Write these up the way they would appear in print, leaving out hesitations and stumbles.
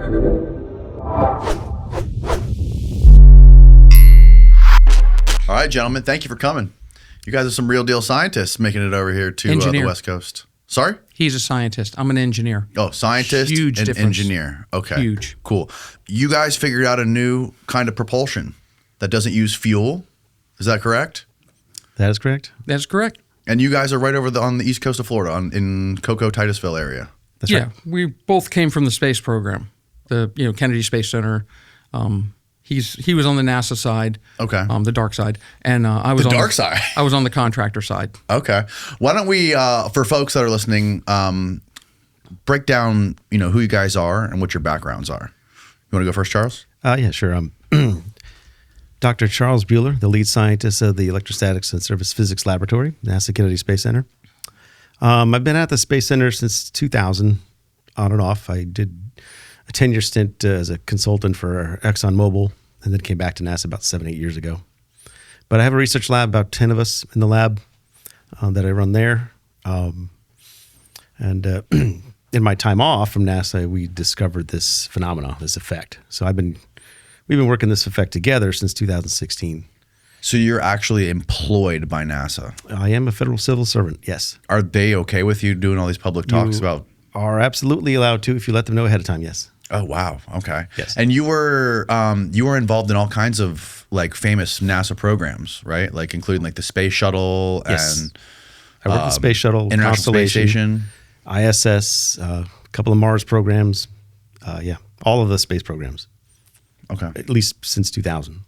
All right, gentlemen, thank you for coming. You guys are some real deal scientists making it over here to the West Coast. Sorry? He's a scientist. I'm an engineer. Oh, scientist Huge and difference. engineer. Okay. Huge. Cool. You guys figured out a new kind of propulsion that doesn't use fuel. Is that correct? That is correct. That's correct. And you guys are right over on the east coast of Florida, in Cocoa-Titusville area. That's yeah, right. we both came from the space program, the Kennedy Space Center. He was on the NASA side, Okay. The dark side, and I was The on dark side? I was on the contractor side. Okay. Why don't we, for folks that are listening, break down, who you guys are and what your backgrounds are. You want to go first, Charles? Yeah, sure. Dr. Charles Bueller, the lead scientist of the Electrostatics and Surface Physics Laboratory, NASA Kennedy Space Center. I've been at the Space Center since 2000, on and off. I did a 10-year stint as a consultant for ExxonMobil, and then came back to NASA about 7-8 years ago. But I have a research lab, about 10 of us in the lab that I run there. And in my time off from NASA, we discovered this phenomenon, this effect. So we've been working this effect together since 2016. So you're actually employed by NASA. I am a federal civil servant, yes. Are they okay with you doing all these public talks about? Are absolutely allowed to if you let them know ahead of time, yes. Oh, wow. Okay. Yes. And you were involved in all kinds of like famous NASA programs, right? Like including like the space shuttle Yes. and I worked the space shuttle, International Space Constellation, Station. ISS, a couple of Mars programs. All of the space programs, Okay. at least since 2000.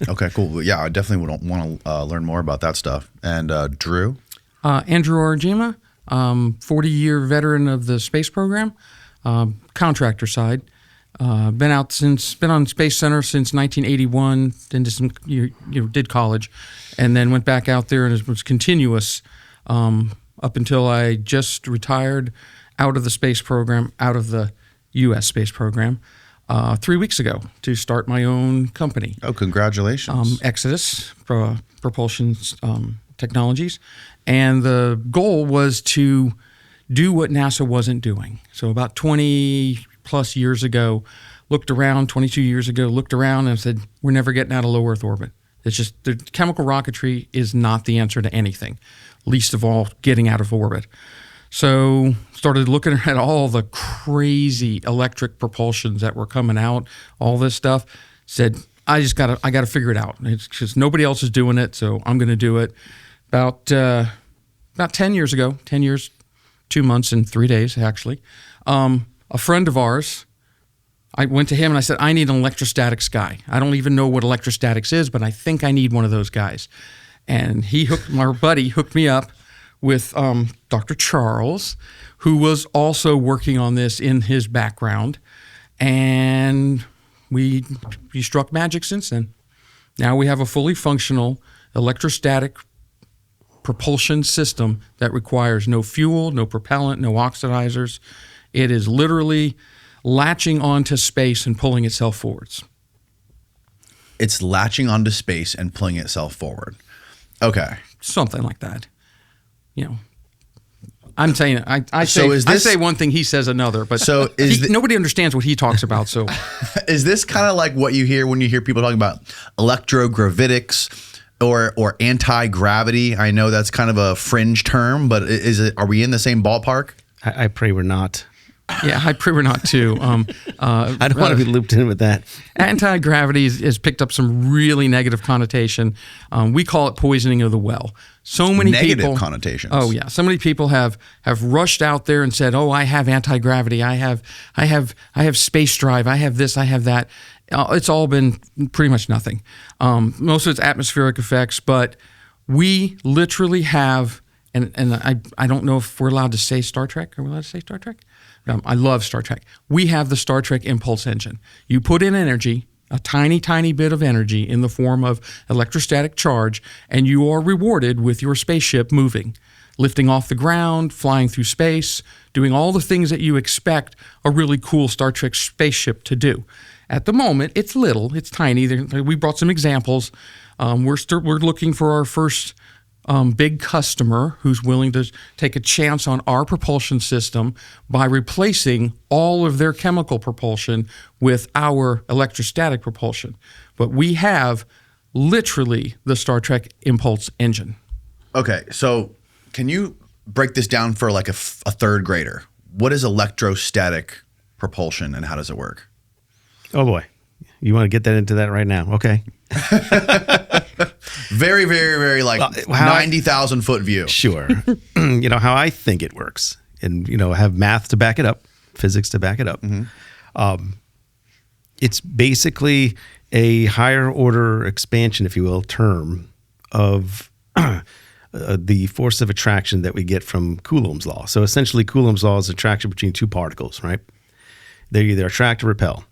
Okay, cool. Yeah, I definitely would want to learn more about that stuff. And Drew? Andrew Orajima, 40-year veteran of the space program, contractor side. Been on Space Center since 1981. Then did college, and then went back out there and it was continuous up until I just retired out of the space program, out of the U.S. space program, 3 weeks ago to start my own company. Oh, congratulations. Exodus Propulsion Technologies. And the goal was to do what NASA wasn't doing. So about 20 plus years ago, 22 years ago, looked around and said, we're never getting out of low Earth orbit. It's just the chemical rocketry is not the answer to anything, least of all getting out of orbit. So started looking at all the crazy electric propulsions that were coming out, all this stuff. Said, I got to figure it out. It's just nobody else is doing it, so I'm going to do it. About 10 years ago, 10 years, 2 months and 3 days actually, a friend of ours, I went to him and I said, I need an electrostatics guy. I don't even know what electrostatics is, but I think I need one of those guys. And my buddy hooked me up with Dr. Charles, who was also working on this in his background. And we struck magic since then. Now we have a fully functional electrostatic propulsion system that requires no fuel, no propellant, no oxidizers. It is literally latching onto space and pulling itself forwards. It's latching onto space and pulling itself forward. Okay. Something like that. I'm saying I say one thing, he says another, but nobody understands what he talks about. So, is this kind of like what you hear when you hear people talking about electrogravitics or anti-gravity? I know that's kind of a fringe term, but are we in the same ballpark? I pray we're not. Yeah, I pray we're not too. I don't want to be looped in with that. Anti-gravity has picked up some really negative connotation. We call it poisoning of the well. So many negative connotations. Oh yeah, so many people have rushed out there and said, "Oh, I have anti-gravity. I have space drive. I have this. I have that." It's all been pretty much nothing. Most of it's atmospheric effects, but we literally have. And I don't know if we're allowed to say Star Trek. Are we allowed to say Star Trek? I love Star Trek. We have the Star Trek impulse engine. You put in energy, a tiny, tiny bit of energy in the form of electrostatic charge, and you are rewarded with your spaceship moving, lifting off the ground, flying through space, doing all the things that you expect a really cool Star Trek spaceship to do. At the moment, it's little, it's tiny. We brought some examples. We're looking for our first big customer who's willing to take a chance on our propulsion system by replacing all of their chemical propulsion with our electrostatic propulsion. But we have literally the Star Trek impulse engine. Okay, so can you break this down for like a third grader? What is electrostatic propulsion and how does it work? Oh boy. You want to get that into that right now? Okay. Very, very, very like 90,000 foot view. Sure. You know, how I think it works and, you know, have math to back it up, physics to back it up. It's basically a higher order expansion, if you will, term of the force of attraction that we get from Coulomb's law. So essentially Coulomb's law is attraction between two particles, right? They either attract or repel.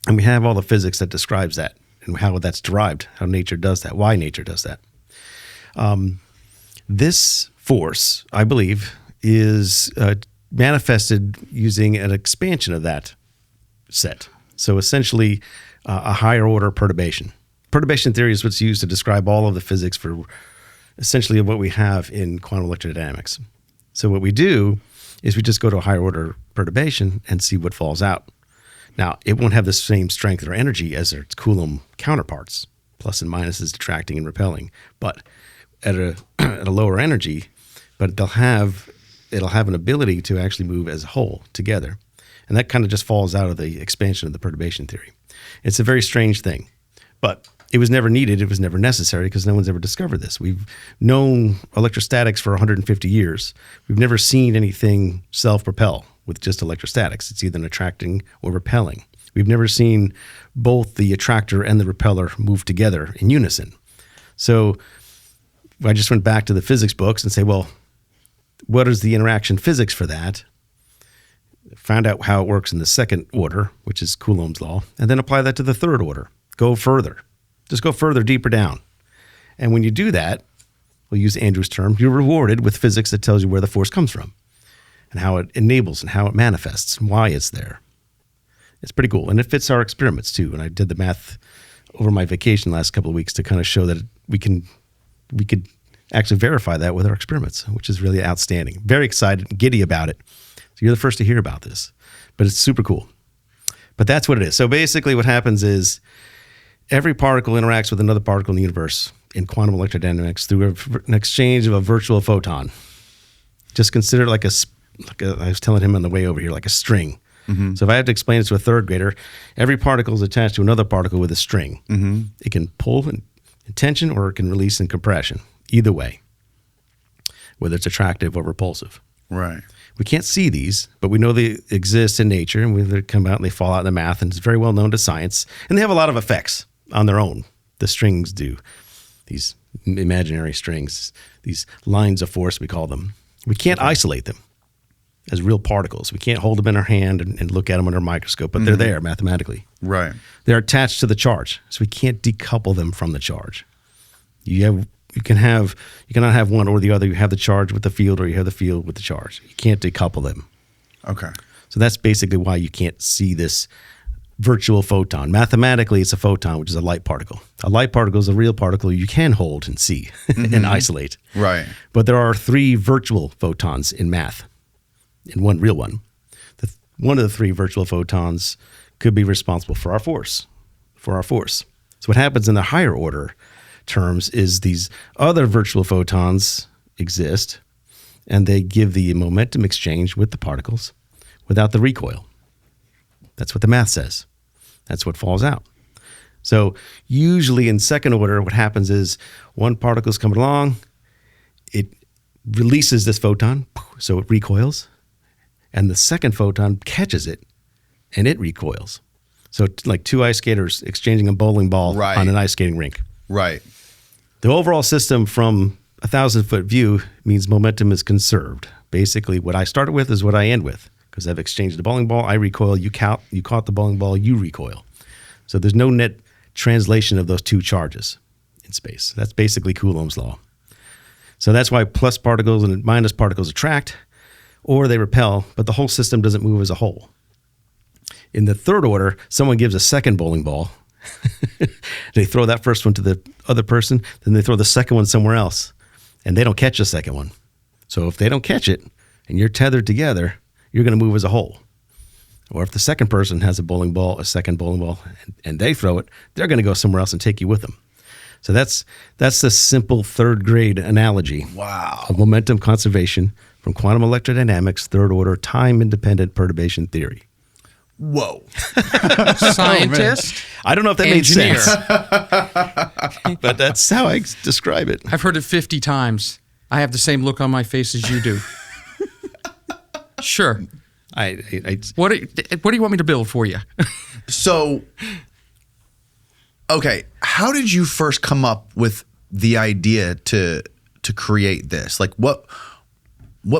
And we have all the physics that describes that and how that's derived, how nature does that, why nature does that. This force, I believe, is manifested using an expansion of that set. So essentially a higher order perturbation. Perturbation theory is what's used to describe all of the physics for essentially what we have in quantum electrodynamics. So what we do is we just go to a higher order perturbation and see what falls out. Now, it won't have the same strength or energy as its Coulomb counterparts, plus and minuses attracting and repelling, but at a lower energy, but it'll have an ability to actually move as a whole together. And that kind of just falls out of the expansion of the perturbation theory. It's a very strange thing, but it was never needed. It was never necessary because no one's ever discovered this. We've known electrostatics for 150 years. We've never seen anything self-propel with just electrostatics. It's either an attracting or repelling. We've never seen both the attractor and the repeller move together in unison. So I just went back to the physics books and say, well, what is the interaction physics for that? Found out how it works in the second order, which is Coulomb's law, and then apply that to the third order. Go further. Just go further, deeper down. And when you do that, we'll use Andrew's term, you're rewarded with physics that tells you where the force comes from and how it enables and how it manifests and why it's there. It's pretty cool. And it fits our experiments too. And I did the math over my vacation last couple of weeks to kind of show that we could actually verify that with our experiments, which is really outstanding. Very excited, giddy about it. So you're the first to hear about this, but it's super cool. But that's what it is. So basically what happens is every particle interacts with another particle in the universe in quantum electrodynamics through an exchange of a virtual photon. Just consider it like I was telling him on the way over here, like a string. Mm-hmm. So if I had to explain it to a third grader, every particle is attached to another particle with a string. Mm-hmm. It can pull in tension or it can release in compression. Either way, whether it's attractive or repulsive. Right. We can't see these, but we know they exist in nature, and they come out and they fall out in the math, and it's very well known to science. And they have a lot of effects on their own. The strings do. These imaginary strings, these lines of force, we call them. We can't isolate them as real particles. We can't hold them in our hand and look at them under a microscope, but they're there mathematically. Right. They're attached to the charge, so we can't decouple them from the charge. You cannot have one or the other. You have the charge with the field, or you have the field with the charge. You can't decouple them. Okay. So that's basically why you can't see this virtual photon. Mathematically, it's a photon, which is a light particle. A light particle is a real particle you can hold and see and isolate. Right. But there are 3 virtual photons in math, and one real one. One of the 3 virtual photons could be responsible for our force. So what happens in the higher order terms is these other virtual photons exist, and they give the momentum exchange with the particles without the recoil. That's what the math says. That's what falls out. So usually in second order, what happens is one particle is coming along, it releases this photon, so it recoils, and the second photon catches it, and it recoils. So like 2 ice skaters exchanging a bowling ball on an ice skating rink. Right. The overall system from a 1,000-foot view means momentum is conserved. Basically, what I started with is what I end with. Because I've exchanged the bowling ball, I recoil, you caught the bowling ball, you recoil. So there's no net translation of those 2 charges in space. That's basically Coulomb's law. So that's why plus particles and minus particles attract, or they repel, but the whole system doesn't move as a whole. In the third order, someone gives a second bowling ball. They throw that first one to the other person, then they throw the second one somewhere else. and they don't catch the second one. So if they don't catch it and you're tethered together, you're going to move as a whole. Or if the second person has a second bowling ball, and they throw it, they're going to go somewhere else and take you with them. So that's the simple third grade analogy of momentum conservation from quantum electrodynamics, third order, time independent perturbation theory. Whoa. Scientist. I don't know if that made sense, but that's how I describe it. I've heard it 50 times. I have the same look on my face as you do. Sure. What do you want me to build for you? So, okay, how did you first come up with the idea to create this? Like, what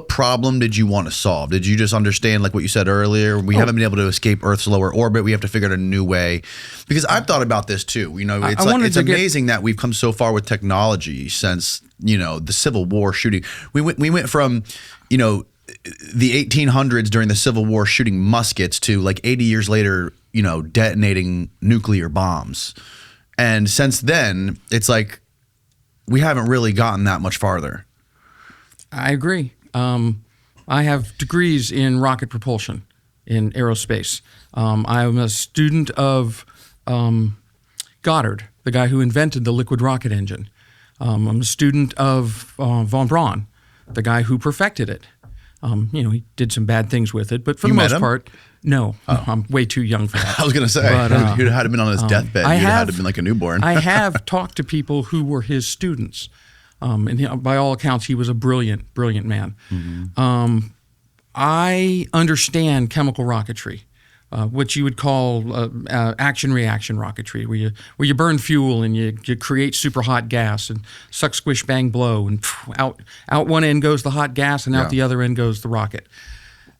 problem did you want to solve? Did you just understand, like what you said earlier, we haven't been able to escape Earth's lower orbit, we have to figure out a new way? Because I've thought about this too. You know, it's amazing that we've come so far with technology since, you know, the Civil War shooting. We went from, you know, the 1800s during the Civil War shooting muskets to like 80 years later, you know, detonating nuclear bombs. And since then, it's like we haven't really gotten that much farther. I agree. I have degrees in rocket propulsion in aerospace. I'm a student of Goddard, the guy who invented the liquid rocket engine. I'm a student of von Braun, the guy who perfected it. You know, he did some bad things with it, but for the most part, no. I'm way too young for that. I was going to say, but, you'd have been on his deathbed. You'd have been like a newborn. I have talked to people who were his students. And by all accounts, he was a brilliant, brilliant man. Mm-hmm. I understand chemical rocketry, what you would call action-reaction rocketry, where you burn fuel and you create super hot gas and suck, squish, bang, blow, and out one end goes the hot gas and out the other end goes the rocket.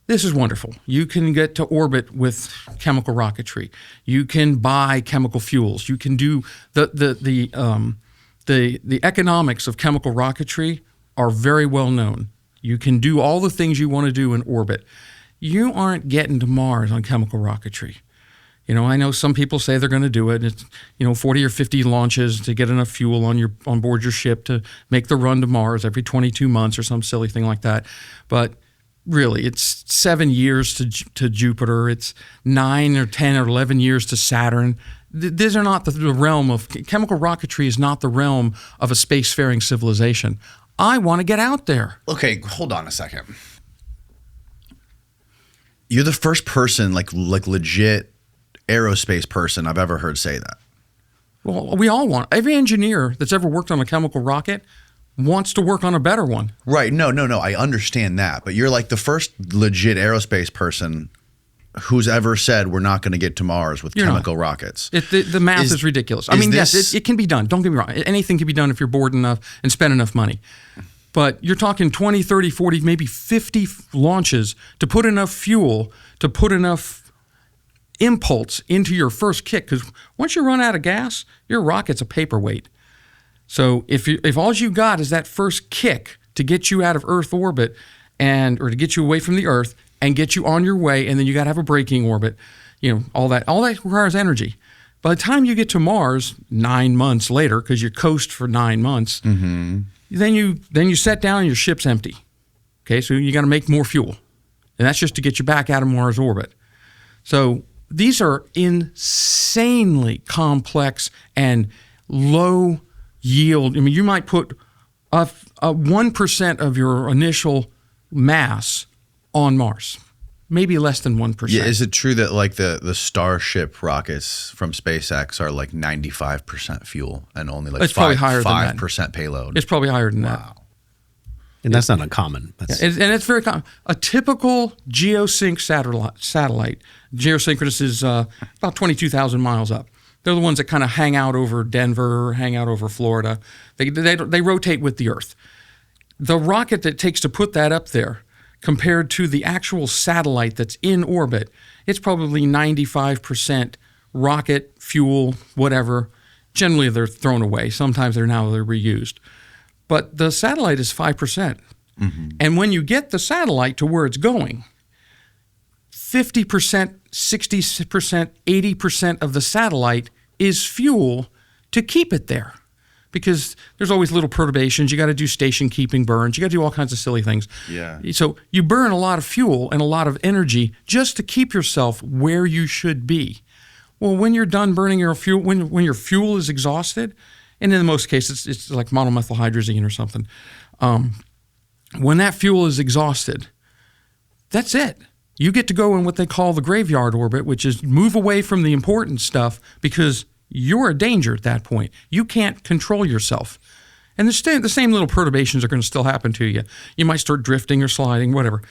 This is wonderful. You can get to orbit with chemical rocketry. You can buy chemical fuels. You can do the economics of chemical rocketry are very well known. You can do all the things you want to do in orbit. You aren't getting to Mars on chemical rocketry. You know, I know some people say they're going to do it. It's, 40 or 50 launches to get enough fuel on board your ship to make the run to Mars every 22 months or some silly thing like that. But really, it's 7 years to Jupiter. It's 9 or 10 or 11 years to Saturn. These are not the realm of chemical rocketry. Is not the realm of a spacefaring civilization. I want to get out there. Okay, hold on a second. You're the first person, like legit aerospace person I've ever heard say that. Well, we all want. Every engineer that's ever worked on a chemical rocket wants to work on a better one. Right. No. I understand that. But you're like the first legit aerospace person who's ever said we're not going to get to Mars with chemical rockets. The math is ridiculous. I mean, yes, it can be done. Don't get me wrong. Anything can be done if you're bored enough and spend enough money. But you're talking 20, 30, 40, maybe 50 launches to put enough fuel, to put enough impulse into your first kick. Because once you run out of gas, your rocket's a paperweight. So if all you got is that first kick to get you out of Earth orbit or to get you away from the Earth and get you on your way, and then you got to have a braking orbit, all that requires energy. By the time you get to Mars 9 months later, because you coast for 9 months, then you set down and your ship's empty. Okay, so you got to make more fuel, and that's just to get you back out of Mars orbit. So these are insanely complex and low yield. I mean, you might put a 1% of your initial mass on Mars, maybe less than 1%. Yeah, is it true that like the Starship rockets from SpaceX are like 95% fuel and only like 5% payload? It's probably higher than that. Wow. And that's not uncommon. And it's very common. A typical geosync satellite, geosynchronous is about 22,000 miles up. They're the ones that kind of hang out over Denver, hang out over Florida. They rotate with the Earth. The rocket that it takes to put that up there, compared to the actual satellite that's in orbit, it's probably 95% rocket, fuel, whatever. Generally, they're thrown away. Sometimes they're reused. But the satellite is 5%. Mm-hmm. And when you get the satellite to where it's going, 50%, 60%, 80% of the satellite is fuel to keep it there. because there's always little perturbations. You got to do station keeping burns. You got to do all kinds of silly things. Yeah. So you burn a lot of fuel and a lot of energy just to keep yourself where you should be. Well, when you're done burning your fuel, when your fuel is exhausted, and in most cases it's like monomethylhydrazine or something, when that fuel is exhausted, that's it. You get to go in what they call the graveyard orbit, which is move away from the important stuff because you're a danger at that point. You can't control yourself. And the same little perturbations are going to still happen to you. You might start drifting or sliding, whatever.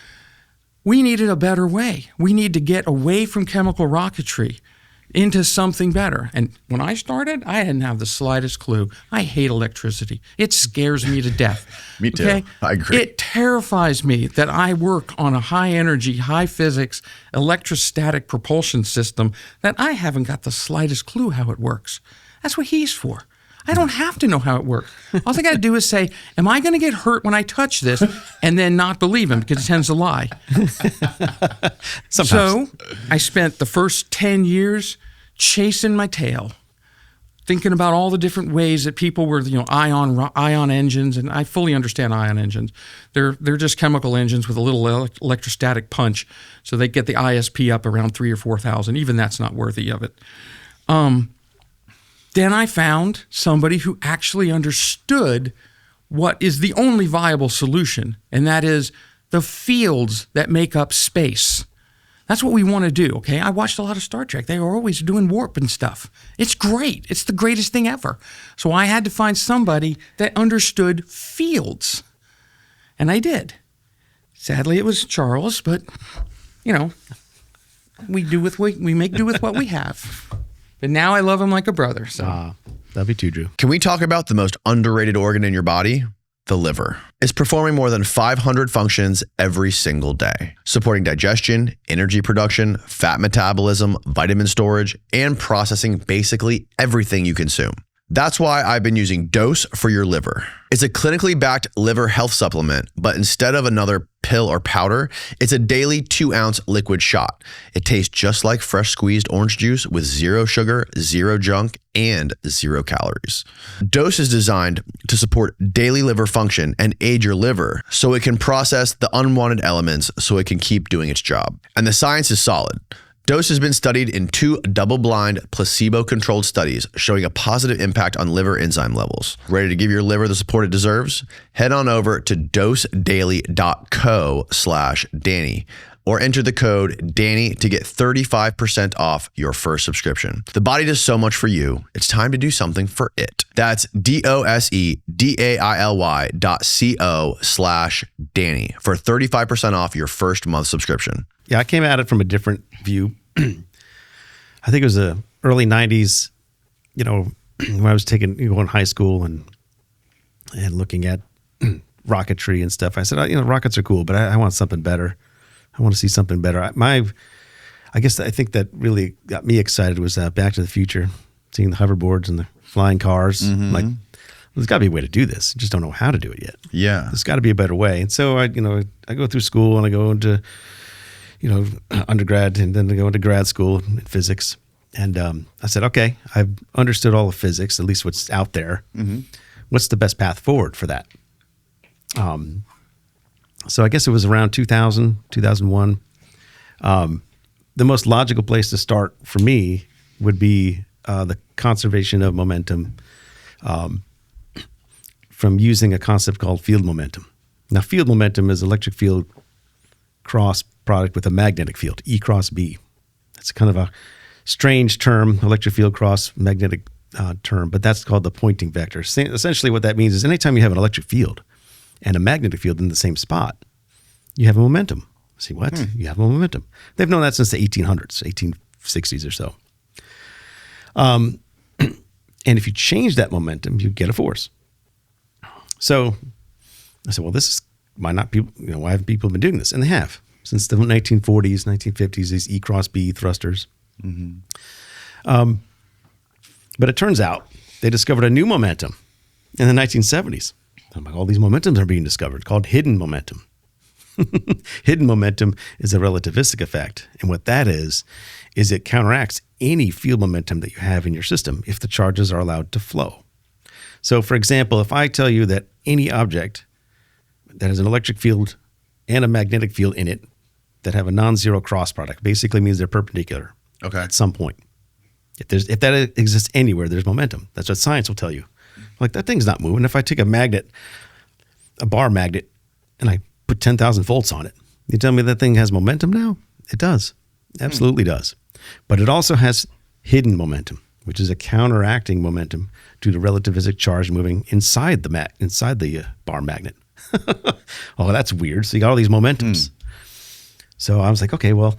We needed a better way. We need to get away from chemical rocketry into something better. And when I started, I didn't have the slightest clue. I hate electricity. It scares me to death. Me too. Okay? I agree. It terrifies me that I work on a high energy, high physics, electrostatic propulsion system that I haven't got the slightest clue how it works. That's what he's for. I don't have to know how it works. All I got to do is say, am I going to get hurt when I touch this? And then not believe him because he tends to lie. Sometimes. So I spent the first 10 years chasing my tail, thinking about all the different ways that people were, ion engines, and I fully understand ion engines. They're just chemical engines with a little electrostatic punch, so they get the ISP up around 3,000 or 4,000. Even that's not worthy of it. Then I found somebody who actually understood what is the only viable solution, and that is the fields that make up space. That's what we want to do, okay? I watched a lot of Star Trek. They were always doing warp and stuff. It's great. It's the greatest thing ever. So I had to find somebody that understood fields, and I did. Sadly, it was Charles, but, we make do with what we have. But now I love him like a brother. So that'd be too, Drew. Can we talk about the most underrated organ in your body? The liver. It's performing more than 500 functions every single day, supporting digestion, energy production, fat metabolism, vitamin storage, and processing basically everything you consume. That's why I've been using Dose for Your Liver. It's a clinically backed liver health supplement, but instead of another pill or powder, it's a daily 2-ounce liquid shot. It tastes just like fresh squeezed orange juice with 0 sugar, 0 junk, and 0 calories. Dose is designed to support daily liver function and aid your liver so it can process the unwanted elements so it can keep doing its job. And the science is solid. Dose has been studied in 2 double-blind, placebo-controlled studies showing a positive impact on liver enzyme levels. Ready to give your liver the support it deserves? Head on over to dosedaily.co/Danny or enter the code Danny to get 35% off your first subscription. The body does so much for you. It's time to do something for it. That's dosedaily.co/Danny for 35% off your first month subscription. Yeah, I came at it from a different view. I think it was the early 90s, when I was going high school and looking at rocketry and stuff. I said, rockets are cool, but I want something better. I want to see something better. I think that really got me excited was Back to the Future, seeing the hoverboards and the flying cars. Mm-hmm. Like, there's got to be a way to do this. I just don't know how to do it yet. Yeah. There's got to be a better way. And so I go through school and I go into undergrad, and then I go into grad school in physics. And I said, okay, I've understood all of physics, at least what's out there. Mm-hmm. What's the best path forward for that? So I guess it was around 2000, 2001. The most logical place to start for me would be the conservation of momentum from using a concept called field momentum. Now, field momentum is electric field cross product with a magnetic field, E cross B. It's kind of a strange term, electric field cross magnetic term, but that's called the pointing vector. Essentially what that means is anytime you have an electric field and a magnetic field in the same spot, you have a momentum. See what? You have a momentum. They've known that since the 1800s, 1860s or so. And if you change that momentum, you get a force. So I said, well, why haven't people been doing this? And they have. Since the 1940s, 1950s, these E cross B thrusters. Mm-hmm. But it turns out they discovered a new momentum in the 1970s. I'm like, all these momentums are being discovered, called hidden momentum. Hidden momentum is a relativistic effect. And what that is it counteracts any field momentum that you have in your system if the charges are allowed to flow. So, for example, if I tell you that any object that has an electric field and a magnetic field in it that have a non-zero cross product, basically means they're perpendicular at some point. If that exists anywhere, there's momentum. That's what science will tell you. Like, that thing's not moving. If I take a bar magnet, and I put 10,000 volts on it, you tell me that thing has momentum now? It does. Absolutely does. But it also has hidden momentum, which is a counteracting momentum due to relativistic charge moving inside the bar magnet. Oh, that's weird. So you got all these momentums. So I was like, okay, well,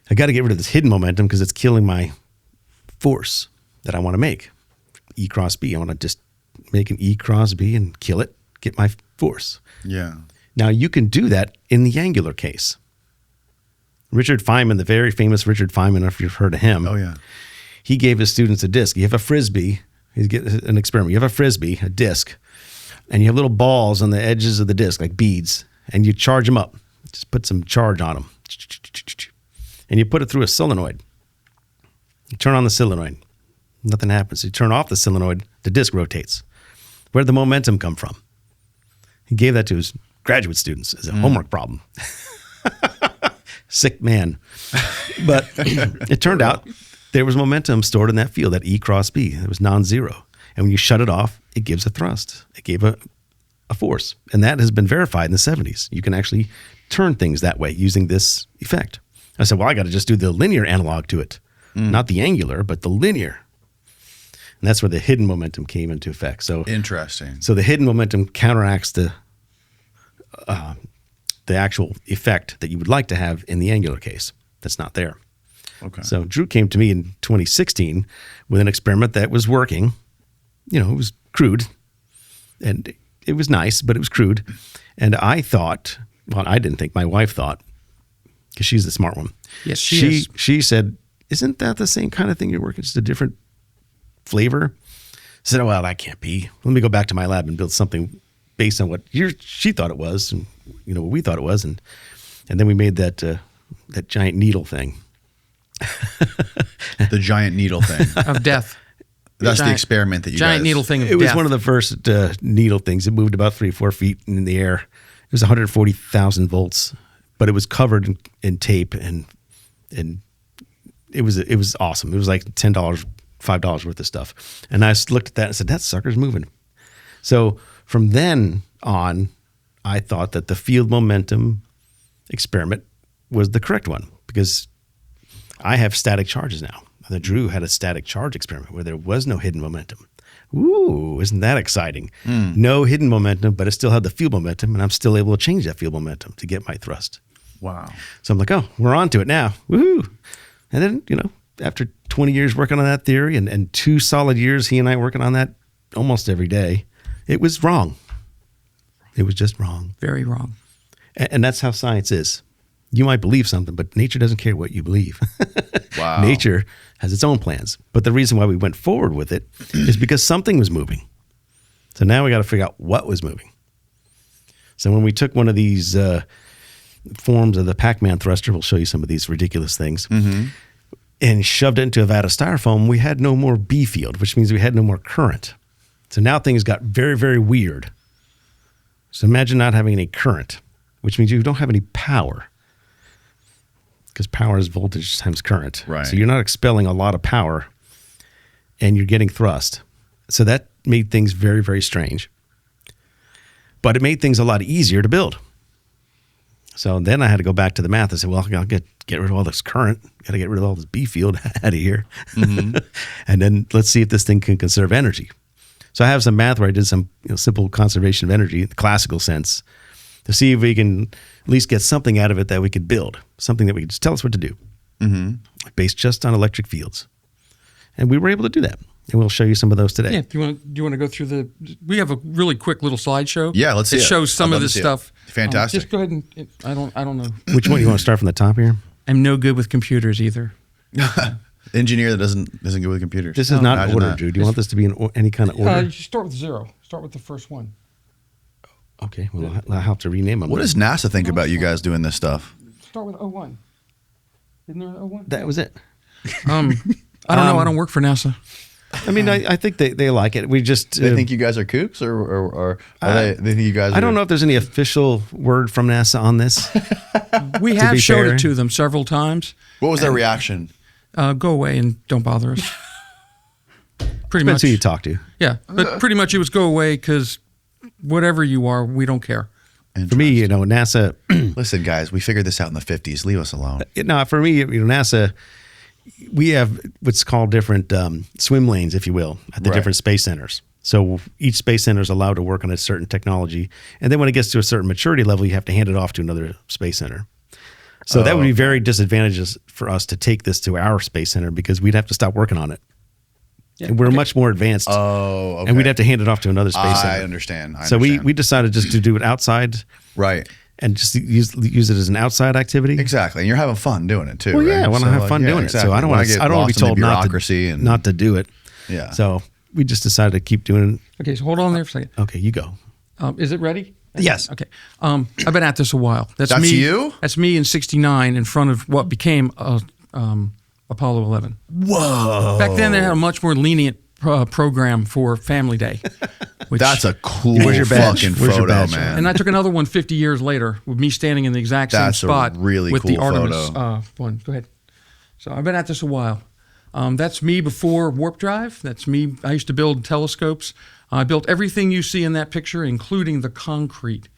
I got to get rid of this hidden momentum because it's killing my force that I want to make. E cross B. I want to just make an E cross B and kill it, get my force. Yeah. Now, you can do that in the angular case. Richard Feynman, the very famous Richard Feynman, if you've heard of him. Oh, yeah. He gave his students a disc. You have a Frisbee. He's getting an experiment. You have a Frisbee, a disc, and you have little balls on the edges of the disc, like beads, and you charge them up. Just put some charge on them. And you put it through a solenoid. You turn on the solenoid. Nothing happens. You turn off the solenoid, the disc rotates. Where did the momentum come from? He gave that to his graduate students as a homework problem. Sick man. But it turned out there was momentum stored in that field, that E cross B. It was non-zero. And when you shut it off, it gives a thrust. It gave a force. And that has been verified in the 70s. You can actually turn things that way using this effect. I said, well, I got to just do the linear analog to it. Not the angular, but the linear. And that's where the hidden momentum came into effect. So Interesting. So the hidden momentum counteracts the actual effect that you would like to have in the angular case. That's not there. Okay. So Drew came to me in 2016 with an experiment that was working. You know, it was crude, and it was nice, but it was crude. And I thought, well, I didn't think, my wife thought, because she's the smart one. Yes, she is. She said, isn't that the same kind of thing you're working, just a different flavor? I said, oh, well, that can't be. Let me go back to my lab and build something based on what she thought it was, and what we thought it was, and then we made that giant needle thing. The giant needle thing. Of death. That's the experiment that you giant guys... needle thing of It was death. one of the first needle things. It moved about 3 or 4 feet in the air. It was 140,000 volts, but it was covered in tape, and it was awesome. It was like $10, $5 worth of stuff. And I looked at that and said, that sucker's moving. So from then on, I thought that the field momentum experiment was the correct one, because I have static charges now. The Drew had a static charge experiment where there was no hidden momentum. Ooh, isn't that exciting? No hidden momentum, but it still had the field momentum, and I'm still able to change that field momentum to get my thrust. Wow. So I'm like, oh, we're on to it now. Woohoo. And then, after 20 years working on that theory and 2 solid years, he and I working on that almost every day, it was wrong. It was just wrong. Very wrong. And that's how science is. You might believe something, but nature doesn't care what you believe. Wow. Nature has its own plans. But the reason why we went forward with it is because something was moving. So now we got to figure out what was moving. So when we took one of these forms of the Pac-Man thruster, we'll show you some of these ridiculous things, and shoved it into a vat of styrofoam, we had no more B field, which means we had no more current. So now things got very, very weird. So imagine not having any current, which means you don't have any power, because power is voltage times current. Right. So you're not expelling a lot of power, and you're getting thrust. So that made things very, very strange. But it made things a lot easier to build. So then I had to go back to the math. I said, well, I'll get rid of all this current. Got to get rid of all this B field out of here. And then let's see if this thing can conserve energy. So I have some math where I did some simple conservation of energy in the classical sense to see if we can at least get something out of it that we could build, something that we could just tell us what to do, based just on electric fields. And we were able to do that. And we'll show you some of those today. Yeah, do you want to go through we have a really quick little slideshow. Yeah, let's see it. It shows some of this stuff. Fantastic. Just go ahead and, I don't know. Which one? You want to start from the top here? I'm no good with computers either. Engineer that doesn't go with computers. This is not Imagine order, that. Drew. Do you want this to be in any kind of order? You start with 0. Start with the first one. Okay, well, I'll have to rename them. What does NASA think about you guys doing this stuff? Start with 01. Isn't there 01? That was it. I don't know. I don't work for NASA. I mean, I think they like it. We just They think you guys are kooks, or they think you guys? I don't know if there's any official word from NASA on this. We have showed fair. it to them several times. What was their reaction? Go away and don't bother us. Pretty Depends much. who you talk to. Yeah, but pretty much it was go away because whatever you are, we don't care. For me, NASA. Listen, guys, we figured this out in the 50s. Leave us alone. No, for me, NASA. We have what's called different swim lanes, if you will, at the Right. different space centers. So each space center is allowed to work on a certain technology, and then when it gets to a certain maturity level, you have to hand it off to another space center. So that would be very disadvantageous for us to take this to our space center because we'd have to stop working on it. Yeah, And we're much more advanced. Oh, okay. And we'd have to hand it off to another space center. I understand. So we decided just to do it outside right. and just use it as an outside activity. Exactly, and you're having fun doing it too. Well, right? yeah, I want to have fun doing it. So I don't want to. I don't want to be told not to do it. Yeah. So we just decided to keep doing it. Okay, so hold on there for a second. Okay, you go. Is it ready? Yes. Okay. I've been at this a while. That's me. you? That's me in '69 in front of what became Apollo 11. Whoa. Back then, they had a much more lenient program for Family Day. Which, That's a cool Where's your badge? fucking Where's your photo, badge? man. And I took another one 50 years later with me standing in the exact same That's a spot really with the cool Artemis photo. one. Go ahead. So I've been at this a while. That's me before warp drive. That's me. I used to build telescopes. I built everything you see in that picture, including the concrete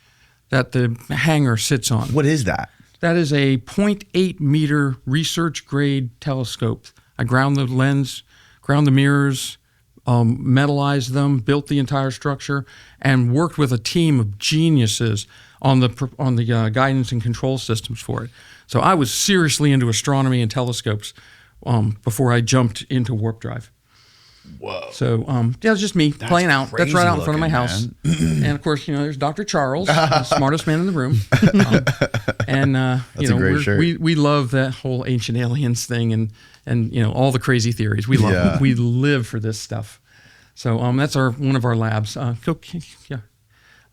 that the hangar sits on. What is that? That is a 0.8 meter research grade telescope. I ground the lens, ground the mirrors, metallized them, built the entire structure, and worked with a team of geniuses on the guidance and control systems for it. So I was seriously into astronomy and telescopes before I jumped into warp drive. Whoa. So yeah, it's just me playing out. That's right out in front of my crazy house. looking, And of course, there's Dr. Charles, the smartest man in the room. And a great shirt. we love that whole ancient aliens thing and all the crazy theories. We love Yeah. we live for this stuff. So that's one of our labs. Yeah.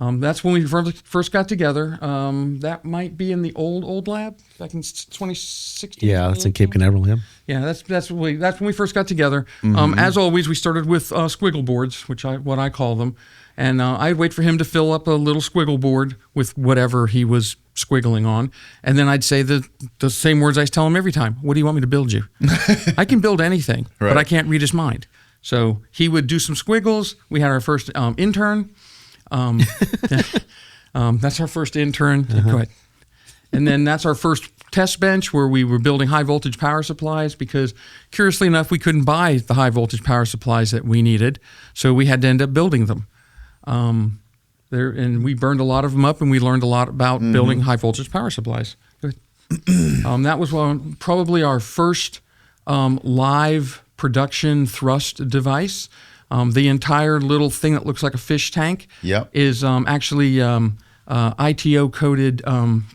That's when we first got together. That might be in the old lab back in 2016. Yeah, that's in Cape Canaveral. Yeah. Yeah, that's when we first got together. As always, we started with squiggle boards, what I call them, and I'd wait for him to fill up a little squiggle board with whatever he was squiggling on, and then I'd say the same words I tell him every time. What do you want me to build you? I can build anything, Right. but I can't read his mind. So he would do some squiggles. We had our first intern. That's our first intern. Go ahead. And then that's our first test bench where we were building high voltage power supplies because, curiously enough, we couldn't buy the high voltage power supplies that we needed, so we had to end up building them. And we burned a lot of them up, and we learned a lot about building high voltage power supplies. Go ahead. That was probably our first live production thrust device. The entire little thing that looks like a fish tank Yep. is actually ITO-coated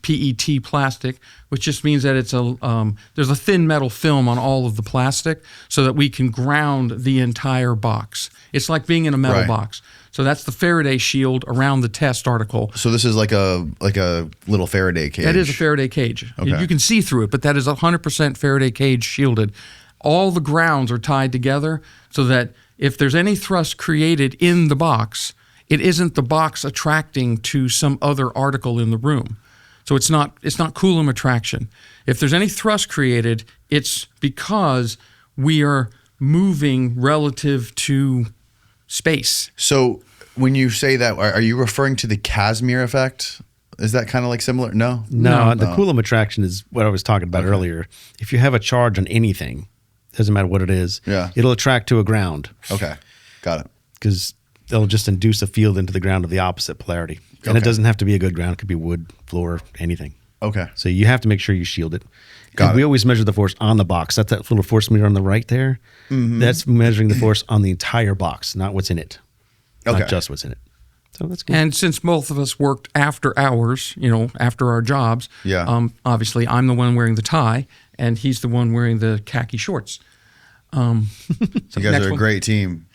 PET plastic, which just means that there's a thin metal film on all of the plastic so that we can ground the entire box. It's like being in a metal Right. box. So that's the Faraday shield around the test article. So this is like a little Faraday cage. That is a Faraday cage. Okay. You can see through it, but that is 100% Faraday cage shielded. All the grounds are tied together so that if there's any thrust created in the box, it isn't the box attracting to some other article in the room. So it's not Coulomb attraction. If there's any thrust created, it's because we are moving relative to space. So when you say that, are you referring to the Casimir effect? Is that kind of like similar? No. No, the Coulomb attraction is what I was talking about earlier. If you have a charge on anything, doesn't matter what it is, Yeah. it'll attract to a ground Okay, got it. because they'll just induce a field into the ground of the opposite polarity. And it Okay. doesn't have to be a good ground. It could be wood, floor, anything. Okay. So you have to make sure you shield it. Got And we it. always measure the force on the box. That's that little force meter on the right there. That's measuring the force on the entire box, not what's in it. Okay. Not just what's in it. So that's cool. And since both of us worked after hours, after our jobs, Yeah. Obviously I'm the one wearing the tie and he's the one wearing the khaki shorts. You guys next are a one. great team.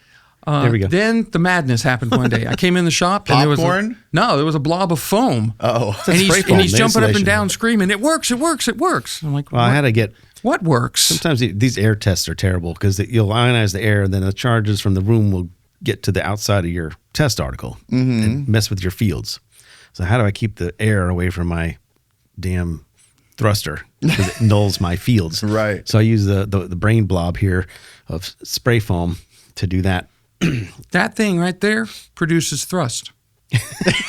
there we go. Then the madness happened one day. I came in the shop and Popcorn? there was a blob of foam. Oh, And spray he's foam, jumping up insulation. and down screaming, "It works, it works, it works." I'm like, Well, I had to get What works? Sometimes these air tests are terrible because you'll ionize the air and then the charges from the room will get to the outside of your test article and mess with your fields. So how do I keep the air away from my damn thruster? Because it nulls my fields. Right. So I use the brain blob here of spray foam to do that. That thing right there produces thrust.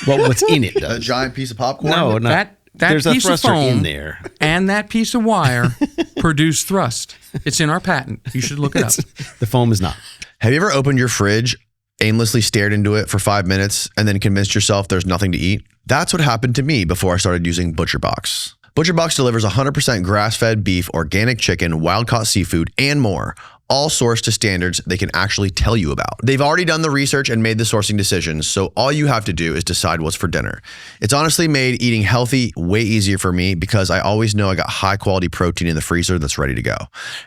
Well, what's in it A does. giant piece of popcorn? No, no. That There's a piece of thruster foam in there. and that piece of wire produce thrust. It's in our patent. You should look it up. The foam is not. Have you ever opened your fridge, aimlessly stared into it for 5 minutes, and then convinced yourself there's nothing to eat? That's what happened to me before I started using ButcherBox. ButcherBox delivers 100% grass-fed beef, organic chicken, wild-caught seafood, and more, all sourced to standards they can actually tell you about. They've already done the research and made the sourcing decisions, so all you have to do is decide what's for dinner. It's honestly made eating healthy way easier for me because I always know I got high-quality protein in the freezer that's ready to go.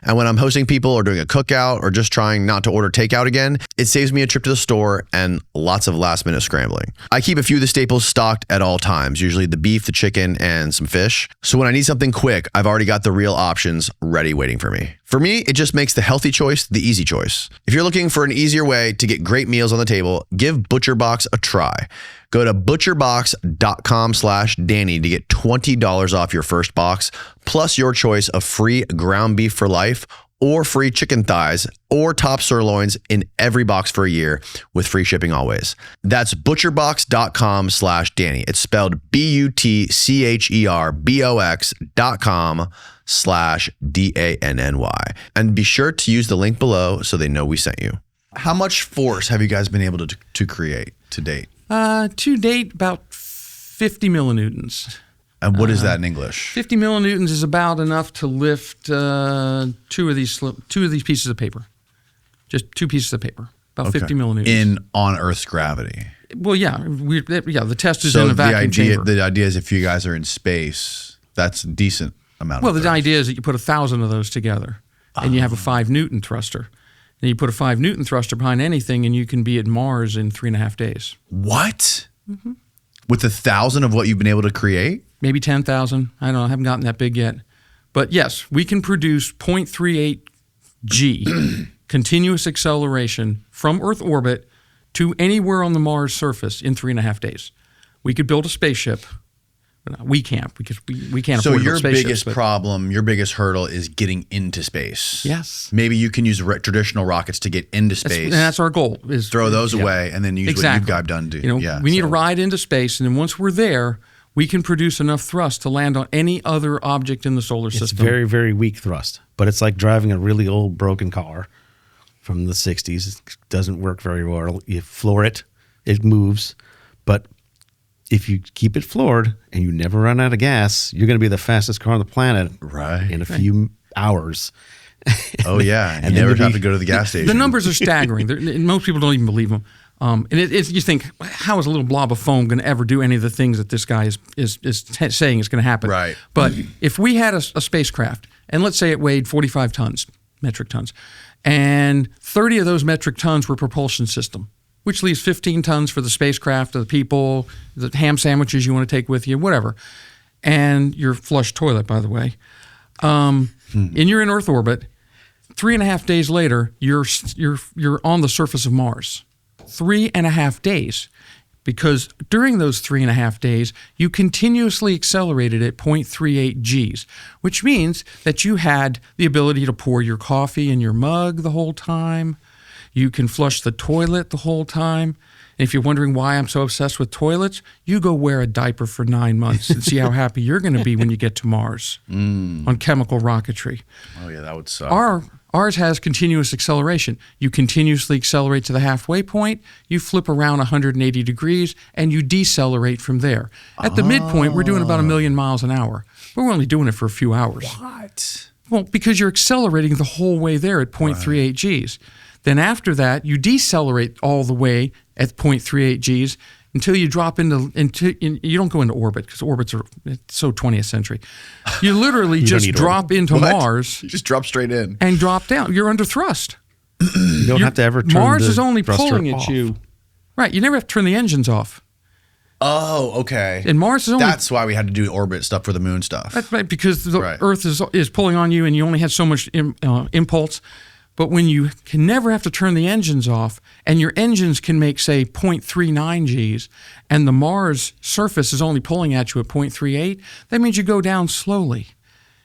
And when I'm hosting people or doing a cookout or just trying not to order takeout again, it saves me a trip to the store and lots of last-minute scrambling. I keep a few of the staples stocked at all times, usually the beef, the chicken, and some fish. So when I need something quick, I've already got the real options ready waiting for me. For me, it just makes the healthy choice the easy choice. If you're looking for an easier way to get great meals on the table, give ButcherBox a try. Go to butcherbox.com/Danny to get $20 off your first box, plus your choice of free ground beef for life or free chicken thighs or top sirloins in every box for a year with free shipping always. That's butcherbox.com/Danny. It's spelled butcherbox.com/DANNY. And be sure to use the link below so they know we sent you. How much force have you guys been able to create to date? To date, about 50 millinewtons. And what is that in English? 50 millinewtons is about enough to lift two of these pieces of paper. Just two pieces of paper. About 50 millinewtons. On Earth's gravity. Well, yeah. The test is in a vacuum chamber. The idea is if you guys are in space, that's a decent amount Well, of the idea is that you put 1,000 of those together and you have a 5 Newton thruster. And you put a 5 Newton thruster behind anything and you can be at Mars in 3.5 days. What? Mm-hmm. With 1,000 of what you've been able to create? Maybe 10,000. I don't know. I haven't gotten that big yet. But yes, we can produce 0.38 G continuous acceleration from Earth orbit to anywhere on the Mars surface in 3.5 days. We could build a spaceship. But we can't because we can't afford to build spaceships. So your biggest hurdle is getting into space. Yes. Maybe you can use traditional rockets to get into space. That's our goal. Is throw those away and then use what you guys done to. We need a ride into space, and then once we're there, we can produce enough thrust to land on any other object in the solar system. It's very, very weak thrust, but it's like driving a really old broken car from the 60s. It doesn't work very well. You floor it, it moves, but if you keep it floored and you never run out of gas, you're going to be the fastest car on the planet in a few hours. Oh, yeah. And you never have to go to the gas station. The numbers are staggering. Most people don't even believe them. And you think, how is a little blob of foam going to ever do any of the things that this guy is saying is going to happen? Right. But if we had a spacecraft, and let's say it weighed 45 tons, metric tons, and 30 of those metric tons were propulsion system, which leaves 15 tons for the spacecraft, the people, the ham sandwiches you want to take with you, whatever, and your flush toilet, by the way. And you're in Earth orbit. 3.5 days later, you're on the surface of Mars. 3.5 days, because during those 3.5 days, you continuously accelerated at 0.38 Gs, which means that you had the ability to pour your coffee in your mug the whole time. You can flush the toilet the whole time. And if you're wondering why I'm so obsessed with toilets, you go wear a diaper for 9 months and see how happy you're going to be when you get to Mars on chemical rocketry. Oh, yeah, that would suck. Ours has continuous acceleration. You continuously accelerate to the halfway point, you flip around 180 degrees, and you decelerate from there. At the midpoint, we're doing about 1 million miles an hour. But we're only doing it for a few hours. What? Well, because you're accelerating the whole way there at 0.38 Gs. Then after that, you decelerate all the way at 0.38 Gs until you drop into you don't go into orbit because orbits are so 20th century. You literally just drop into Mars. You just drop straight in. And drop down. You're under thrust. You don't have to ever turn Mars the is only thruster pulling at off. you. Right. You never have to turn the engines off. Oh, okay. And Mars is only That's why we had to do orbit stuff for the moon stuff. that's right, because the Right. Earth is pulling on you, and you only had so much impulse. But when you can never have to turn the engines off, and your engines can make, say, 0.39 Gs, and the Mars surface is only pulling at you at 0.38, that means you go down slowly.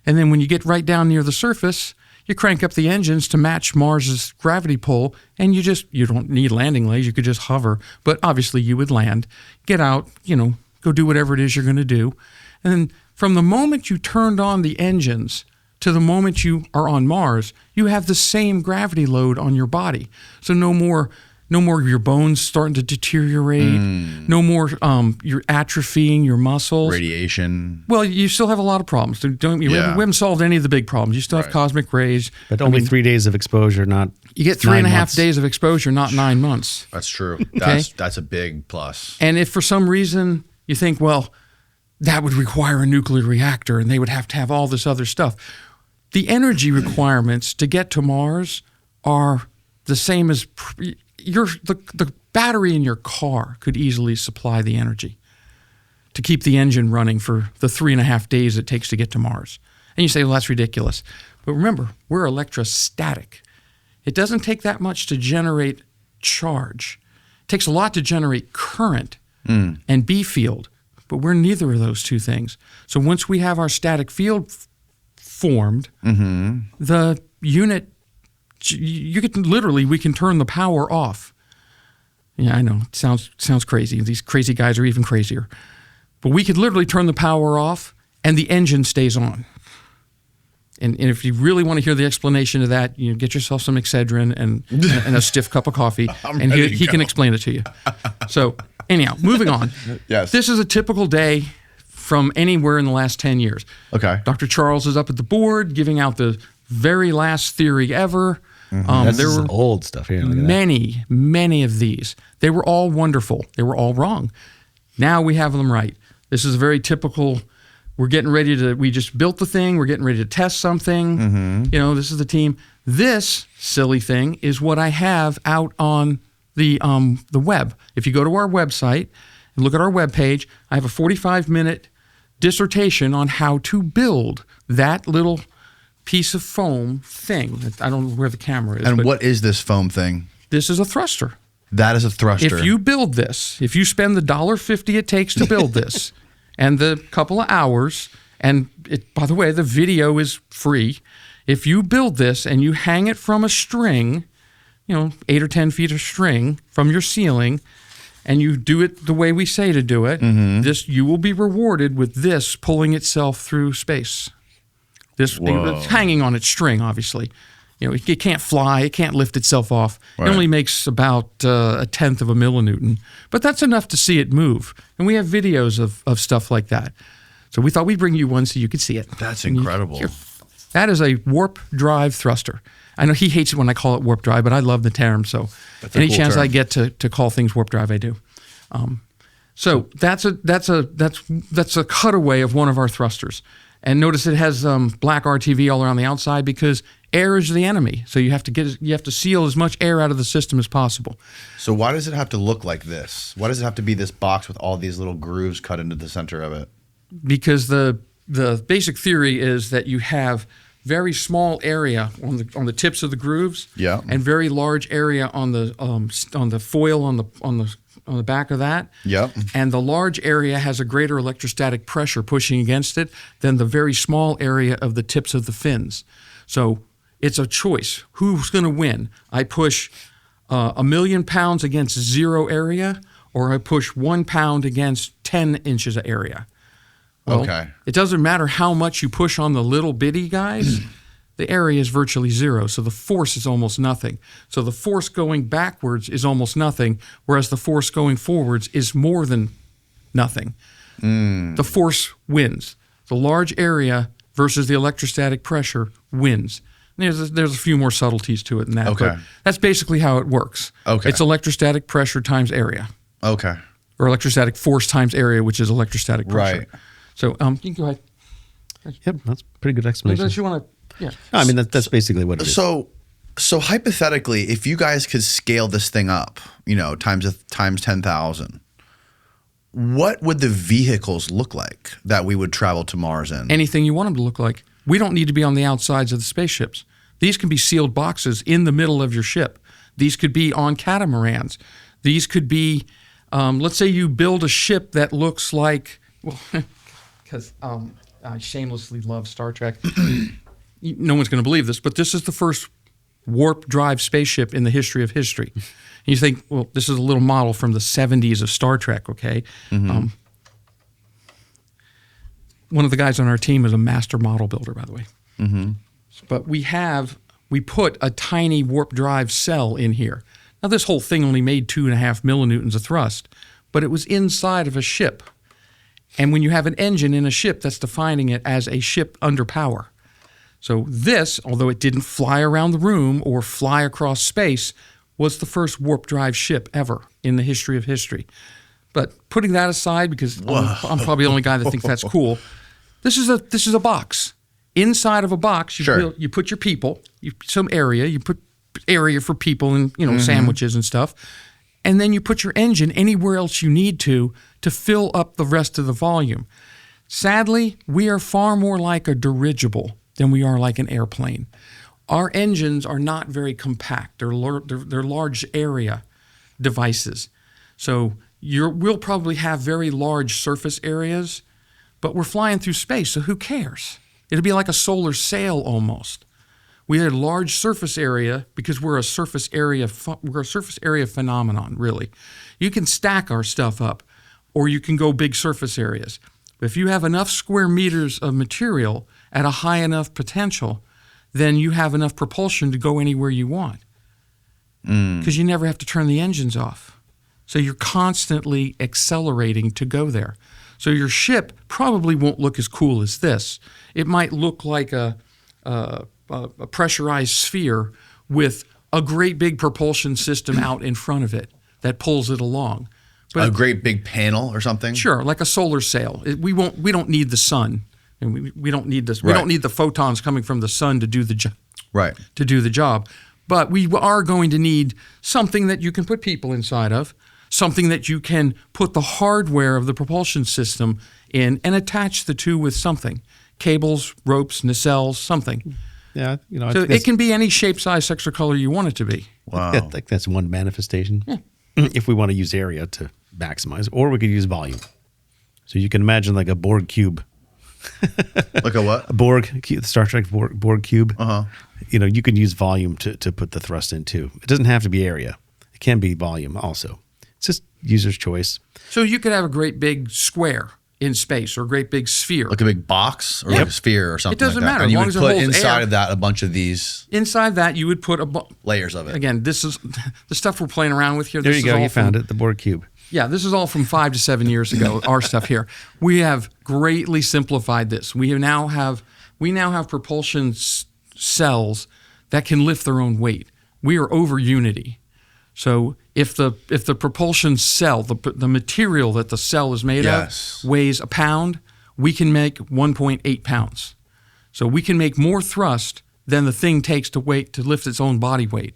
And then when you get right down near the surface, you crank up the engines to match Mars's gravity pull, and you don't need landing legs. You could just hover, but obviously you would land, get out, go do whatever it is you're going to do. And then from the moment you turned on the engines to the moment you are on Mars, you have the same gravity load on your body. So no more your bones starting to deteriorate. No more you're atrophying your muscles. Radiation. Well, you still have a lot of problems. We haven't solved any of the big problems. You still have cosmic rays. But only 3 days of exposure, not You get 3.5 days of exposure, not 9 months. That's true. That's a big plus. And if for some reason you think, well, that would require a nuclear reactor and they would have to have all this other stuff. The energy requirements to get to Mars are the same as the battery in your car could easily supply the energy to keep the engine running for the 3.5 days it takes to get to Mars. And you say, well, that's ridiculous. But remember, we're electrostatic. It doesn't take that much to generate charge. It takes a lot to generate current and B field, but we're neither of those two things. So once we have our static field formed, the unit, we can turn the power off. Yeah, I know, it sounds crazy. These crazy guys are even crazier. But we could literally turn the power off and the engine stays on. And if you really want to hear the explanation of that, get yourself some Excedrin and a stiff cup of coffee, and he can explain it to you. So anyhow, moving on. Yes. This is a typical day from anywhere in the last 10 years. Okay. Dr. Charles is up at the board giving out the very last theory ever. There were old stuff here. Many of these. They were all wonderful. They were all wrong. Now we have them right. This is a very typical, we just built the thing, we're getting ready to test something. This is the team. This silly thing is what I have out on the web. If you go to our website and look at our webpage, I have a 45-minute dissertation on how to build that little piece of foam thing. I don't know where the camera is. And what is this foam thing? This is a thruster. That is a thruster. If you build this, if you spend the $1.50 it takes to build this, and the couple of hours, and by the way, the video is free. If you build this and you hang it from a string, 8 or 10 feet of string from your ceiling, and you do it the way we say to do it, you will be rewarded with this pulling itself through space. It's hanging on its string, obviously. It can't fly. It can't lift itself off. Right. It only makes about 1/10 of a millinewton. But that's enough to see it move. And we have videos of stuff like that. So we thought we'd bring you one so you could see it. That's incredible. That is a warp drive thruster. I know he hates it when I call it warp drive, but I love the term. So any cool chance term. I get to call things warp drive, I do. So that's a cutaway of one of our thrusters. And notice it has black RTV all around the outside because air is the enemy. So you have to seal as much air out of the system as possible. So why does it have to look like this? Why does it have to be this box with all these little grooves cut into the center of it? Because the basic theory is that you have very small area on the tips of the grooves, and very large area on the foil on the back of that. Yep. And the large area has a greater electrostatic pressure pushing against it than the very small area of the tips of the fins. So it's a choice. Who's going to win? I push 1 million pounds against 0 area, or I push 1 pound against 10 inches of area. Well, okay. It doesn't matter how much you push on the little bitty guys. The area is virtually 0, so the force is almost nothing. So the force going backwards is almost nothing, whereas the force going forwards is more than nothing. The force wins. The large area versus the electrostatic pressure wins. There's a few more subtleties to it than that, but that's basically how it works. Okay. It's electrostatic pressure times area. Okay. Or electrostatic force times area, which is electrostatic pressure. Right. So you can go ahead. Yep, that's a pretty good explanation. Unless you want to, yeah. No, I mean, that's basically what it is. So hypothetically, if you guys could scale this thing up, times 10,000, what would the vehicles look like that we would travel to Mars in? Anything you want them to look like. We don't need to be on the outsides of the spaceships. These can be sealed boxes in the middle of your ship. These could be on catamarans. These could be, let's say you build a ship that looks like, well, because I shamelessly love Star Trek. No one's going to believe this, but this is the first warp drive spaceship in the history of history. And you think, well, this is a little model from the 70s of Star Trek, okay? Mm-hmm. One of the guys on our team is a master model builder, by the way. Mm-hmm. But we put a tiny warp drive cell in here. Now, this whole thing only made 2.5 millinewtons of thrust, but it was inside of a ship. And when you have an engine in a ship, that's defining it as a ship under power. So this, although it didn't fly around the room or fly across space, was the first warp drive ship ever in the history of history. But putting that aside, because I'm probably the only guy that thinks that's cool, this is a box. Inside of a box, you put your people, some area, you put area for people and sandwiches and stuff, and then you put your engine anywhere else you need to fill up the rest of the volume. Sadly, we are far more like a dirigible than we are like an airplane. Our engines are not very compact. They're large area devices. So we'll probably have very large surface areas, but we're flying through space, so who cares? It'll be like a solar sail almost. We had a large surface area because we're a surface area phenomenon, really. You can stack our stuff up, or you can go big surface areas. But if you have enough square meters of material at a high enough potential, then you have enough propulsion to go anywhere you want. Because you never have to turn the engines off. So you're constantly accelerating to go there. So your ship probably won't look as cool as this. It might look like a pressurized sphere with a great big propulsion system out in front of it that pulls it along. But a great big panel or something? Sure, like a solar sail. We don't need the sun. And we don't need this. We don't need the photons coming from the sun to do the job. Right. To do the job. But we are going to need something that you can put people inside of, something that you can put the hardware of the propulsion system in and attach the two with something. Cables, ropes, nacelles, something. Yeah, so it can be any shape, size, sex, or color you want it to be. Wow. I think that's one manifestation. Yeah. If we want to use area to maximize, or we could use volume. So you can imagine like a Borg cube. Like a what? A Borg cube, the Star Trek Borg cube. Uh-huh. You can use volume to put the thrust in too. It doesn't have to be area. It can be volume also. It's just user's choice. So you could have a great big square in space or a great big sphere. Like a big box or like a sphere or something. It doesn't like that. matter. And you as would long as put it holds inside air. of that a bunch of these. Inside that, you would put layers of it. Again, this is the stuff we're playing around with here. There you go. You found it. The Borg cube. Yeah, this is all from 5 to 7 years ago, our stuff here. We have greatly simplified this. We now have propulsion cells that can lift their own weight. We are over unity. So if the propulsion cell, the material that the cell is made of weighs a pound, we can make 1.8 pounds. So we can make more thrust than the thing takes to lift its own body weight.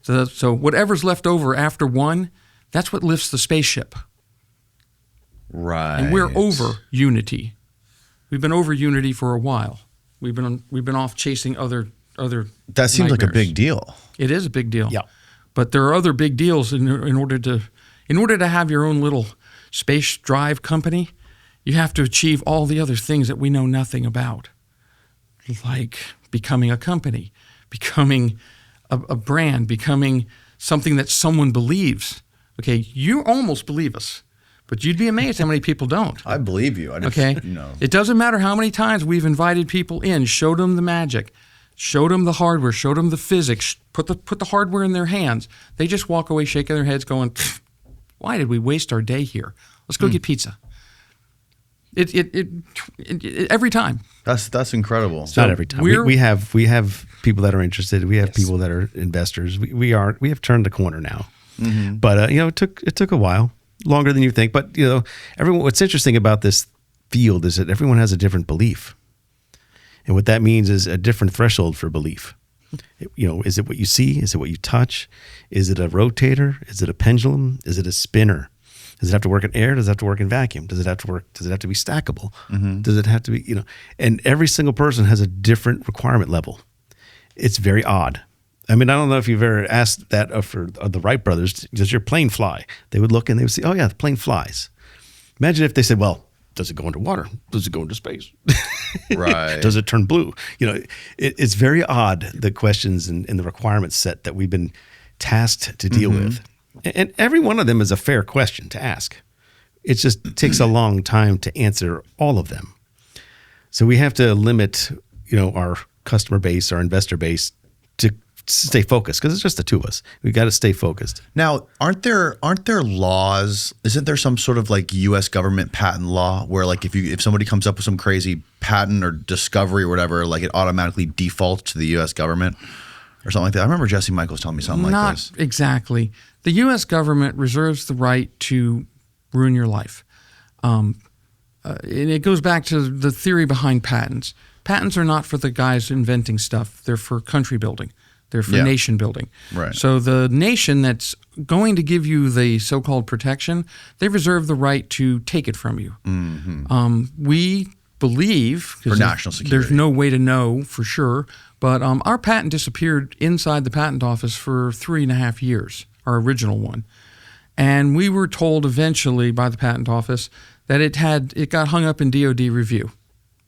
So whatever's left over after one, that's what lifts the spaceship. Right. And we're over unity. We've been over unity for a while. We've been off chasing other That seems like a big deal. It is a big deal. Yeah. But there are other big deals in order to have your own little space drive company, you have to achieve all the other things that we know nothing about. Like becoming a company, becoming a brand, becoming something that someone believes. Okay, you almost believe us, but you'd be amazed how many people don't. I believe you. It doesn't matter how many times we've invited people in, showed them the magic, showed them the hardware, showed them the physics, put the hardware in their hands. They just walk away shaking their heads going, why did we waste our day here? Let's go get pizza. It every time. That's incredible. It's not every time. We have people that are interested. We have people that are investors. We have turned the corner now. Mm-hmm. But it took a while, longer than you think. But everyone. What's interesting about this field is that everyone has a different belief, and what that means is a different threshold for belief. Is it what you see? Is it what you touch? Is it a rotator? Is it a pendulum? Is it a spinner? Does it have to work in air? Does it have to work in vacuum? Does it have to work? Does it have to be stackable? Does it have to be, and every single person has a different requirement level. It's very odd. I mean, I don't know if you've ever asked that of the Wright brothers, does your plane fly? They would look and they would say, oh yeah, the plane flies. Imagine if they said, well, does it go underwater? Does it go into space? Right. Does it turn blue? It's very odd, the questions and the requirement set that we've been tasked to deal with. And every one of them is a fair question to ask. It just takes a long time to answer all of them. So we have to limit, our customer base, our investor base, to stay focused, because it's just the two of us. We got to stay focused. Now, aren't there laws? Isn't there some sort of like U.S. government patent law where like if somebody comes up with some crazy patent or discovery or whatever, like it automatically defaults to the U.S. government or something like that? I remember Jesse Michaels telling me something like this. Not exactly. The U.S. government reserves the right to ruin your life. And it goes back to the theory behind patents. Patents are not for the guys inventing stuff. They're for country building. They're for nation building. Right. So the nation that's going to give you the so-called protection, they reserve the right to take it from you. We believe, for national security, there's no way to know for sure, but our patent disappeared inside the patent office for 3.5 years, our original one. And we were told eventually by the patent office that it got hung up in DoD review.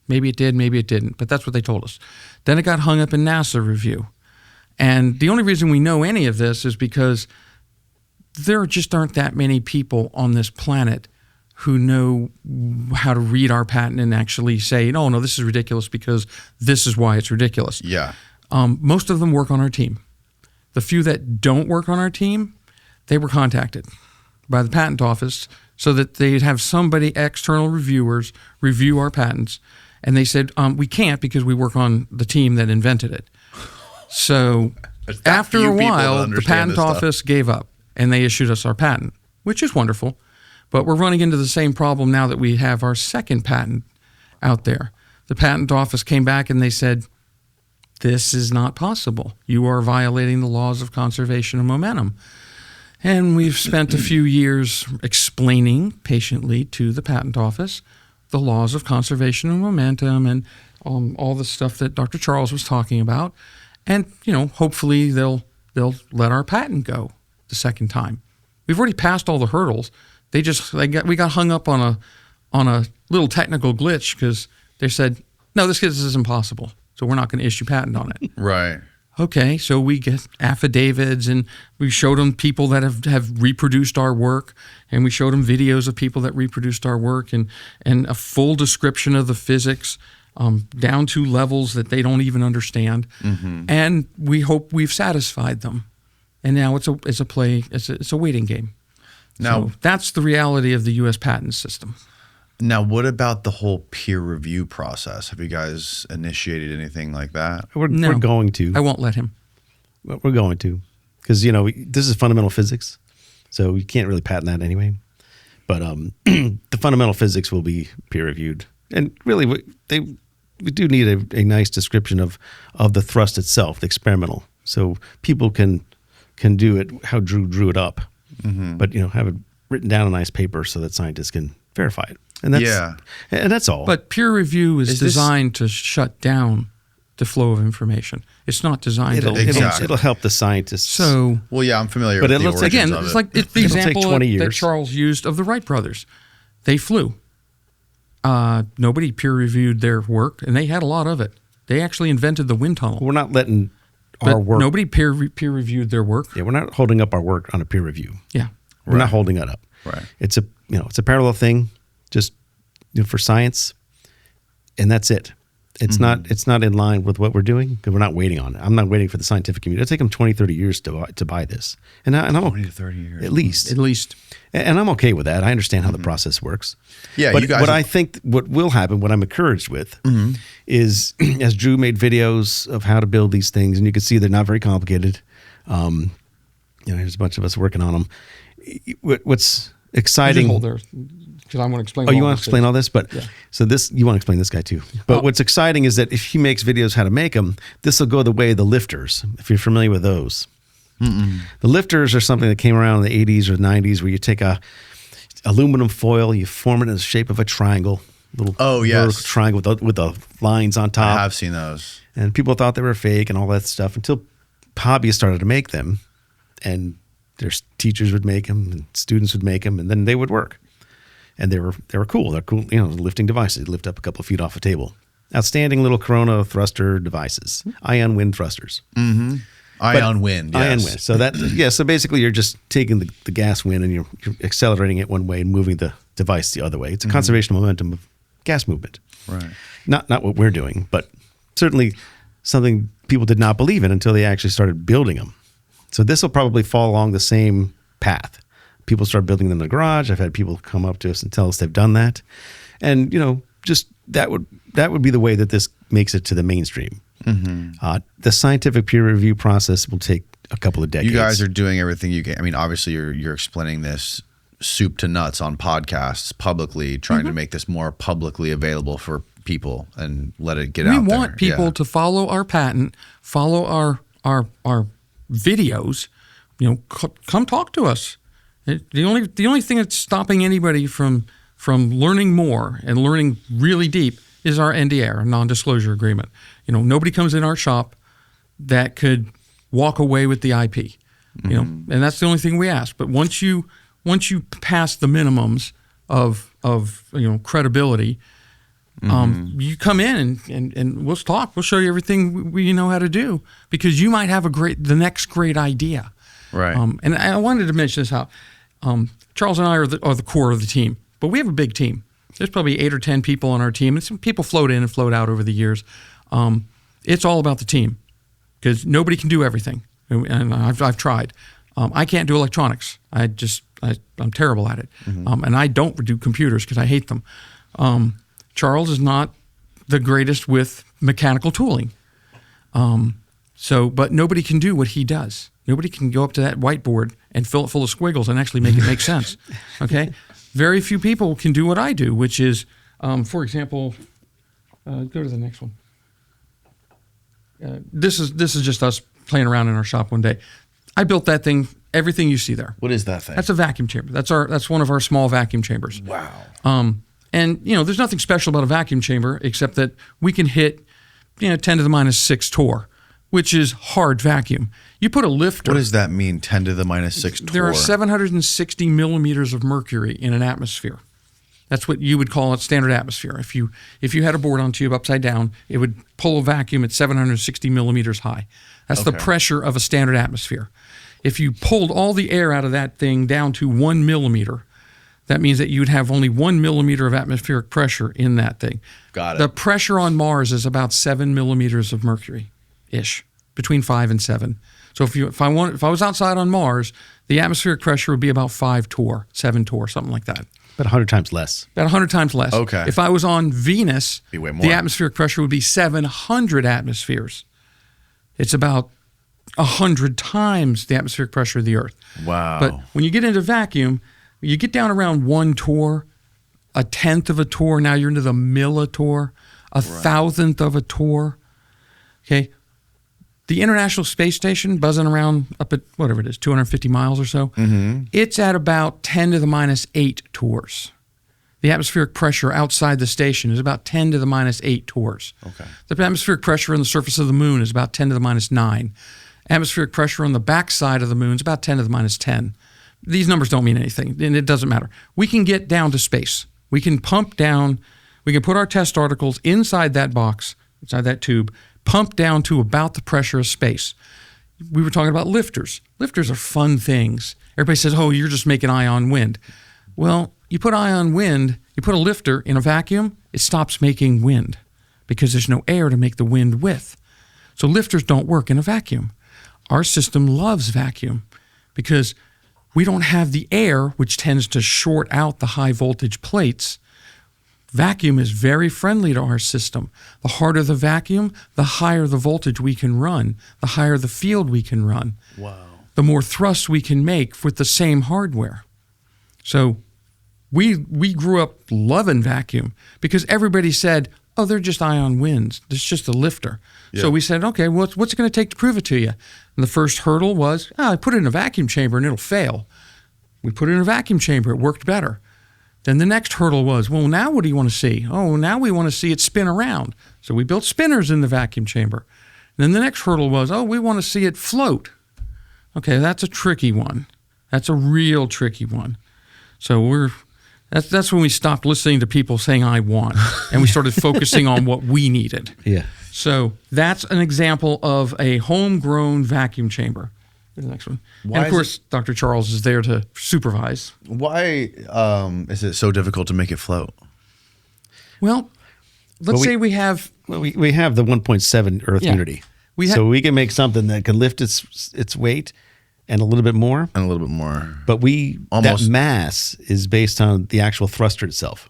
Maybe it did, maybe it didn't, but that's what they told us. Then it got hung up in NASA review. And the only reason we know any of this is because there just aren't that many people on this planet who know how to read our patent and actually say, no, this is ridiculous because this is why it's ridiculous. Yeah. Most of them work on our team. The few that don't work on our team, they were contacted by the patent office so that they'd have somebody, external reviewers, review our patents. And they said, we can't because we work on the team that invented it. So after a while, the patent office gave up and they issued us our patent, which is wonderful. But we're running into the same problem now that we have our second patent out there. The patent office came back and they said, this is not possible. You are violating the laws of conservation of momentum. And we've spent a few years explaining patiently to the patent office the laws of conservation of momentum and all the stuff that Dr. Charles was talking about. And, hopefully they'll let our patent go the second time. We've already passed all the hurdles. We got hung up on a little technical glitch because they said, no, this is impossible. So we're not going to issue patent on it. Right. Okay, so we get affidavits and we showed them people that have reproduced our work, and we showed them videos of people that reproduced our work and a full description of the physics down to levels that they don't even understand. And we hope we've satisfied them. And now it's a waiting game. Now, so that's the reality of the U.S. patent system. Now, what about the whole peer review process? Have you guys initiated anything like that? We're going to. I won't let him. We're going to, because this is fundamental physics, so you can't really patent that anyway. But the fundamental physics will be peer reviewed, and really, we do need a nice description of the thrust itself, the experimental, so people can do it how Drew drew it up, but have it written down in a nice paper so that scientists can verify it. And that's all. But peer review is designed to shut down the flow of information. It's not designed to it'll help the scientists. So, well, yeah, I'm familiar with the origins again, of it's it. like the example that Charles used of the Wright brothers. They flew. Nobody peer reviewed their work, and they had a lot of it. They actually invented the wind tunnel. We're not letting our work. Nobody peer reviewed their work. Yeah, we're not holding up our work on a peer review. Yeah, we're not holding that up. Right. It's a parallel thing, just for science, and that's it. It's not in line with what we're doing because we're not waiting on it. I'm not waiting for the scientific community. It'll take them 20, 30 years to buy this. And I'm 20 to 30 years. At least. And I'm okay with that. I understand how the process works. Yeah, but you guys. I think what will happen, what I'm encouraged with, is as Drew made videos of how to build these things, and you can see they're not very complicated. There's a bunch of us working on them. What's exciting? Hold there, because I want to explain. Oh, you want to explain all this? But yeah. So you want to explain this guy too. But what's exciting is that if he makes videos how to make them, this will go the way of the lifters. If you're familiar with those, the lifters are something that came around in the 80s or 90s, where you take aluminum foil. You form it in the shape of a triangle, little vertical triangle with the lines on top. I have seen those. And people thought they were fake and all that stuff until hobbyists started to make them, and their teachers would make them, and students would make them, and then they would work. And they were cool. They're cool, lifting devices. Lift up a couple of feet off a table. Outstanding little Corona thruster devices, ion wind thrusters. Mm-hmm. Ion wind. Yes. Ion wind. So so basically you're just taking the gas wind and you're accelerating it one way and moving the device the other way. It's a conservation of momentum of gas movement. Right. Not what we're doing, but certainly something people did not believe in until they actually started building them. So this will probably fall along the same path. People start building them in the garage. I've had people come up to us and tell us they've done that. And, just that would be the way that this makes it to the mainstream. Mm-hmm. The scientific peer review process will take a couple of decades. You guys are doing everything you can. I mean, obviously you're explaining this soup to nuts on podcasts publicly, trying to make this more publicly available for people and let it get out there. We want people to follow our patent, follow our videos. Come talk to us. The only thing that's stopping anybody from learning more and learning really deep is our NDA, our non-disclosure agreement. Nobody comes in our shop that could walk away with the IP. And that's the only thing we ask. But once you pass the minimums of credibility, you come in and we'll talk. We'll show you everything we know how to do, because you might have the next great idea. Right. And I wanted to mention this, how Charles and I are the core of the team, but we have a big team. There's probably 8 or 10 people on our team, and some people float in and float out over the years. It's all about the team, because nobody can do everything, and I've tried. I can't do electronics. I'm terrible at it, and I don't do computers because I hate them. Charles is not the greatest with mechanical tooling, but nobody can do what he does. Nobody can go up to that whiteboard and fill it full of squiggles and actually make it make sense. Okay, very few people can do what I do, which is, for example, go to the next one. This is just us playing around in our shop one day. I built that thing. Everything you see there. What is that thing? That's a vacuum chamber. That's one of our small vacuum chambers. Wow. And there's nothing special about a vacuum chamber except that we can hit 10 to the minus 6 torr, which is hard vacuum. You put a lifter. What does that mean, 10 to the minus 6 torr? There are 760 millimeters of mercury in an atmosphere. That's what you would call a standard atmosphere. If you had a board on tube upside down, it would pull a vacuum at 760 millimeters high. That's the pressure of a standard atmosphere. If you pulled all the air out of that thing down to 1 millimeter, that means that you'd have only 1 millimeter of atmospheric pressure in that thing. Got it. The pressure on Mars is about 7 millimeters of mercury-ish, between 5 and 7. So if I was outside on Mars, the atmospheric pressure would be about 5 torr, 7 torr, something like that. About 100 times less. About 100 times less. Okay. If I was on Venus, be way more. The atmospheric pressure would be 700 atmospheres. It's about 100 times the atmospheric pressure of the Earth. Wow. But when you get into vacuum, you get down around 1 torr, 1/10 of a torr. Now you're into the millitorr, 1,000th of a torr. Okay. The International Space Station, buzzing around up at whatever it is, 250 miles or so, it's at about 10 to the minus 8 torrs. The atmospheric pressure outside the station is about 10 to the minus 8 torrs. Okay. The atmospheric pressure on the surface of the moon is about 10 to the minus 9. Atmospheric pressure on the backside of the moon is about 10 to the minus 10. These numbers don't mean anything, and it doesn't matter. We can get down to space. We can pump down, we can put our test articles inside that box, inside that tube, pump down to about the pressure of space. We were talking about lifters. Lifters are fun things. Everybody says, oh, you're just making ion wind. Well, you put ion wind, you put a lifter in a vacuum, it stops making wind because there's no air to make the wind with. So lifters don't work in a vacuum. Our system loves vacuum because we don't have the air, which tends to short out the high voltage plates. Vacuum is very friendly to our system. The harder the vacuum, the higher the voltage we can run, the higher the field we can run. Wow. The more thrust we can make with the same hardware. So we grew up loving vacuum because everybody said, oh, they're just ion winds. It's just a lifter. Yeah. So we said, okay, what's it going to take to prove it to you? And the first hurdle was, I put it in a vacuum chamber and it'll fail. We put it in a vacuum chamber. It worked better. Then the next hurdle was, well, now what do you want to see? Oh, now we want to see it spin around. So we built spinners in the vacuum chamber. Then the next hurdle was, oh, we want to see it float. Okay, that's a tricky one. That's a real tricky one. So that's when we stopped listening to people saying I want, and we started focusing on what we needed. Yeah. So that's an example of a homegrown vacuum chamber. The next one. And of course, Dr. Charles is there to supervise. Why is it so difficult to make it float? Well, let's say we have we have the 1.7 Earth unity. So we can make something that can lift its weight and a little bit more. And a little bit more. But that mass is based on the actual thruster itself.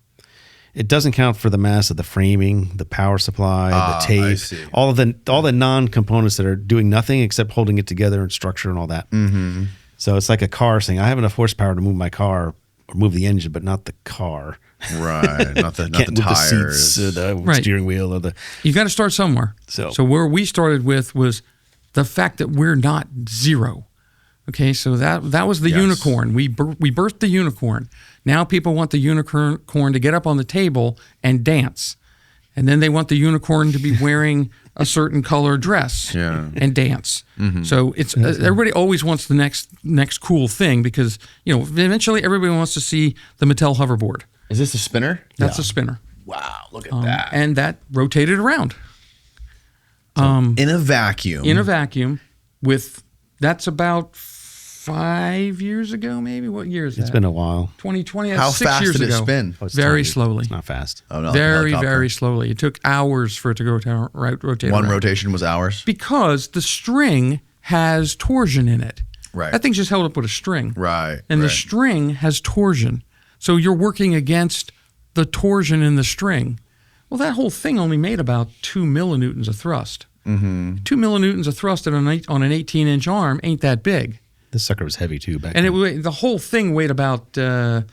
It doesn't count for the mass of the framing, the power supply, the tape, all the non-components that are doing nothing except holding it together and structure and all that. Mm-hmm. So it's like a car saying, I have enough horsepower to move my car or move the engine, but not the car. Right. Not the Can't move tires. the seats, the steering wheel, or the. You got to start somewhere. So where we started with was the fact that we're not zero. Okay, so that was the unicorn. We birthed the unicorn. Now people want the unicorn to get up on the table and dance. And then they want the unicorn to be wearing a certain color dress and dance. Mm-hmm. So it's everybody always wants the next cool thing because, eventually everybody wants to see the Mattel hoverboard. Is this a spinner? That's a spinner. Wow, look at that. And that rotated around. In a vacuum. In a vacuum that's about 5 years ago, maybe. What year is that? It's been a while. 2020. How 6 fast years did it ago. spin? Very slowly. It's not fast. Oh, no, very, very slowly. It took hours for it to rotate. One around. rotation was hours? Because the string has torsion in it. Right. That thing's just held up with a string. Right. And the string has torsion. So you're working against the torsion in the string. Well, that whole thing only made about 2 millinewtons of thrust. Mm-hmm. 2 millinewtons of thrust on an 18-inch arm ain't that big. This sucker was heavy too back then. And the whole thing weighed about 2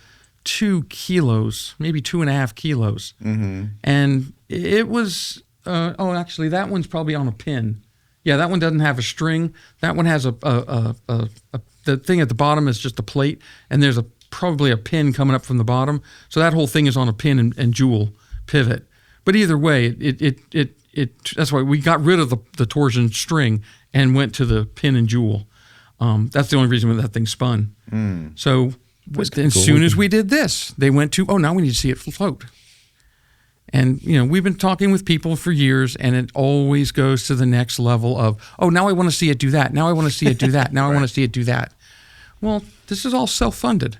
kilos, maybe 2.5 kilos. Mm-hmm. And it was, actually, that one's probably on a pin. Yeah, that one doesn't have a string. That one has the thing at the bottom is just a plate, and there's probably a pin coming up from the bottom. So that whole thing is on a pin and jewel pivot. But either way, that's why we got rid of the torsion string and went to the pin and jewel. That's the only reason that thing spun. So as soon as we did this, they went to, now we need to see it float. And, we've been talking with people for years, and it always goes to the next level of, now I want to see it do that. Now I want to see it do that. Now I want to see it do that. Well, this is all self-funded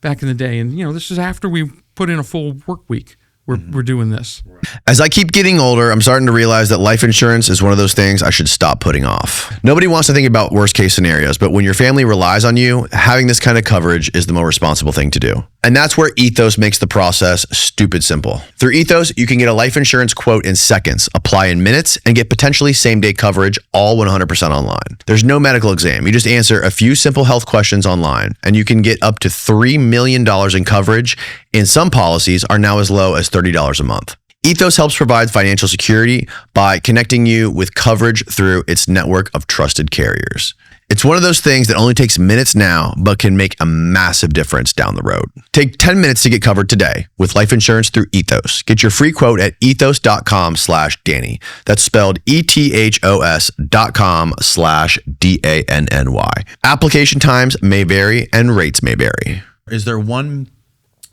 back in the day. And, this is after we put in a full work week. We're doing this. As I keep getting older, I'm starting to realize that life insurance is one of those things I should stop putting off. Nobody wants to think about worst case scenarios, but when your family relies on you, having this kind of coverage is the more responsible thing to do. And that's where Ethos makes the process stupid simple. Through Ethos, you can get a life insurance quote in seconds, apply in minutes, and get potentially same-day coverage all 100% online. There's no medical exam. You just answer a few simple health questions online, and you can get up to $3 million in coverage. And some policies are now as low as $30 a month. Ethos helps provide financial security by connecting you with coverage through its network of trusted carriers. It's one of those things that only takes minutes now, but can make a massive difference down the road. Take 10 minutes to get covered today with life insurance through Ethos. Get your free quote at ethos.com/Danny. That's spelled ethos.com/DANNY. Application times may vary and rates may vary. Is there one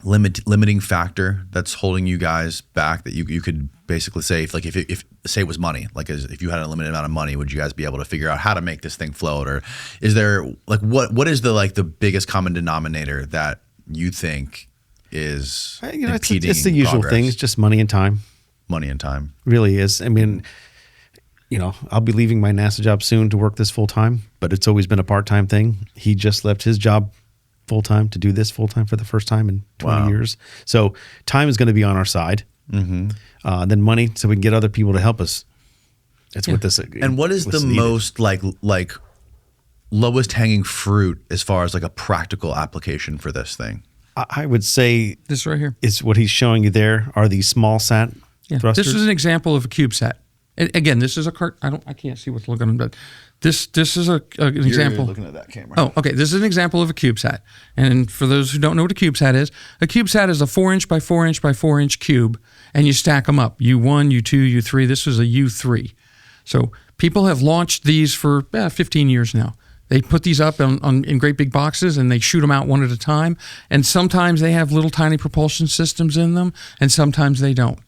limiting factor that's holding you guys back that you could basically say, if say it was money, if you had a limited amount of money, would you guys be able to figure out how to make this thing float? Or is there what is the biggest common denominator that you think is impeding it's the usual progress? things, just money and time. Money and time really is. I mean, I'll be leaving my NASA job soon to work this full time, but it's always been a part-time thing. He just left his job full-time to do this full-time for the first time in 20 years. So time is going to be on our side. Mm-hmm. Then money, so we can get other people to help us. That's what this. And what is the most like lowest hanging fruit as far as a practical application for this thing? I would say this right here is what he's showing you there are these small sat thrusters. This is an example of a CubeSat. Again, this is a cart. I can't see what's looking at, but This is an example. You're looking at that camera. Oh, okay. This is an example of a CubeSat. And for those who don't know what a CubeSat is a 4-inch by 4-inch by 4-inch cube, and you stack them up. U1, U2, U3. This was a U3. So people have launched these for 15 years now. They put these up in great big boxes, and they shoot them out one at a time. And sometimes they have little tiny propulsion systems in them, and sometimes they don't.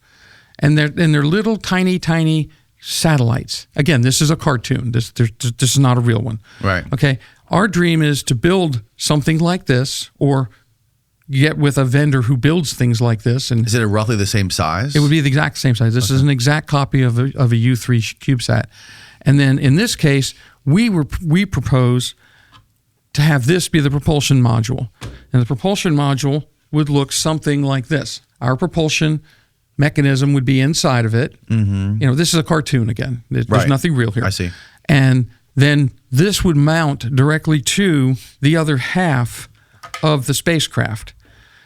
And they're little tiny satellites. Again, this is a cartoon. This is not a real one. Right. Okay. Our dream is to build something like this, or get with a vendor who builds things like this. And is it roughly the same size? it would be the exact same size. This is an exact copy of a U3 CubeSat. And then in this case, we propose to have this be the propulsion module. And the propulsion module would look something like this. Our propulsion mechanism would be inside of it. Mm-hmm. This is a cartoon again. There's nothing real here. I see. And then this would mount directly to the other half of the spacecraft,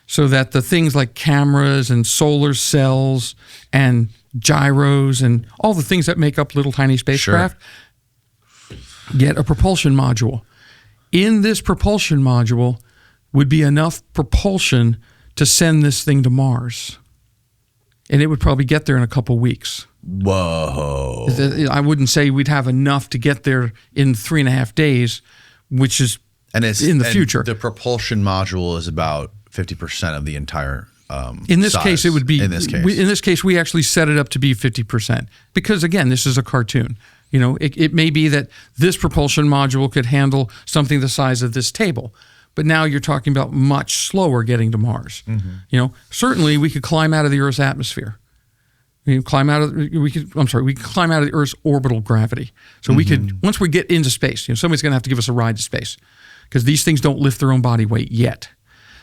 so that the things like cameras and solar cells and gyros and all the things that make up little tiny spacecraft get a propulsion module. In this propulsion module would be enough propulsion to send this thing to Mars. And it would probably get there in a couple weeks. Whoa. I wouldn't say we'd have enough to get there in 3.5 days, which is in the future. The propulsion module is about 50% of the entire in this size. case, it would be. In this case. In this case, we actually set it up to be 50%. Because again, this is a cartoon. It may be that this propulsion module could handle something the size of this table. But now you're talking about much slower getting to Mars. Mm-hmm. Certainly we could climb out of the Earth's atmosphere. We could climb out of the Earth's orbital gravity. So we could, once we get into space, somebody's going to have to give us a ride to space, because these things don't lift their own body weight yet.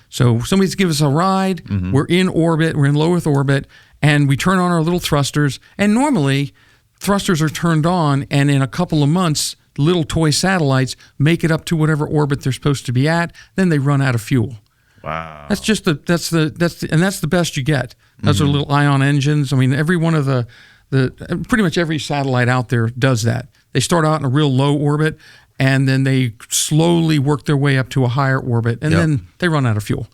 So somebody's give us a ride. Mm-hmm. We're in orbit. We're in low Earth orbit, and we turn on our little thrusters. And normally, thrusters are turned on, and in a couple of months, little toy satellites make it up to whatever orbit they're supposed to be at. Then they run out of fuel. Wow. That's the best you get. Those are little ion engines. I mean, every one of the pretty much every satellite out there does that. They start out in a real low orbit, and then they slowly work their way up to a higher orbit, and then they run out of fuel.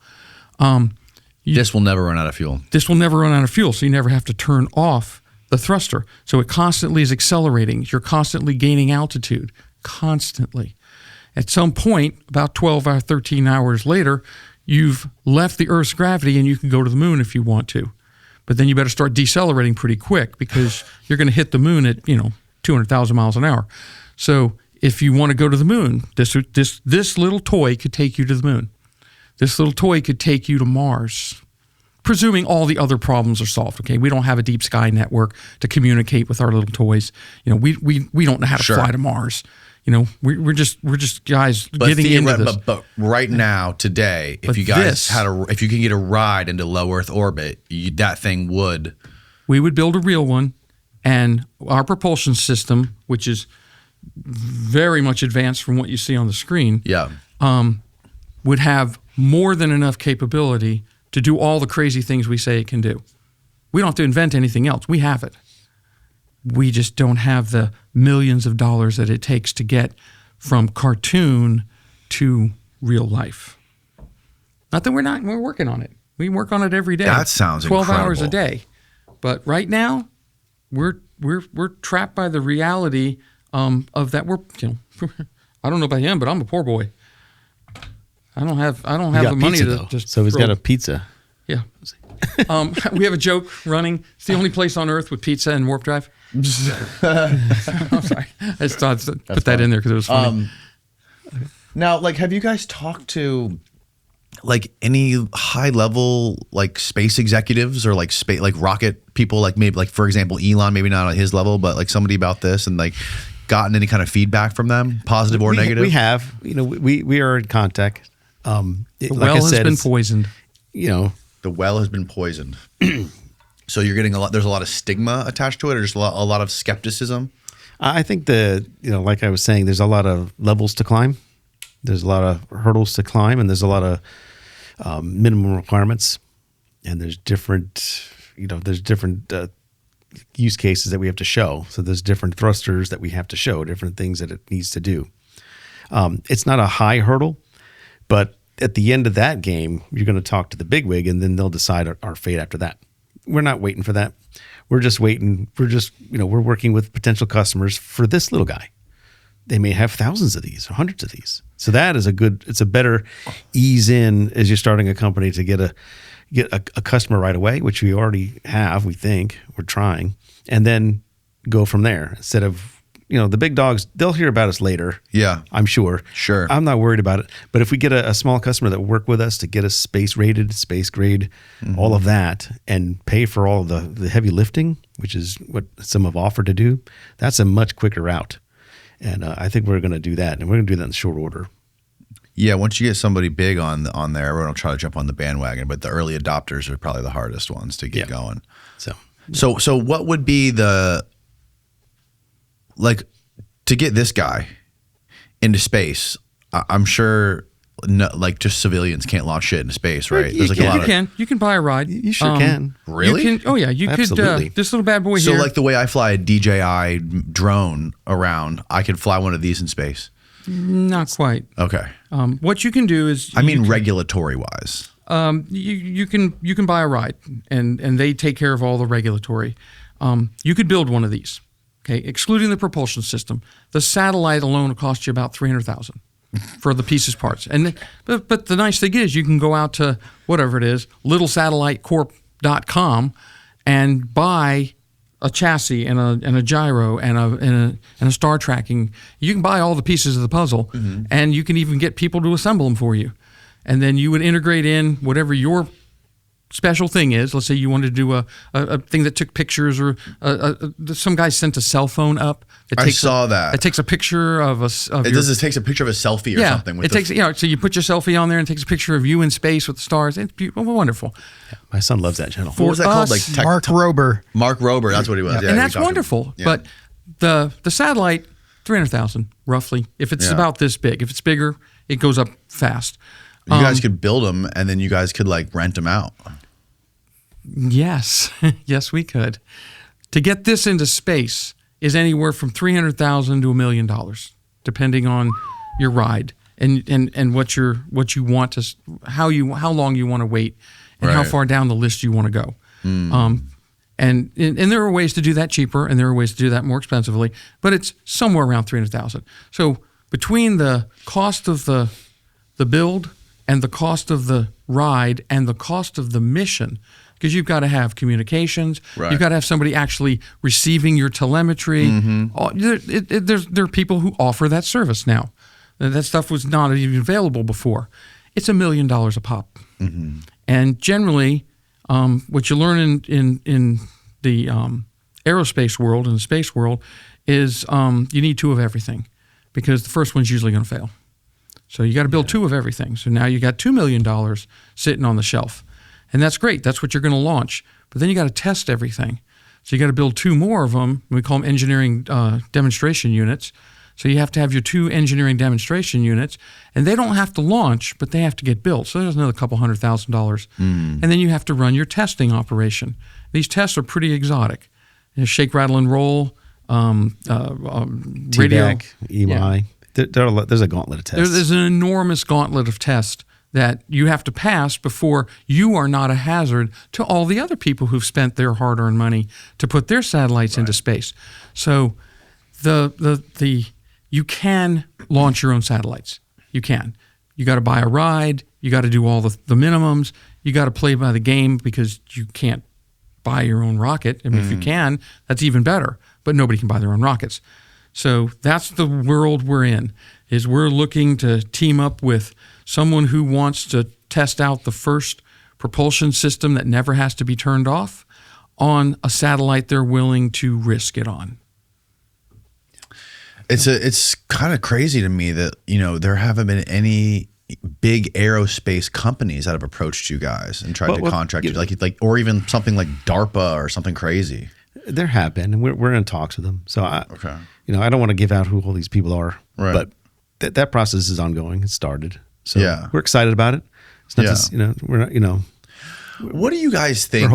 This will never run out of fuel. This will never run out of fuel, so you never have to turn off the thruster. So it constantly is accelerating. You're constantly gaining altitude, constantly. At some point, about 12 or 13 hours later, you've left the Earth's gravity and you can go to the moon if you want to. But then you better start decelerating pretty quick, because you're going to hit the moon at 200,000 miles an hour. So if you want to go to the moon, this little toy could take you to the moon. This little toy could take you to Mars, presuming all the other problems are solved. Okay, we don't have a deep sky network to communicate with our little toys. We don't know how to fly to Mars. We're just guys getting into this. But right now, today, if you can get a ride into low Earth orbit, that thing would. We would build a real one, and our propulsion system, which is very much advanced from what you see on the screen, would have more than enough capability to do all the crazy things we say it can do. We don't have to invent anything else. We have it. We just don't have the millions of dollars that it takes to get from cartoon to real life. Not that we're working on it. We work on it every day. That sounds 12 incredible. hours a day. But right now, we're trapped by the reality of that. I don't know about him, but I'm a poor boy. I don't have the money to just. So he's got a pizza. Yeah. We have a joke running. It's the only place on Earth with pizza and warp drive. I'm sorry. I just thought to put that in there because it was funny. Now, have you guys talked to any high level space executives or rocket people, maybe for example Elon, maybe not on his level, but somebody about this, and gotten any kind of feedback from them, positive or negative? We have. We are in contact. The well has been poisoned. The well has been poisoned. So you're getting there's a lot of stigma attached to it, or just a lot of skepticism? I think like I was saying, there's a lot of levels to climb. There's a lot of hurdles to climb, and there's a lot of minimum requirements. And there's different use cases that we have to show. So there's different thrusters that we have to show, different things that it needs to do. It's not a high hurdle, but at the end of that game, you're going to talk to the bigwig, and then they'll decide our fate after that. We're not waiting for that. We're just waiting. We're working with potential customers for this little guy. They may have thousands of these or hundreds of these. So that is it's a better ease in as you're starting a company to get a customer right away, which we already have, we think. We're trying. And then go from there instead of, the big dogs, they'll hear about us later. Yeah. I'm sure. Sure. I'm not worried about it. But if we get a small customer that will work with us to get us space rated, space grade, all of that, and pay for all of the heavy lifting, which is what some have offered to do, that's a much quicker route. And I think we're going to do that. And we're going to do that in short order. Yeah, once you get somebody big on there, everyone will try to jump on the bandwagon, but the early adopters are probably the hardest ones to get going. So what would be to get this guy into space? I'm sure just civilians can't launch shit into space, right? You can buy a ride. You sure can. Really? You Absolutely. could. This little bad boy So here. like the way I fly a DJI drone around, I could fly one of these in space. Not quite. Okay. What you can do is regulatory wise. You can buy a ride, and they take care of all the regulatory. You could build one of these, okay, excluding the propulsion system. The satellite alone will cost you about $300,000 for the pieces parts. But the nice thing is you can go out to whatever it is, littlesatellitecorp.com, and buy a chassis and a gyro and a star tracking. You can buy all the pieces of the puzzle, and you can even get people to assemble them for you. And then you would integrate in whatever your special thing is. Let's say you wanted to do a thing that took pictures, or some guy sent a cell phone up. I saw that. It takes a picture of a. It takes a picture of a selfie or something. So you put your selfie on there and it takes a picture of you in space with the stars. It's beautiful, wonderful. Yeah, my son loves that channel. What was that called? Mark Rober. Mark Rober, that's what he was. Yeah, and that's wonderful. Yeah. But the satellite, $300,000 roughly. If it's about this big, if it's bigger, it goes up fast. You guys could build them, and then you guys could rent them out. Yes, yes, we could. To get this into space is anywhere from $300,000 to $1 million, depending on your ride and what you want to, how long you want to wait, and how far down the list you want to go. And there are ways to do that cheaper, and there are ways to do that more expensively, but it's somewhere around $300,000. So between the cost of the build and the cost of the ride and the cost of the mission, because you've got to have communications, you've got to have somebody actually receiving your telemetry. There are people who offer that service now. That stuff was not even available before. It's $1 million a pop. And generally, what you learn in the aerospace world and the space world is you need two of everything, because the first one's usually going to fail. So you got to build two of everything. So now you got $2 million sitting on the shelf. And that's great. That's what you're going to launch. But then you got to test everything. So you got to build two more of them. We call them engineering demonstration units. So you have to have your two engineering demonstration units, and they don't have to launch, but they have to get built. So there's another couple $100,000. And then you have to run your testing operation. These tests are pretty exotic. Shake, rattle, and roll, radio, EMI. There's a gauntlet of tests. There's an enormous gauntlet of tests that you have to pass before you are not a hazard to all the other people who've spent their hard-earned money to put their satellites into space. So you can launch your own satellites. You can. You got to buy a ride. You got to do all the minimums. You got to play by the game, because you can't buy your own rocket. I mean, if you can, that's even better. But nobody can buy their own rockets. So that's the world we're in, is we're looking to team up with someone who wants to test out the first propulsion system that never has to be turned off on a satellite they're willing to risk it on. It's kind of crazy to me that, there haven't been any big aerospace companies that have approached you guys and tried to contract you, or even something like DARPA or something crazy. There have been, and we're in talks with them. So I don't want to give out who all these people are, but that process is ongoing. It started. So we're excited about it. It's not just, we're not, What do you guys think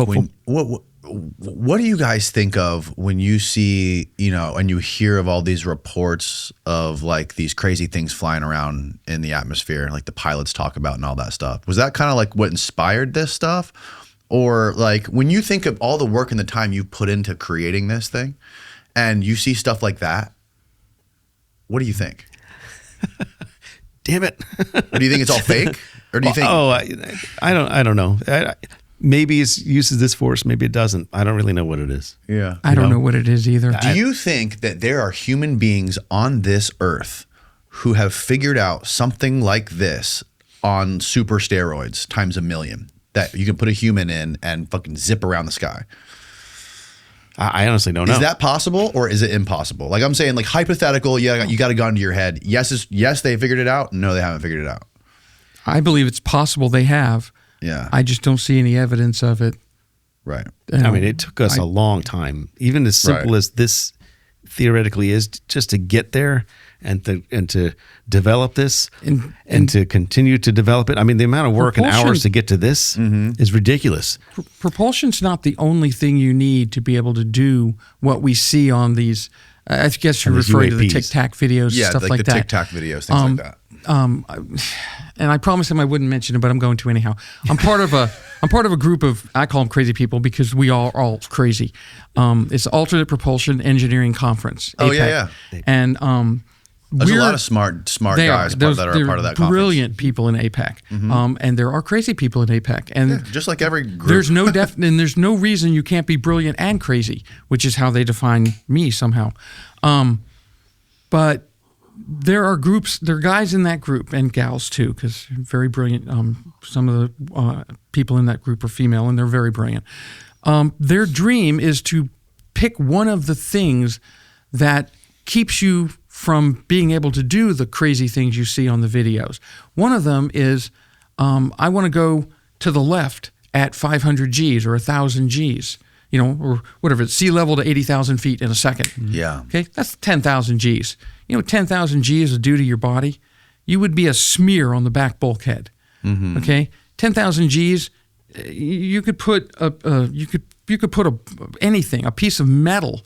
what do you guys think of when you see, and you hear of all these reports of like these crazy things flying around in the atmosphere, like the pilots talk about and all that stuff? Was that kind of like what inspired this stuff? Or like when you think of all the work and the time you put into creating this thing and you see stuff like that, what do you think? Damn it. Do you think it's all fake? Or do you think? I don't know. Maybe it uses this force, maybe it doesn't. I don't really know what it is. Yeah. I don't know what it is either. Do you think that there are human beings on this earth who have figured out something like this on super steroids times 1,000,000 that you can put a human in and fucking zip around the sky? I honestly don't know. Is that possible or is it impossible? Like I'm saying, like hypothetical, you got a gun to your head. Yes, they figured it out. No, they haven't figured it out. I believe it's possible they have. Yeah. I just don't see any evidence of it. Right. I mean, it took us a long time, even as simple as this theoretically is, just to get there and to develop this and to continue to develop it. I mean, the amount of work and hours to get to this is ridiculous. Propulsion's not the only thing you need to be able to do what we see on these. I guess you're referring to the TicTac videos, stuff like that. Yeah, like the TicTac videos, things like that. And I promised him I wouldn't mention it, but I'm going to anyhow. I'm part of a group of, I call them crazy people because we are all crazy. It's Alternate Propulsion Engineering Conference. Oh, APEC. yeah. And there's a lot of smart guys that are part of that conference. Brilliant people in APEC. And there are crazy people in APEC. And just like every group. There's no reason you can't be brilliant and crazy, which is how they define me somehow. But there are guys in that group and gals too, because very brilliant. Some of the people in that group are female and they're very brilliant. Their dream is to pick one of the things that keeps you from being able to do the crazy things you see on the videos. One of them is, I want to go to the left at 500 Gs or 1,000 Gs, or whatever, it's sea level to 80,000 feet in a second. Yeah. Okay, that's 10,000 Gs. 10,000 Gs will do to your body? You would be a smear on the back bulkhead. Okay, 10,000 Gs, you could put anything, a piece of metal,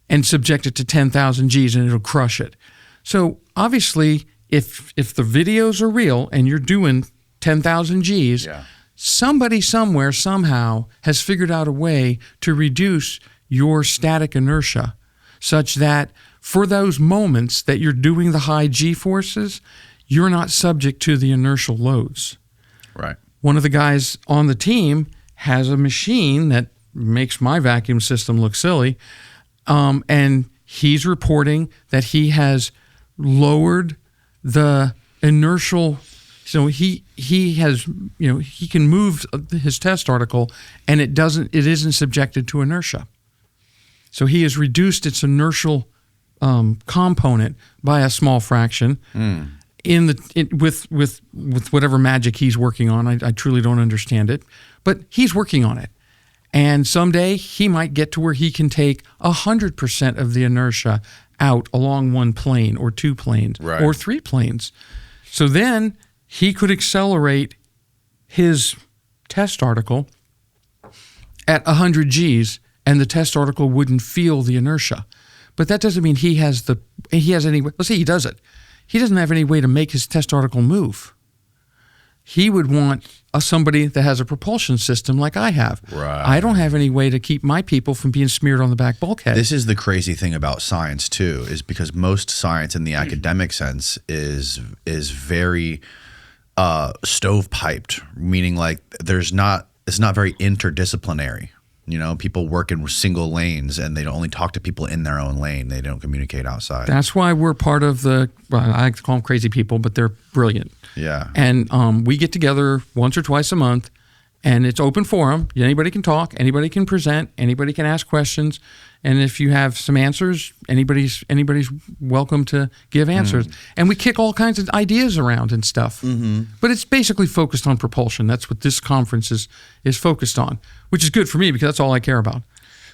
and subject it to 10,000 Gs and it'll crush it. So obviously, if the videos are real and you're doing 10,000 Gs, somebody somewhere somehow has figured out a way to reduce your static inertia such that for those moments that you're doing the high G forces, you're not subject to the inertial loads. Right. One of the guys on the team has a machine that makes my vacuum system look silly. And he's reporting that he has lowered the inertial. So he has, he can move his test article and it isn't subjected to inertia. So he has reduced its inertial component by a small fraction with whatever magic he's working on. I truly don't understand it, but he's working on it. And someday he might get to where he can take 100% of the inertia out along one plane or two planes or three planes. So then he could accelerate his test article at 100 Gs and the test article wouldn't feel the inertia. But that doesn't mean he has any way. Let's say he does it. He doesn't have any way to make his test article move. He would want somebody that has a propulsion system like I have. Right. I don't have any way to keep my people from being smeared on the back bulkhead. This is the crazy thing about science too, is because most science in the academic sense is very stovepiped, meaning like it's not very interdisciplinary. People work in single lanes and they don't only talk to people in their own lane. They don't communicate outside. That's why we're part of I like to call them crazy people, but they're brilliant. Yeah. And we get together once or twice a month and it's open forum. Anybody can talk, anybody can present, anybody can ask questions. And if you have some answers, anybody's welcome to give answers. And we kick all kinds of ideas around and stuff. But it's basically focused on propulsion. That's what this conference is focused on, which is good for me because that's all I care about.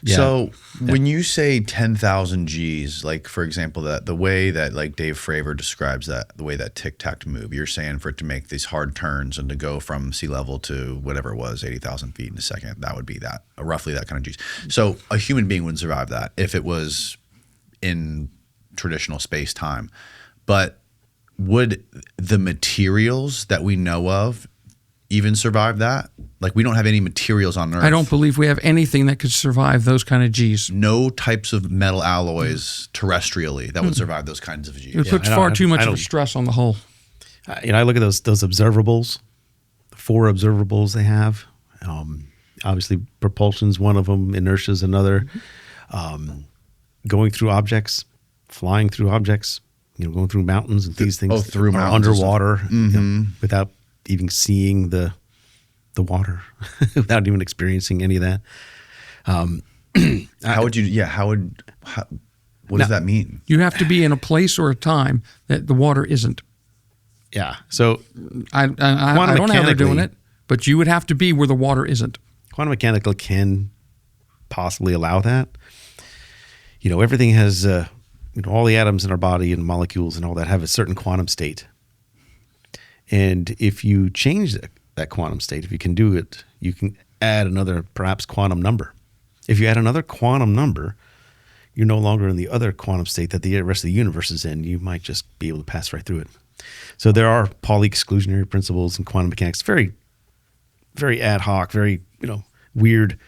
Yeah. So when you say 10,000 Gs, like for example, that the way that like Dave Fravor describes that, the way that TicTac move, you're saying for it to make these hard turns and to go from sea level to whatever it was, 80,000 feet in a second, that would be that roughly that kind of Gs. So a human being wouldn't survive that if it was in traditional space time. But would the materials that we know of even survive that? Like we don't have any materials on Earth. I don't believe we have anything that could survive those kind of Gs. No types of metal alloys terrestrially that would survive those kinds of Gs. It puts far too much of a stress on the hull. I look at those observables, the 4 observables they have. Obviously, propulsion's one of them. Inertia's another. Going through objects, flying through objects. Going through mountains and these things. through are mountains underwater, without even seeing the water, without even experiencing any of that. What does that mean? You have to be in a place or a time that the water isn't. Yeah. So I don't have her doing it, but you would have to be where the water isn't. Quantum mechanical can possibly allow that. Everything has, all the atoms in our body and molecules and all that have a certain quantum state. And if you change that quantum state, if you can do it, you can add another perhaps quantum number. If you add another quantum number, you're no longer in the other quantum state that the rest of the universe is in. You might just be able to pass right through it. So there are Pauli exclusionary principles in quantum mechanics, very, very ad hoc, very weird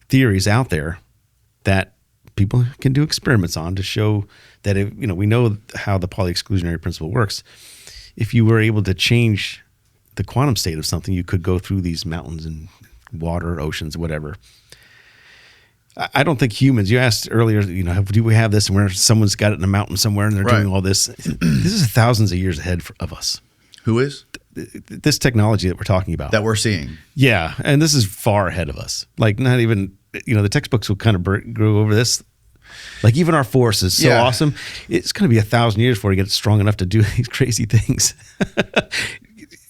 theories out there that people can do experiments on to show that if, we know how the Pauli exclusionary principle works. If you were able to change the quantum state of something, you could go through these mountains and water, oceans, whatever. I don't think humans, you asked earlier, do we have this and where someone's got it in a mountain somewhere and they're doing all this. This is thousands of years ahead of us. Who is? This technology that we're talking about. That we're seeing. Yeah. And this is far ahead of us. Like not even, the textbooks will kind of grow over this. Like even our force is so awesome. It's going to be 1,000 years before you get strong enough to do these crazy things.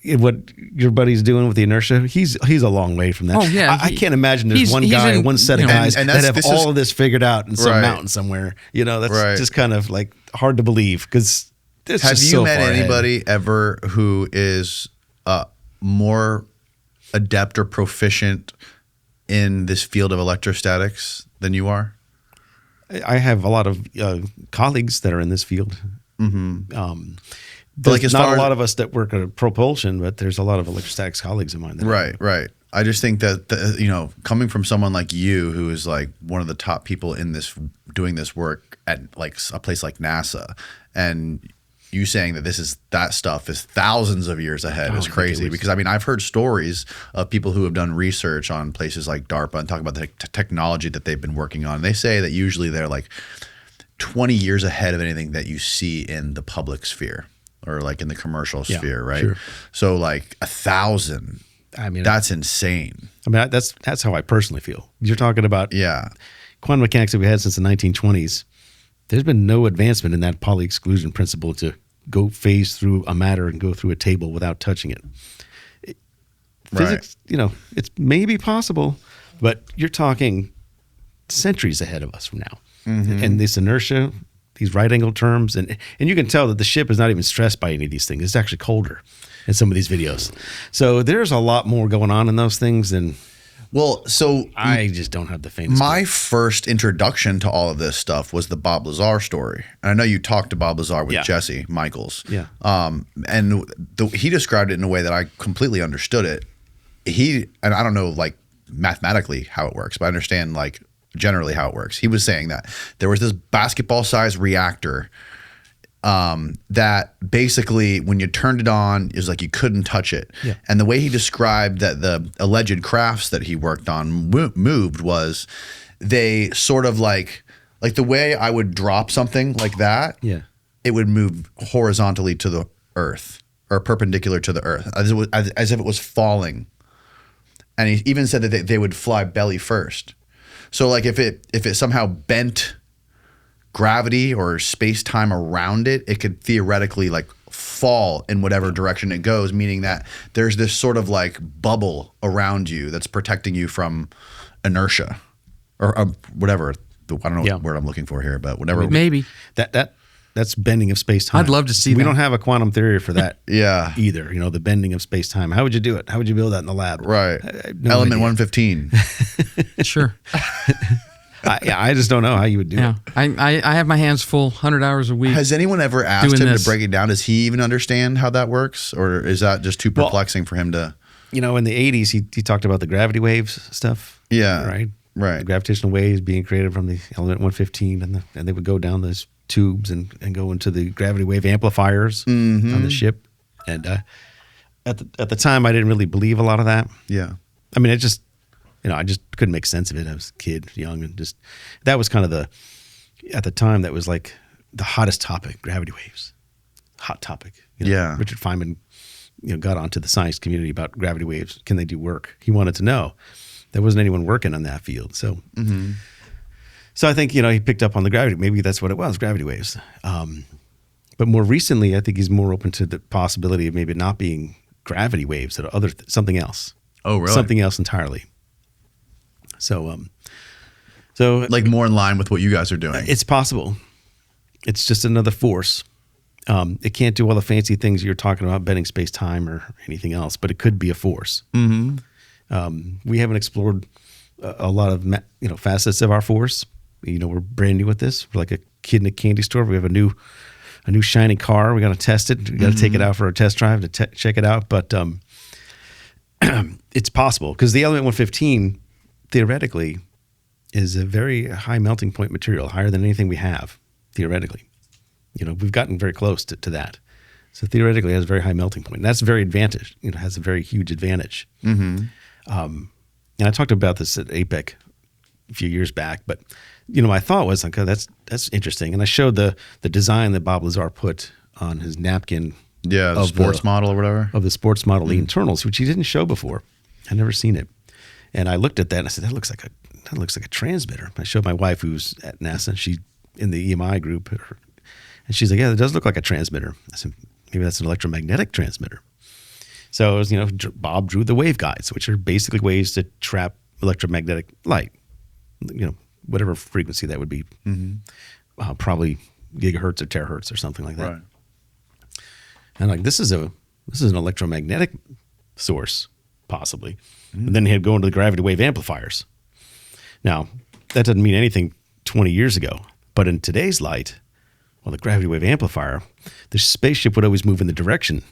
What your buddy's doing with the inertia, he's a long way from that. Oh yeah, I can't imagine there's one guy, one set of guys that have all of this figured out in some mountain somewhere. That's just kind of like hard to believe because it's have just you so met far anybody ahead. ever who is more adept or proficient in this field of electrostatics than you are? I have a lot of colleagues that are in this field. Mm-hmm. There's not a lot of us that work at propulsion, but there's a lot of electrostatics colleagues of mine. Right. I just think that coming from someone like you, who is like one of the top people in this, doing this work at like a place like NASA, and you saying that that stuff is thousands of years ahead is crazy. Because I've heard stories of people who have done research on places like DARPA and talk about the technology that they've been working on. They say that usually they're like 20 years ahead of anything that you see in the public sphere or like in the commercial sphere, right? Sure. So like 1,000. That's insane. That's how I personally feel. You're talking about quantum mechanics that we had since the 1920s. There's been no advancement in that Pauli exclusion principle to go phase through a matter and go through a table without touching it. Physics, it's maybe possible, but you're talking centuries ahead of us from now. Mm-hmm. And this inertia, these right angle terms, and you can tell that the ship is not even stressed by any of these things. It's actually colder in some of these videos. So there's a lot more going on in those things than... Well, so I just don't have the faintest My clue. first introduction to all of this stuff was the Bob Lazar story. And I know you talked to Bob Lazar with Jesse Michaels. Yeah. And he described it in a way that I completely understood it. And I don't know like mathematically how it works, but I understand like generally how it works. He was saying that there was this basketball-sized reactor that basically when you turned it on, it was like you couldn't touch it. Yeah. And the way he described that the alleged crafts that he worked on moved was they sort of like the way I would drop something like that, it would move horizontally to the earth or perpendicular to the earth as if it was falling. And he even said that they would fly belly first. So like if it somehow bent gravity or space-time around it, it could theoretically like fall in whatever direction it goes, meaning that there's this sort of like bubble around you that's protecting you from inertia. or whatever. I don't know Yeah. what word I'm looking for here, but whatever. Maybe. That's bending of space time. I'd love to see We that. don't have a quantum theory for that. Yeah. Either, the bending of space time. How would you do it? How would you build that in the lab? Right. I have no Element idea. 115. Sure. I just don't know how you would do Yeah. it. I have my hands full 100 hours a week. Has anyone ever asked Doing him this. to break it down? Does he even understand how that works? Or is that just too perplexing for him to? In the 80s, he talked about the gravity waves stuff. Yeah. Right. Right. The gravitational waves being created from the element 115, and they would go down those tubes and go into the gravity wave amplifiers on the ship. And at the time, I didn't really believe a lot of that. Yeah. I mean, it just, I just couldn't make sense of it. I was a kid, young, and just that was kind of at the time, that was like the hottest topic, gravity waves, hot topic. Yeah. Richard Feynman, got onto the science community about gravity waves. Can they do work? He wanted to know. There wasn't anyone working on that field. So, so I think, he picked up on the gravity. Maybe that's what it was, gravity waves. But more recently, I think he's more open to the possibility of maybe it not being gravity waves, that something else. Oh, really? Something else entirely. So, Like more in line with what you guys are doing. it's possible. It's just another force. It can't do all the fancy things you're talking about, bending space time or anything else, but it could be a force. Mm-hmm. We haven't explored a lot of facets of our force. We're brand new at this. We're like a kid in a candy store. We have a new shiny car. We got to test it. We got to take it out for a test drive to check it out. But it's possible because the element 115 theoretically is a very high melting point material, higher than anything we have theoretically. We've gotten very close to that. So theoretically, it has a very high melting point. And that's very advantage. Has a very huge advantage. Mm-hmm. And I talked about this at APEC a few years back, but my thought was like, oh, that's interesting. And I showed the design that Bob Lazar put on his napkin. Yeah, the sports model or whatever. Of the sports model, the internals, which he didn't show before. I'd never seen it. And I looked at that and I said, that looks like a transmitter. I showed my wife, who's at NASA, she in the EMI group, and she's like, yeah, it does look like a transmitter. I said, maybe that's an electromagnetic transmitter. So, it was, Bob drew the waveguides, which are basically ways to trap electromagnetic light, whatever frequency that would be, probably gigahertz or terahertz or something like that. Right. And like, this is an electromagnetic source, possibly. And then he'd go into the gravity wave amplifiers. Now, that doesn't mean anything 20 years ago, but in today's light, well, the gravity wave amplifier, the spaceship would always move in the direction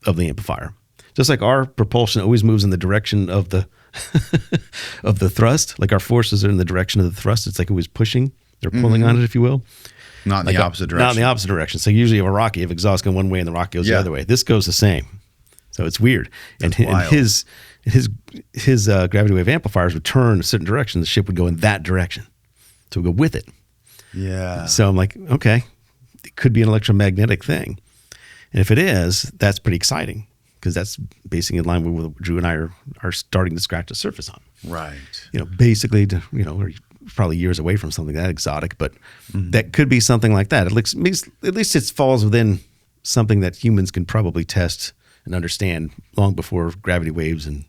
of the amplifier. Just like our propulsion always moves in the direction of the of the thrust, like our forces are in the direction of the thrust. It's like it was pushing, they're pulling on it, if you will. Not in the opposite direction. Not in the opposite direction. So usually you have a rocket, you have exhaust going one way and the rocket goes the other way. This goes the same. So it's weird. And his gravity wave amplifiers would turn a certain direction. The ship would go in that direction. So we go with it. Yeah. So I'm like, okay, it could be an electromagnetic thing. And if it is, that's pretty exciting because that's basically in line with what Drew and I are starting to scratch the surface on. Right. Basically, we're probably years away from something that exotic, but that could be something like that. At least it falls within something that humans can probably test and understand long before gravity waves. And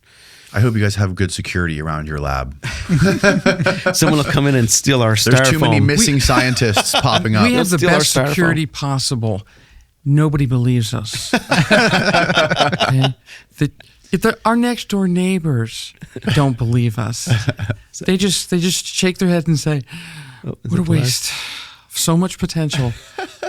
I hope you guys have good security around your lab. someone will come in and steal our styrofoam. There's too many missing scientists popping up. We have the steal our best styrofoam. security possible. Nobody believes us. Okay? Our next door neighbors don't believe us. They just shake their head and say, "What a waste! So much potential,"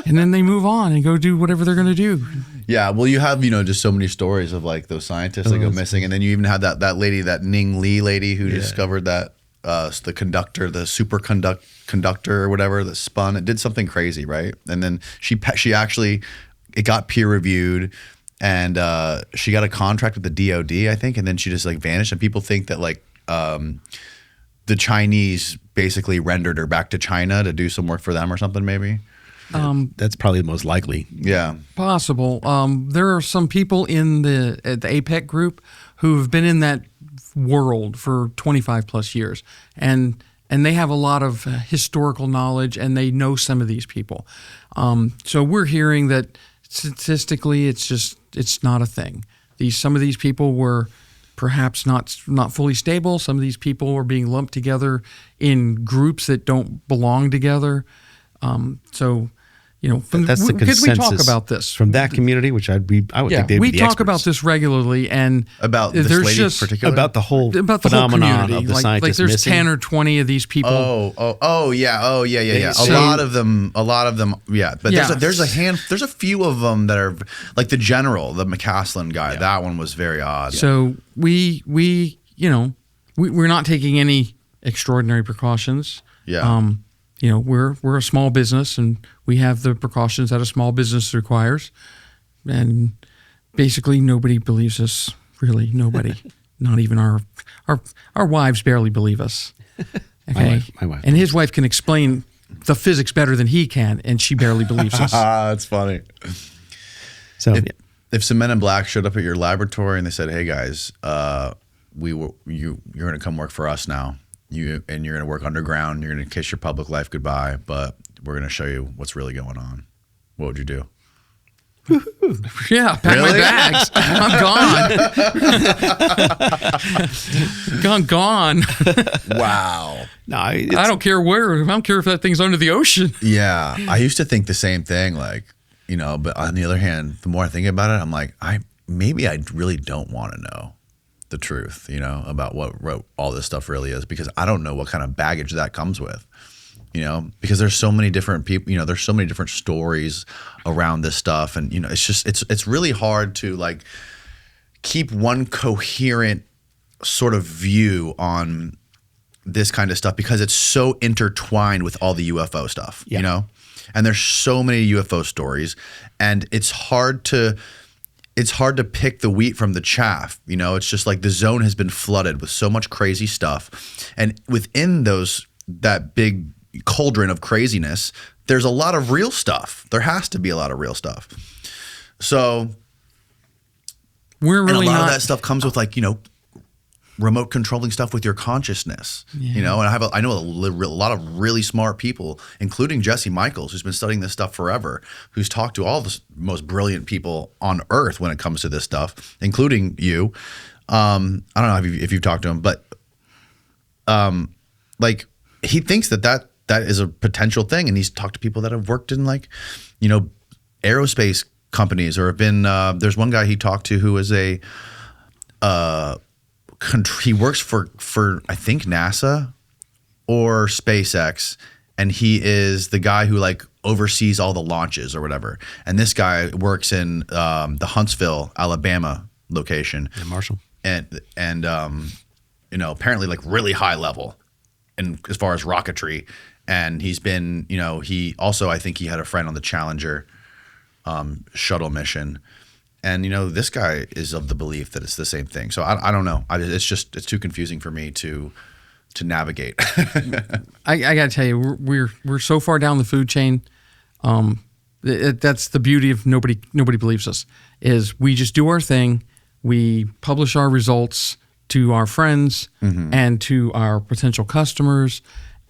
and then they move on and go do whatever they're going to do. Yeah, well, you have just so many stories of like those scientists that go missing, and then you even had that lady, that Ning Li lady, who discovered that the conductor, the conductor or whatever, that spun. It did something crazy, right? And then she actually, it got peer reviewed, and she got a contract with the DoD, I think, and then she just like vanished. And people think that like the Chinese basically rendered her back to China to do some work for them or something, maybe. That's probably the most likely. Yeah. Possible. There are some people in the APEC group who've been in that world for 25 plus years, and they have a lot of historical knowledge, and they know some of these people. So we're hearing that statistically, it's not a thing. Some of these people were perhaps not fully stable. Some of these people are being lumped together in groups that don't belong together. So, that's the because consensus. we talk about this from that community, which I would think they'd we be the talk experts. about this regularly, and About this there's lady just in particular? about the whole about the whole phenomenon community. of the like scientists there's missing. 10 or 20 of these people. Oh, yeah. A So- lot of them, yeah. But Yeah. there's a few of them that are like the general, the McCaslin guy. That one was very odd. So we're not taking any extraordinary precautions. Yeah. We're a small business, and we have the precautions that a small business requires. And basically, nobody believes us. Really, nobody. Not even our wives barely believe us. Okay, My wife. And his wife can explain the physics better than he can, and she barely believes us. That's funny. So If some men in black showed up at your laboratory and they said, "Hey guys, you're going to come work for us now. You're going to work underground. You're going to kiss your public life goodbye, but we're going to show you what's really going on." What would you do? Yeah, pack my Really? bags. I'm gone. Gone. Wow. no, I don't care where. I don't care if that thing's under the ocean. Yeah, I used to think the same thing, but on the other hand, the more I think about it, I'm like, I really don't want to know the truth, about what all this stuff really is, because I don't know what kind of baggage that comes with, because there's so many different people, there's so many different stories around this stuff, and it's really hard to keep one coherent sort of view on this kind of stuff because it's so intertwined with all the UFO stuff, and there's so many UFO stories, and it's hard to pick the wheat from the chaff. It's just like the zone has been flooded with so much crazy stuff, and within that big cauldron of craziness, there's a lot of real stuff. There has to be a lot of real stuff. So We're really and a lot not. of that stuff comes with remote controlling stuff with your consciousness, and I know a lot of really smart people, including Jesse Michaels, who's been studying this stuff forever, who's talked to all the most brilliant people on earth when it comes to this stuff, including you. I don't know if you've talked to him, but he thinks that is a potential thing, and he's talked to people that have worked in aerospace companies or have been. There's one guy he talked to who is he works for I think NASA or SpaceX, and he is the guy who oversees all the launches or whatever. And this guy works in the Huntsville, Alabama location. Yeah, Marshall. And apparently really high level in as far as rocketry. And he's been, he also, I think he had a friend on the Challenger shuttle mission. And, this guy is of the belief that it's the same thing. So I don't know. It's too confusing for me to navigate. I got to tell you, we're so far down the food chain. That's the beauty of nobody believes us. Is we just do our thing. We publish our results to our friends and to our potential customers,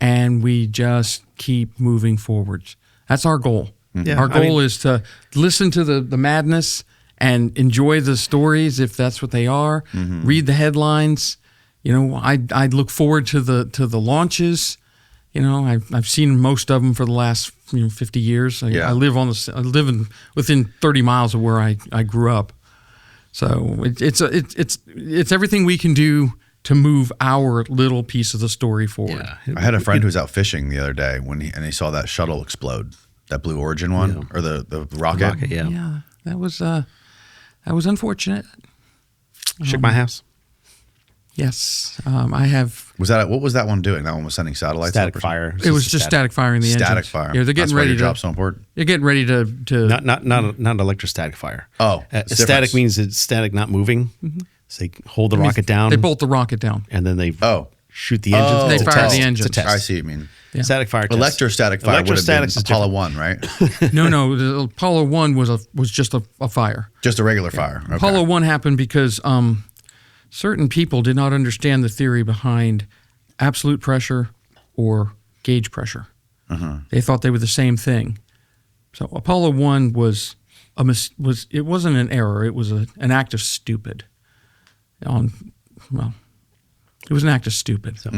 and we just keep moving forwards. That's our goal. Yeah, Our goal is to listen to the madness and enjoy the stories if that's what they are. Read the headlines. I look forward to the launches. I've seen most of them for the last 50 years. I live within 30 miles of where I grew up. So it's everything we can do to move our little piece of the story forward. Yeah. I had a friend who was out fishing the other day and he saw that shuttle explode, that Blue Origin one, or the rocket. Yeah, that was unfortunate. Shook my house. Yes, I have. What was that one doing? That one was sending satellites. Static up or fire. It was just static firing the engines. Static fire. Yeah, they're getting That's why ready your to. job's so important. They're getting ready to. Not electrostatic fire. Oh, it's static different. means it's static, not moving. So they hold the rocket down. They bolt the rocket down. and then they Oh. shoot the engines. They It's a fire test. the engines. It's a test. I see what you mean. Yeah. Static fire test. Electrostatic fire would have been Electrostatics is Apollo different. 1, right? No, the Apollo 1 was just a fire. Just a regular fire. Okay. Apollo 1 happened because certain people did not understand the theory behind absolute pressure or gauge pressure. They thought they were the same thing. So Apollo 1 it wasn't an error. It was an act of stupid on it was an act of stupid. So,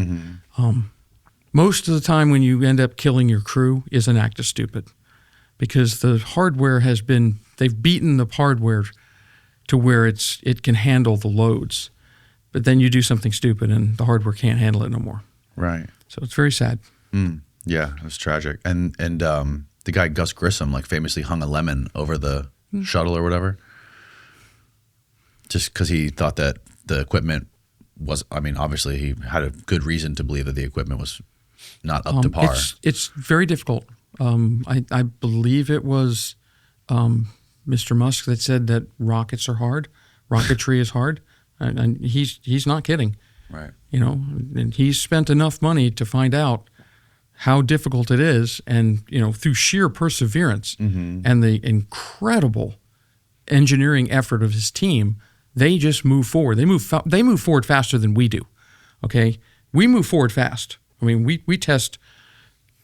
most of the time when you end up killing your crew is an act of stupid, because the hardware they've beaten the hardware to where it can handle the loads, but then you do something stupid and the hardware can't handle it no more. Right. So it's very sad. Yeah, it was tragic. And the guy Gus Grissom famously hung a lemon over the shuttle or whatever, just because he thought that the equipment was. I mean, obviously he had a good reason to believe that the equipment was not up to par. It's very difficult. I believe it was Mr. Musk that said that rockets are hard, rocketry is hard, and he's not kidding. Right. And he's spent enough money to find out how difficult it is, and through sheer perseverance and the incredible engineering effort of his team, they just move forward. They move forward faster than we do. Okay, we move forward fast. I mean, we test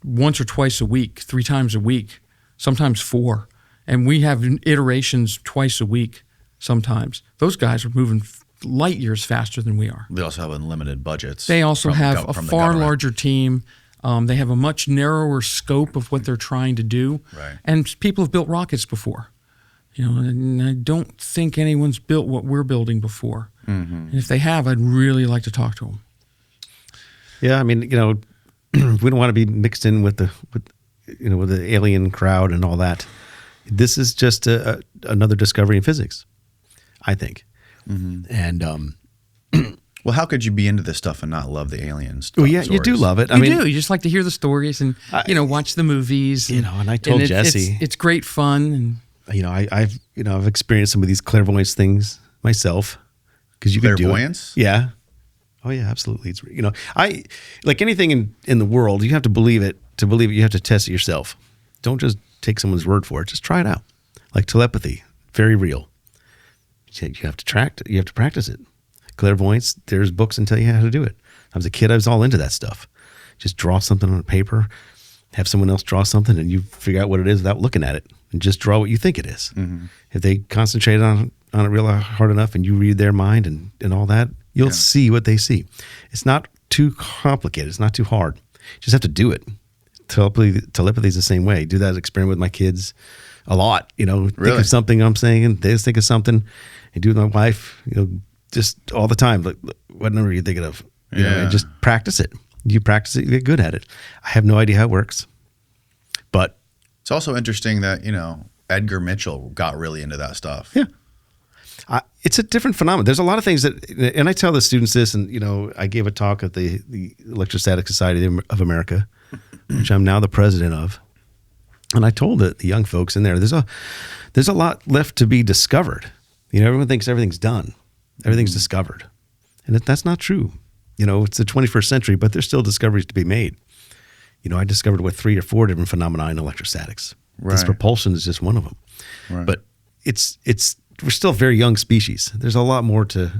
once or twice a week, 3 times a week, sometimes 4, and we have iterations twice a week. Sometimes those guys are moving light years faster than we are. They also have unlimited budgets. They also have a far larger team. They have a much narrower scope of what they're trying to do. Right. And people have built rockets before. And I don't think anyone's built what we're building before. And if they have, I'd really like to talk to them. Yeah, I mean, we don't want to be mixed in with the alien crowd and all that. This is just another discovery in physics, I think. And well, how could you be into this stuff and not love the aliens? Well, yeah, you do love it. I mean, you just like to hear the stories and watch the movies. And I told Jesse, it's great fun. And I've experienced some of these clairvoyance things myself, because you can do it. Yeah. Oh yeah, absolutely. It's I like anything in the world. You have to believe it. To believe it, you have to test it yourself. Don't just take someone's word for it. Just try it out. Like telepathy, very real. You have to practice it. Clairvoyance, there's books that tell you how to do it. I was a kid, I was all into that stuff. Just draw something on a paper, have someone else draw something, and you figure out what it is without looking at it, and just draw what you think it is. If they concentrate on it real hard enough, and you read their mind and all that, you'll see what they see. It's not too complicated. It's not too hard. You just have to do it. Telepathy is the same way. I do that experiment with my kids a lot. Think of something I'm saying, and they just think of something. I do it with my wife, just all the time. Like, what number are you thinking of? And just practice it. You practice it, you get good at it. I have no idea how it works, but it's also interesting that Edgar Mitchell got really into that stuff. Yeah. It's a different phenomenon. There's a lot of things and I tell the students this, and I gave a talk at the Electrostatic Society of America, which I'm now the president of, and I told the young folks in there, there's a lot left to be discovered. Everyone thinks everything's done, everything's discovered, and that's not true. It's the 21st century, but there's still discoveries to be made. I discovered 3 or 4 different phenomena in electrostatics. Right. This propulsion is just one of them. Right. But we're still a very young species. There's a lot more to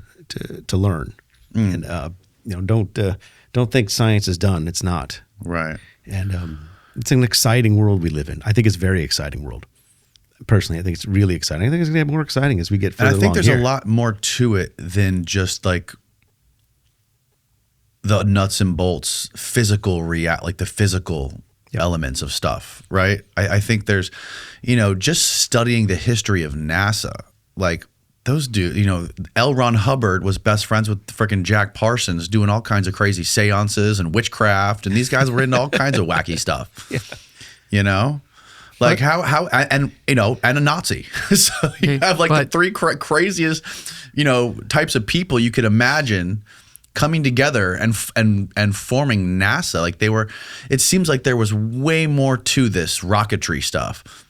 learn, and don't think science is done. It's not. Right. And it's an exciting world we live in. I think it's a very exciting world. Personally, I think it's really exciting. I think it's going to get more exciting as we get further along. I think there's a lot more to it than just like the nuts and bolts physical the physical elements of stuff, right? I think there's, just studying the history of NASA, like those dudes, L. Ron Hubbard was best friends with freaking Jack Parsons, doing all kinds of crazy seances and witchcraft, and these guys were into all kinds of wacky stuff. Like how and a Nazi. So you have like the 3 craziest, types of people you could imagine coming together and forming NASA. Like it seems like there was way more to this rocketry stuff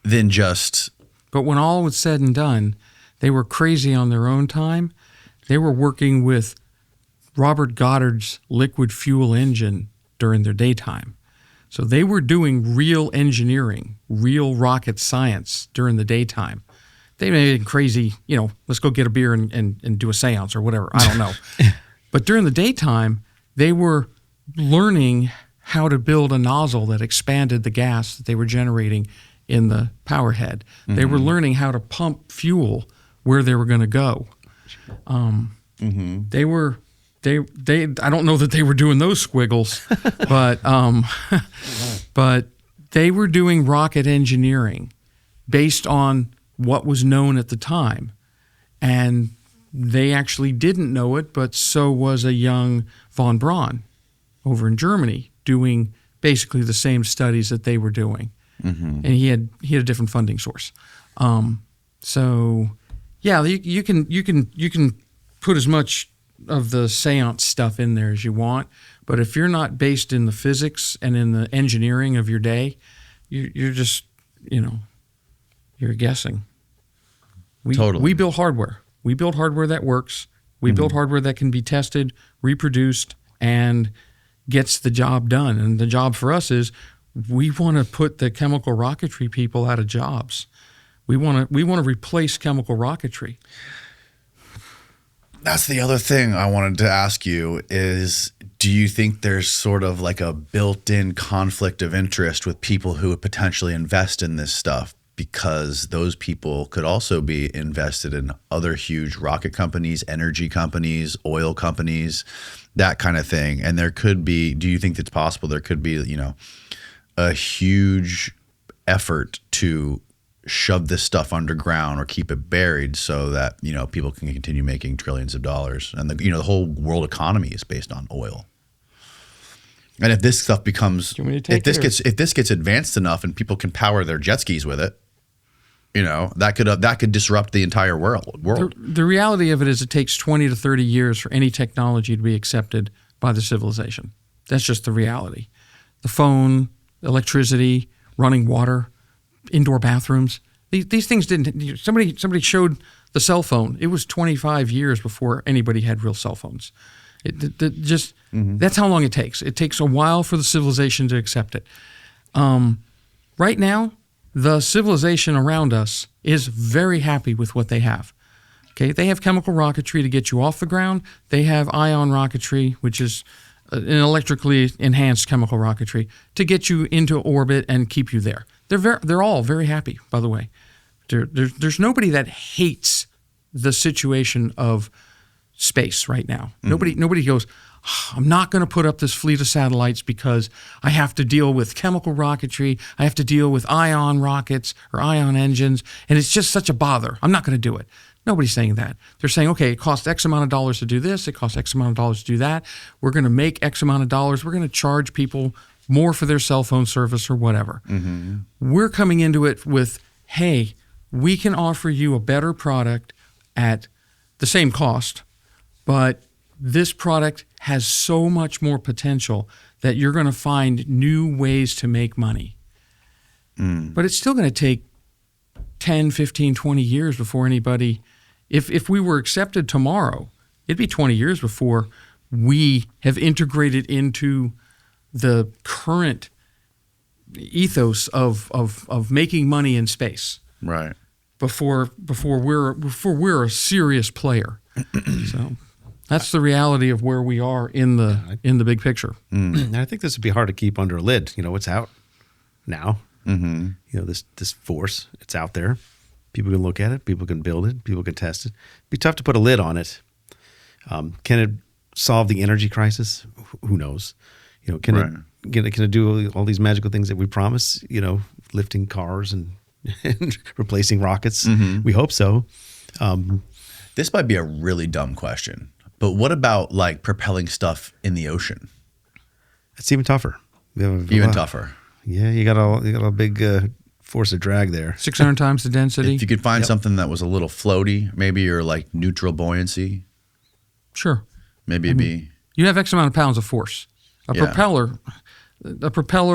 than just. But when all was said and done, they were crazy on their own time. They were working with Robert Goddard's liquid fuel engine during their daytime. So they were doing real engineering, real rocket science during the daytime. They made it crazy, let's go get a beer and do a seance or whatever. I don't know. But during the daytime, they were learning how to build a nozzle that expanded the gas that they were generating in the power head. They were learning how to pump fuel where they were going to go. They were they I don't know that they were doing those squiggles, but they were doing rocket engineering based on what was known at the time. And they actually didn't know it, but so was a young von Braun over in Germany doing basically the same studies that they were doing. And he had a different funding source. So yeah, you can put as much of the seance stuff in there as you want, but if you're not based in the physics and in the engineering of your day, you're just, you're guessing. We build hardware. We build hardware that works. We build hardware that can be tested, reproduced, and gets the job done. And the job for us is we want to put the chemical rocketry people out of jobs. We want to replace chemical rocketry. That's the other thing I wanted to ask you is, do you think there's sort of like a built-in conflict of interest with people who would potentially invest in this stuff? Because those people could also be invested in other huge rocket companies, energy companies, oil companies, that kind of thing. And there could be, do you think it's possible there could be, a huge effort to shove this stuff underground or keep it buried so that, people can continue making trillions of dollars? And the whole world economy is based on oil. And if this stuff becomes, if this gets advanced enough and people can power their jet skis with it, that could disrupt the entire world. The reality of it is it takes 20 to 30 years for any technology to be accepted by the civilization. That's just the reality. The phone, electricity, running water, indoor bathrooms. These things didn't. Somebody showed the cell phone. It was 25 years before anybody had real cell phones. That's how long it takes. It takes a while for the civilization to accept it. Right now, the civilization around us is very happy with what they have. Okay, they have chemical rocketry to get you off the ground. They have ion rocketry, which is an electrically enhanced chemical rocketry to get you into orbit and keep you there. They're all very happy, by the way. There's nobody that hates the situation of space right now. Nobody goes, I'm not going to put up this fleet of satellites because I have to deal with chemical rocketry. I have to deal with ion rockets or ion engines, and it's just such a bother. I'm not going to do it. Nobody's saying that. They're saying, okay, it costs X amount of dollars to do this. It costs X amount of dollars to do that. We're going to make X amount of dollars. We're going to charge people more for their cell phone service or whatever. We're coming into it with, hey, we can offer you a better product at the same cost, but this product has so much more potential that you're going to find new ways to make money. But it's still going to take 10, 15, 20 years before anybody, if we were accepted tomorrow, it'd be 20 years before we have integrated into the current ethos of making money in space. Right. Before we're a serious player. So that's the reality of where we are in the big picture. And I think this would be hard to keep under a lid. It's out now. This force, it's out there. People can look at it. People can build it. People can test it. It'd be tough to put a lid on it. Can it solve the energy crisis? Who knows? Can it do all these magical things that we promise? Lifting cars and replacing rockets. We hope so. This might be a really dumb question, but what about like propelling stuff in the ocean? It's even tougher. Tougher. Yeah, you got a big force of drag there. 600 times the density. If you could find something that was a little floaty, maybe, or like neutral buoyancy. Sure. Maybe it'd be. You have X amount of pounds of force. A propeller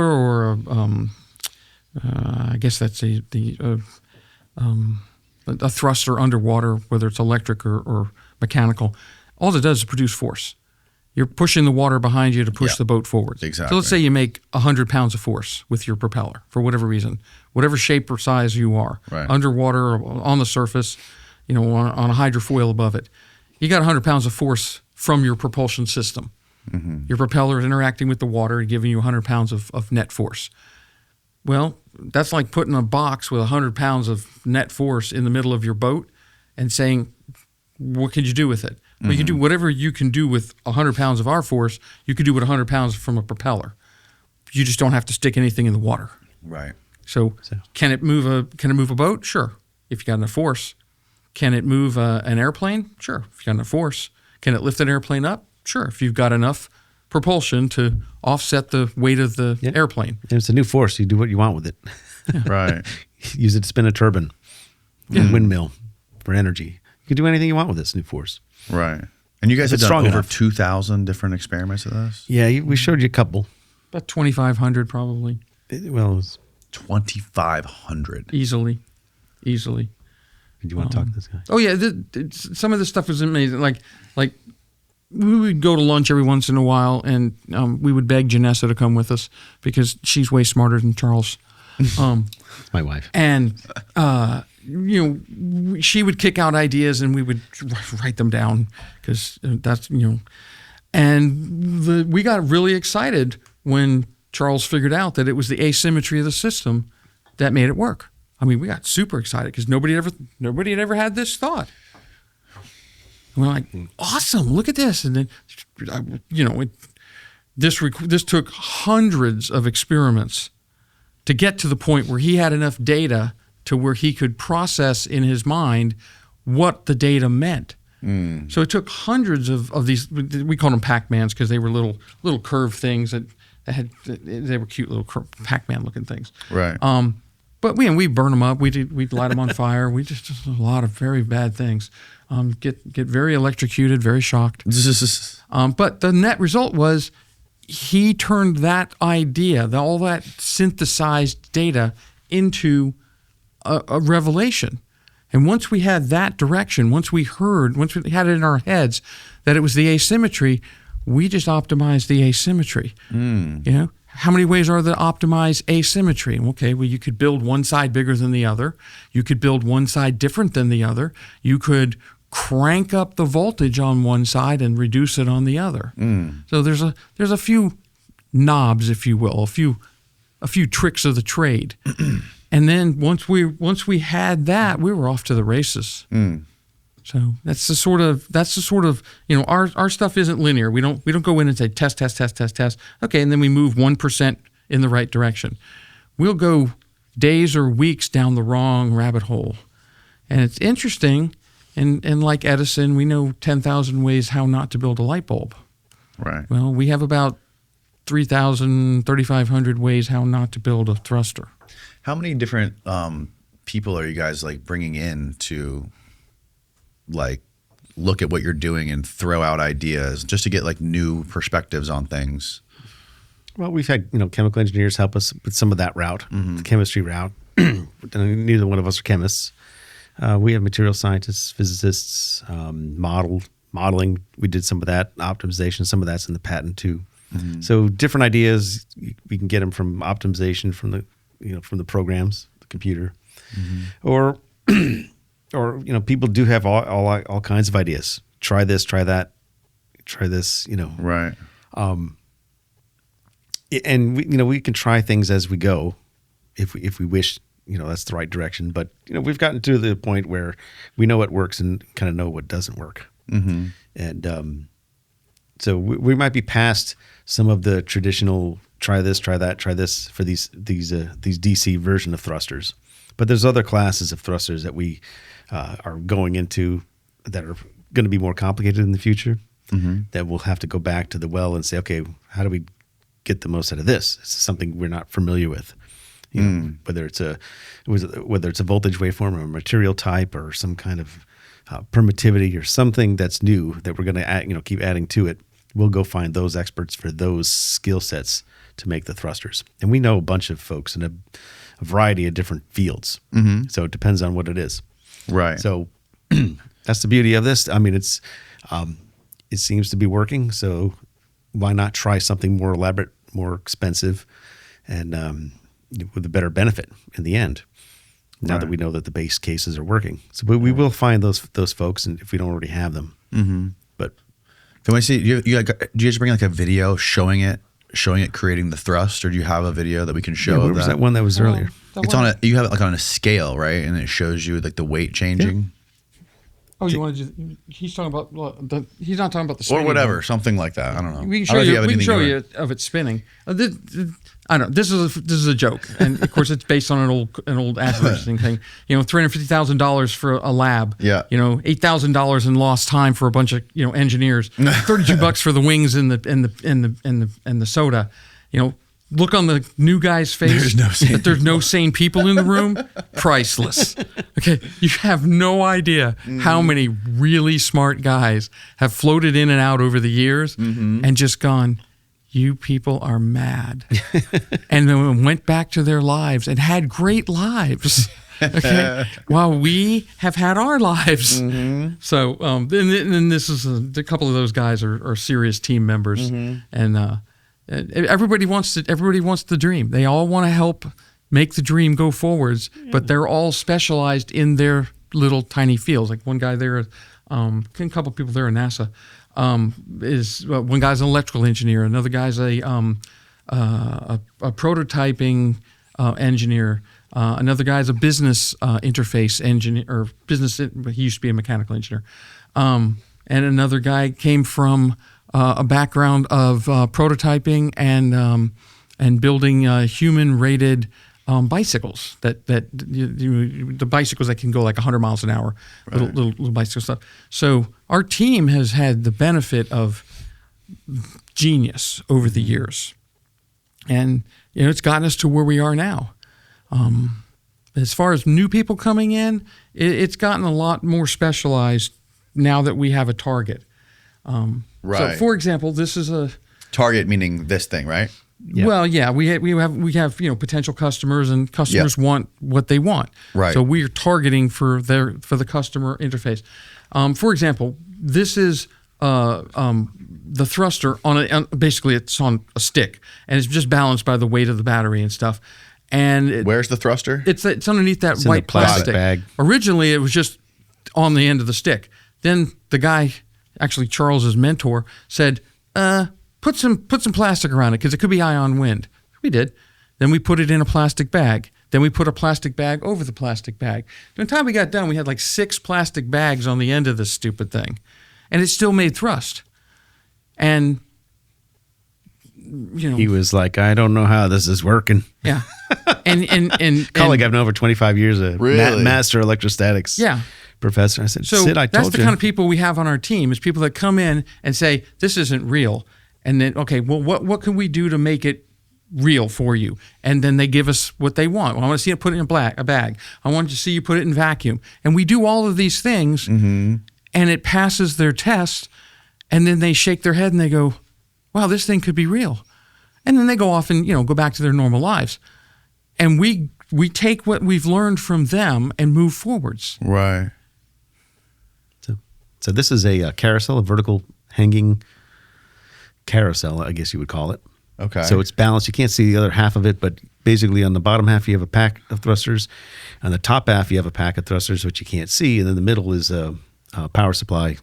or I guess that's a thruster underwater, whether it's electric or mechanical. All it does is produce force. You're pushing the water behind you to push the boat forward. Exactly. So let's say you make 100 pounds of force with your propeller for whatever reason, whatever shape or size you are, underwater or on the surface, on a hydrofoil above it. You got 100 pounds of force from your propulsion system. Your propeller is interacting with the water and giving you 100 pounds of net force. Well, that's like putting a box with 100 pounds of net force in the middle of your boat and saying, what could you do with it? Well, you can do whatever you can do with 100 pounds of our force, you could do with 100 pounds from a propeller. You just don't have to stick anything in the water. Right. So can it move a boat? Sure, if you got enough force. Can it move an airplane? Sure, if you got enough force. Can it lift an airplane up? Sure, if you've got enough propulsion to offset the weight of the airplane. And it's a new force. You do what you want with it. Right. Use it to spin a turbine, a windmill for energy. You can do anything you want with this new force. Right. And you guys have It's done strong over enough. 2,000 different experiments of this? Yeah, we showed you a couple. About 2,500 probably. It was 2,500. Easily. Did you want to talk to this guy? Oh yeah, some of this stuff was amazing. Like we would go to lunch every once in a while, and we would beg Janessa to come with us because she's way smarter than Charles. It's my wife. And she would kick out ideas, and we would write them down because that's And we got really excited when Charles figured out that it was the asymmetry of the system that made it work. I mean, we got super excited because nobody had ever had this thought. And we're like, awesome! Look at this, and then this took hundreds of experiments to get to the point where he had enough data to where he could process in his mind what the data meant. So it took hundreds of these. We called them Pac-Mans because they were little curved things that they were cute little Pac-Man looking things. Right. But we burn them up. We'd light them on fire. We just a lot of very bad things. Get very electrocuted, very shocked. But the net result was he turned that idea, all that synthesized data, into a revelation. And once we had that direction, once we had it in our heads that it was the asymmetry, we just optimized the asymmetry. How many ways are there to optimize asymmetry? Okay, well, you could build one side bigger than the other. You could build one side different than the other. You could crank up the voltage on one side and reduce it on the other. So there's a few knobs, if you will, a few tricks of the trade. And then once we had that, we were off to the races. So that's the sort of our stuff isn't linear. We don't go in and say test. Okay, and then we move 1% in the right direction. We'll go days or weeks down the wrong rabbit hole. And it's interesting, and like Edison, we know 10,000 ways how not to build a light bulb. Right. Well, we have about 3,500 ways how not to build a thruster. How many different people are you guys bringing in to look at what you're doing and throw out ideas just to get new perspectives on things? Well, we've had chemical engineers help us with some of that route, the chemistry route. Neither one of us are chemists. We have material scientists, physicists, modeling. We did some of that, optimization. Some of that's in the patent too. So different ideas, we can get them from optimization from the programs, the computer, or people do have all kinds of ideas. Try this, try that, try this. Right. And we can try things as we go, if we wish. That's the right direction. But we've gotten to the point where we know what works and kind of know what doesn't work. And so we might be past some of the traditional try this, try that, try this for these DC version of thrusters. But there's other classes of thrusters that we are going into that are going to be more complicated in the future. That we'll have to go back to the well and say, okay, how do we get the most out of this? It's something we're not familiar with. Whether it's a voltage waveform or a material type or some kind of permittivity or something that's new that we're going to keep adding to it. We'll go find those experts for those skill sets to make the thrusters. And we know a bunch of folks in a variety of different fields. So it depends on what it is. Right. So that's the beauty of this. I mean, it seems to be working. So why not try something more elaborate, more expensive, and with a better benefit in the end? Now that we know that the base cases are working, so we will find those folks, and if we don't already have them, but can we see? Do you just bring a video showing it creating the thrust, or do you have a video that we can show? Where was that one that was earlier? It's on you have it on a scale, right? And it shows you the weight changing. Oh, you want to? He's talking about he's not talking about the spinning or whatever, one. something like that. I don't know. We can I show don't know if you. have We can anything show you you of it spinning. I don't know. This is a joke, and of course it's based on an old advertising thing. $350,000 for a lab. Yeah. $8,000 in lost time for a bunch of engineers. $32 for the wings and the soda. Look on the new guy's face that there's no sane people in the room. Priceless. Okay, you have no idea how many really smart guys have floated in and out over the years and just gone, you people are mad. And then went back to their lives and had great lives. Okay, while we have had our lives. So, and this is a couple of those guys are serious team members, and everybody wants the dream. They all want to help make the dream go forwards, but they're all specialized in their little tiny fields. Like one guy there, a couple people there at NASA, one guy's an electrical engineer, another guy's a prototyping engineer, another guy's a business interface engineer, or he used to be a mechanical engineer, and another guy came from a background of prototyping and building human-rated bicycles the bicycles that can go like 100 miles an hour, little bicycle stuff. So our team has had the benefit of genius over the years, and it's gotten us to where we are now. As far as new people coming in, it's gotten a lot more specialized now that we have a target. Right. So, for example, this is a target, meaning this thing, right? Yeah. Well, yeah, we have potential customers, and customers want what they want. Right. So we are targeting for the customer interface. For example, this is the thruster basically it's on a stick, and it's just balanced by the weight of the battery and stuff. And where's the thruster? It's underneath that It's in white the plastic plastic bag. Originally, it was just on the end of the stick. Then the guy, actually Charles's mentor, said, put some plastic around it because it could be ion wind. We did. Then we put it in a plastic bag. Then we put a plastic bag over the plastic bag. By the time we got done, we had like 6 plastic bags on the end of this stupid thing. And it still made thrust. And, He was like, I don't know how this is working. Yeah. And Colleague I've known for 25 years, a Really? master electrostatics professor. I said, So Sid, I told that's the you. kind of people we have on our team, is people that come in and say, this isn't real. And then, okay, well, what can we do to make it real for you? And then they give us what they want. Well, I want to see it put it in a bag. I want to see you put it in vacuum. And we do all of these things, and it passes their test, and then they shake their head and they go, wow, this thing could be real. And then they go off and, go back to their normal lives. And we take what we've learned from them and move forwards. Right. So this is a carousel, a vertical hanging carousel, I guess you would call it. Okay. So it's balanced. You can't see the other half of it, but basically on the bottom half you have a pack of thrusters. On the top half you have a pack of thrusters, which you can't see. And then the middle is a power supply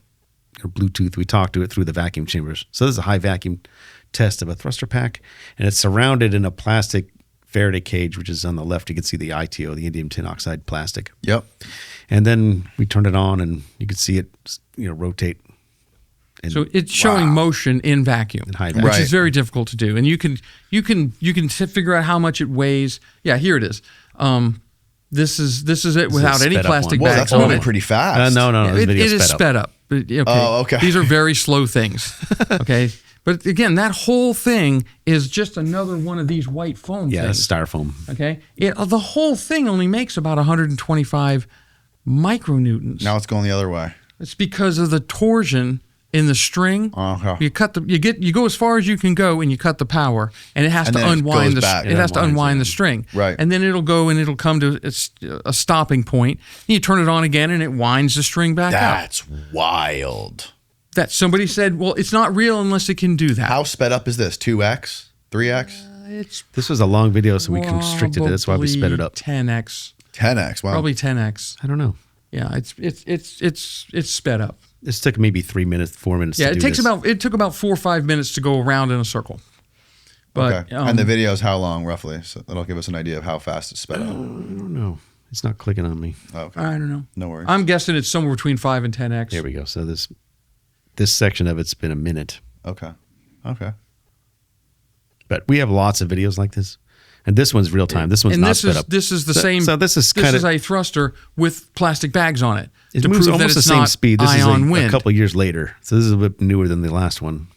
or Bluetooth. We talk to it through the vacuum chambers. So this is a high vacuum test of a thruster pack. And it's surrounded in a plastic Faraday cage, which is on the left. You can see the ITO, the indium tin oxide plastic. Yep. And then we turn it on, and you can see it, rotate. And So it's showing motion in vacuum, In high which vacuum. Right. is very difficult to do. And you can figure out how much it weighs. Yeah, here it is. This is it without any sped up plastic one. Well, bags that's on moving it. pretty fast. no, this It video is sped up. sped up. But, okay. Oh, okay. These are very slow things. Okay. But again, that whole thing is just another one of these white foam Yeah, things. that's styrofoam. Okay. The whole thing only makes about 125 micronewtons. Now it's going the other way. It's because of the torsion in the string. Okay. You go as far as you can go, and you cut the power, and it has And to then it unwind goes back. it has to It unwinds unwind it. the string. Right. And then it'll go and it'll come to a stopping point. You turn it on again, and it winds the string back up. That's wild. That somebody said, well, it's not real unless it can do that. How sped up is this? 2x? 3x? It's This was a long video, so we constricted it. That's why we sped it up. 10x, 10x. Wow. probably 10x. I don't know. Yeah, it's sped up. This took maybe 3 minutes, 4 minutes. Yeah, to do this. it took about 4 or 5 minutes to go around in a circle. But Okay. And the video is how long, roughly? So that'll give us an idea of how fast it's sped up. I don't know. It's not clicking on me. Okay. I don't know. No worries. I'm guessing it's somewhere between 5 and 10x. There we go. So this section of it's been a minute. Okay. But we have lots of videos like this. And this one's real time. This one's not sped up. This is the same. So this is a thruster with plastic bags on it. It to moves prove that almost the it's same not speed. This is ion a wind. couple years later. So this is a bit newer than the last one.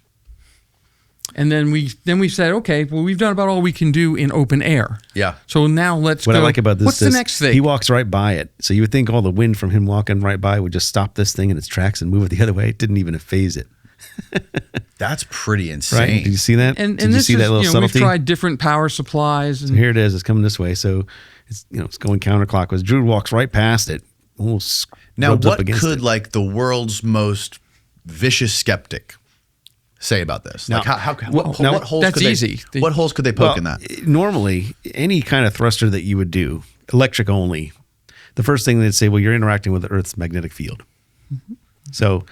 And then we said, okay, well, we've done about all we can do in open air. Yeah. So now let's What go. I like about this What's is the next thing? he walks right by it. So you would think all the wind from him walking right by would just stop this thing in its tracks and move it the other way. It didn't even phase it. That's pretty insane. Right? Did you see that? and Did you this see is, that little we've subtlety? tried different power supplies. And Here it is. It's coming this way. So it's it's going counterclockwise. Drew walks right past it. Almost Now, rubs up what against could it. like the world's most vicious skeptic say about this? Like Now- what holes? that's could they, easy. What holes could they poke in that? Normally, any kind of thruster that you would do, electric only, the first thing they'd say, well, you're interacting with the Earth's magnetic field. Mm-hmm. So,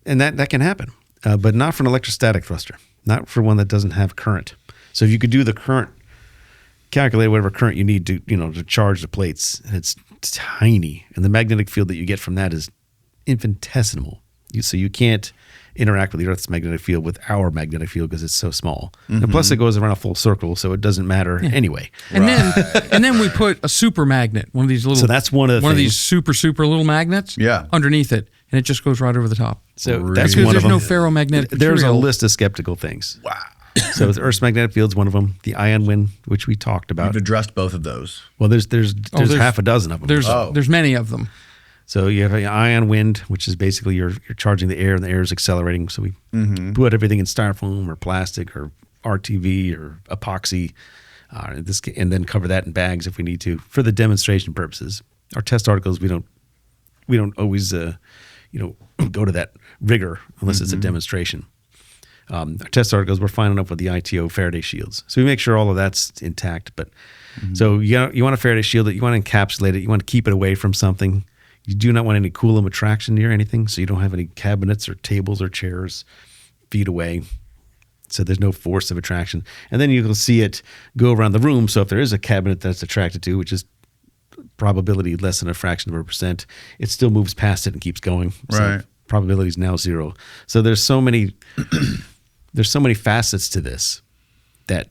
and that can happen, but not for an electrostatic thruster, not for one that doesn't have current. So if you could do the current, calculate whatever current you need to, to charge the plates, and it's tiny, and the magnetic field that you get from that is infinitesimal. So you can't interact with the Earth's magnetic field with our magnetic field because it's so small. And plus it goes around a full circle, so it doesn't matter anyway. And then we put a super magnet, one of these little. So that's one of the these things. super little magnets. Yeah. Underneath it, and it just goes right over the top. So Really? that's Because one of there's them. no ferromagnetic There's a material. list of skeptical things. Wow. So the Earth's magnetic field's one of them. The ion wind, which we talked about. We've addressed both of those. Well, there's there's- half a dozen of them. There's many of them. So you have an ion wind, which is basically you're charging the air and the air is accelerating. So we put everything in styrofoam or plastic or RTV or epoxy, and then cover that in bags if we need to for the demonstration purposes. Our test articles we don't always go to that rigor unless it's a demonstration. Our test articles we're fine enough with the ITO Faraday shields, so we make sure all of that's intact. But so you want a Faraday shield that you want to encapsulate it, you want to keep it away from something. You do not want any Coulomb attraction near anything, so you don't have any cabinets or tables or chairs feet away. So there's no force of attraction. And then you can see it go around the room. So if there is a cabinet that's attracted to, which is probability less than a fraction of a percent, it still moves past it and keeps going. Right. So probability is now 0. So there's so many facets to this that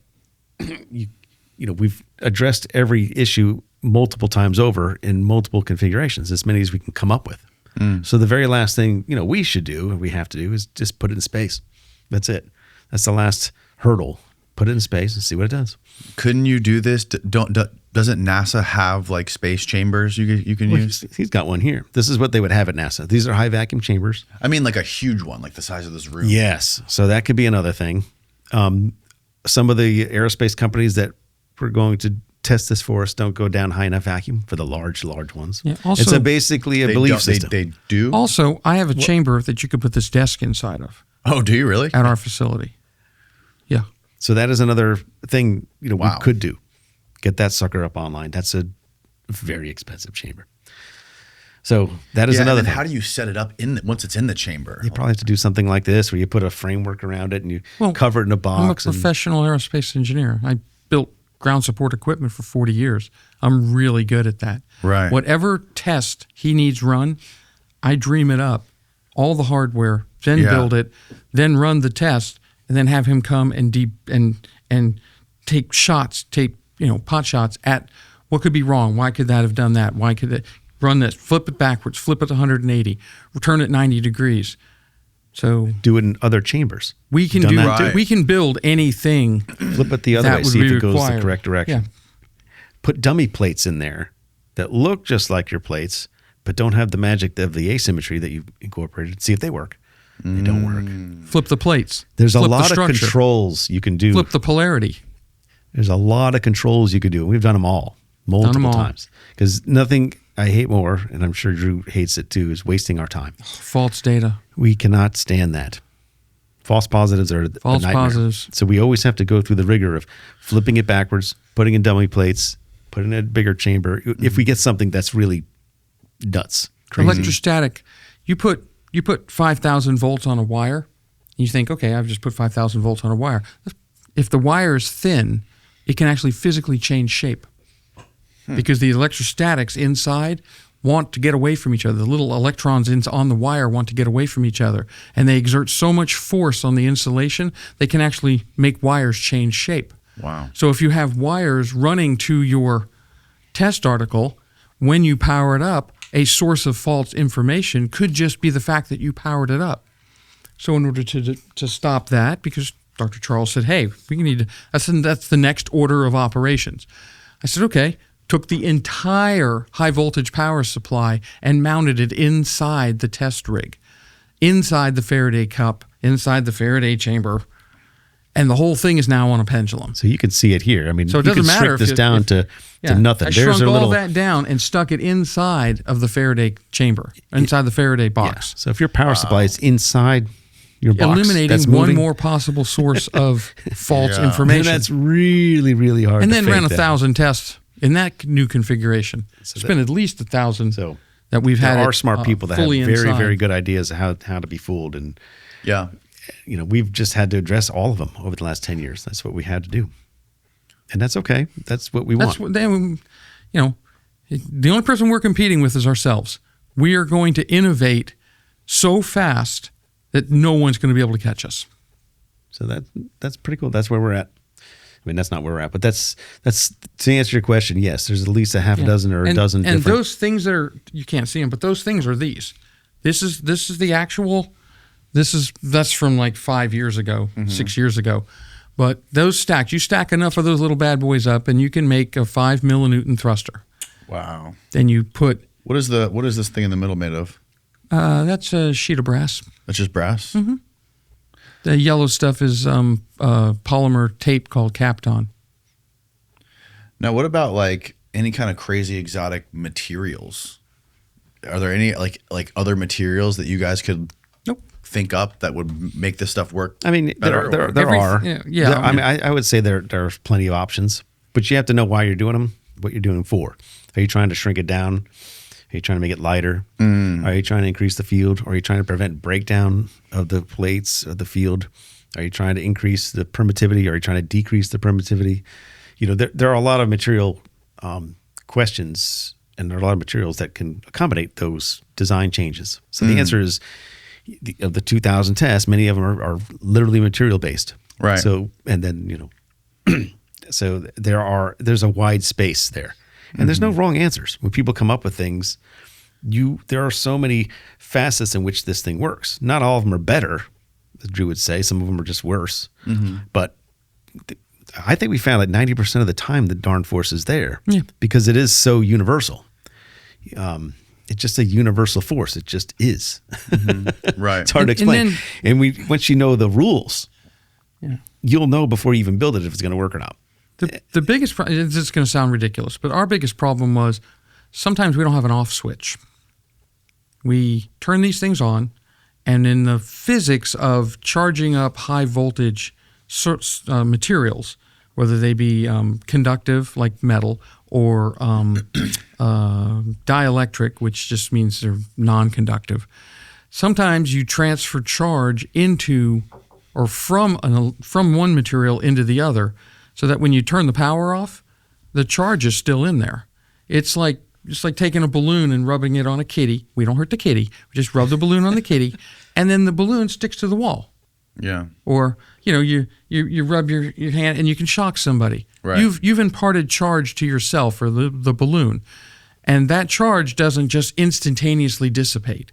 we've addressed every issue multiple times over in multiple configurations, as many as we can come up with. So the very last thing we should do, and we have to do, is just put it in space. That's it. That's the last hurdle. Put it in space and see what it does. Couldn't you do this? Doesn't NASA have like space chambers you can use? He's got one here. This is what they would have at NASA. These are high vacuum chambers. I mean, like a huge one, like the size of this room. Yes. So that could be another thing. Some of the aerospace companies that were going to test this for us don't go down high enough vacuum for the large ones. Yeah, also- it's basically a They belief don't- system. They do. Also, I have a chamber that you could put this desk inside of Oh, do you really? at our facility. Yeah. So that is another thing Wow. we could do. Get that sucker up online. That's a very expensive chamber. So that is Yeah, and another then thing. how do you set it up once it's in the chamber? You probably have to do something like this where you put a framework around it and you cover it in a box. I'm a and- professional aerospace engineer. I built ground support equipment for 40 years. I'm really good at that. Right. Whatever test he needs run, I dream it up, all the hardware, then Yeah. build it, then run the test, and then have him come and take shots, pot shots at what could be wrong. Why could that have done that? Why could it run this? Flip it backwards. Flip it to 180. Return it 90 degrees. So do it in other chambers. we can Done do. that too. We can build anything. Flip it the other That way, would see if be it goes the required. correct direction. Yeah. Put dummy plates in there that look just like your plates, but don't have the magic of the asymmetry that you've incorporated. See if they work. They don't work. Flip the plates. There's a Flip the lot of structure. controls you can do. Flip the polarity. There's a lot of controls you could do. We've done them all multiple all. times. Because nothing I hate more, and I'm sure Drew hates it too, is wasting our time. False data. We cannot stand that. False positives are False a nightmare. positives. So we always have to go through the rigor of flipping it backwards, putting in dummy plates, putting in a bigger chamber. If we get something that's really nuts, crazy. Electrostatic. You put 5,000 volts on a wire. You think, okay, I've just put 5,000 volts on a wire. If the wire is thin, it can actually physically change shape. because the electrostatics inside want to get away from each other. The little electrons on the wire want to get away from each other, and they exert so much force on the insulation, they can actually make wires change shape. Wow. So if you have wires running to your test article, when you power it up, a source of false information could just be the fact that you powered it up. So in order to stop that, because Dr. Charles said, hey, we need to, that's the next order of operations. I said, okay. Took the entire high voltage power supply and mounted it inside the test rig, inside the Faraday cup, inside the Faraday chamber, and the whole thing is now on a pendulum. So you can see it here. I mean, so it you doesn't can matter shrink this down to nothing. I There's shrunk a little all that down and stuck it inside of the Faraday chamber, inside the Faraday box. Yeah. So if your power supply is inside your box, eliminating that's one moving. more possible source of false information. And that's really, really hard. And to then fake ran that. 1,000 tests in that new configuration. It's been at least 1,000 that we've had. There are smart people that have fully very, inside. very good ideas of how to be fooled, and Yeah. we've just had to address all of them over the last 10 years. That's what we had to do, and that's okay. That's what we want. That's what then, the only person we're competing with is ourselves. We are going to innovate so fast that no one's going to be able to catch us. So that's pretty cool. That's where we're at. I mean, that's not where we're at, but that's to answer your question. Yes, there's at least a half a dozen or a dozen. And different. those things that you can't see them, but those things are these. This is the actual. That's from like 5 years ago, 6 years ago. But those stacks, you stack enough of those little bad boys up, and you can make a 5 millinewton thruster. Wow. Then you put. What is this thing in the middle made of? That's a sheet of brass. That's just brass? Mm-hmm. The yellow stuff is polymer tape called Kapton. Now, what about like any kind of crazy exotic materials? Are there any like other materials that you guys could think up that would make this stuff work? I mean, better? there are. Yeah. I mean, I would say there are plenty of options, but you have to know why you're doing them, what you're doing them for. Are you trying to shrink it down? Are you trying to make it lighter? Are you trying to increase the field? Are you trying to prevent breakdown of the plates of the field? Are you trying to increase the permittivity? Are you trying to decrease the permittivity? There are a lot of material questions, and there are a lot of materials that can accommodate those design changes. So the answer is, of the 2,000 tests, many of them are literally material based. Right. So, and then, so there's a wide space there. And there's no wrong answers. When people come up with things, there are so many facets in which this thing works. Not all of them are better, as Drew would say. Some of them are just worse. But I think we found that 90% of the time the darn force is there because it is so universal. It's just a universal force. It just is. Right. It's hard to explain. And once you know the rules, you'll know before you even build it if it's going to work or not. The biggest problem, this is going to sound ridiculous, but our biggest problem was sometimes we don't have an off switch. We turn these things on, and in the physics of charging up high voltage materials, whether they be conductive like metal or dielectric, which just means they're non-conductive, sometimes you transfer charge into or from one material into the other, so that when you turn the power off, the charge is still in there. It's like taking a balloon and rubbing it on a kitty. We don't hurt the kitty. We just rub the balloon on the kitty, and then the balloon sticks to the wall. Yeah. Or you rub your hand and you can shock somebody. Right. You've imparted charge to yourself or the balloon, and that charge doesn't just instantaneously dissipate.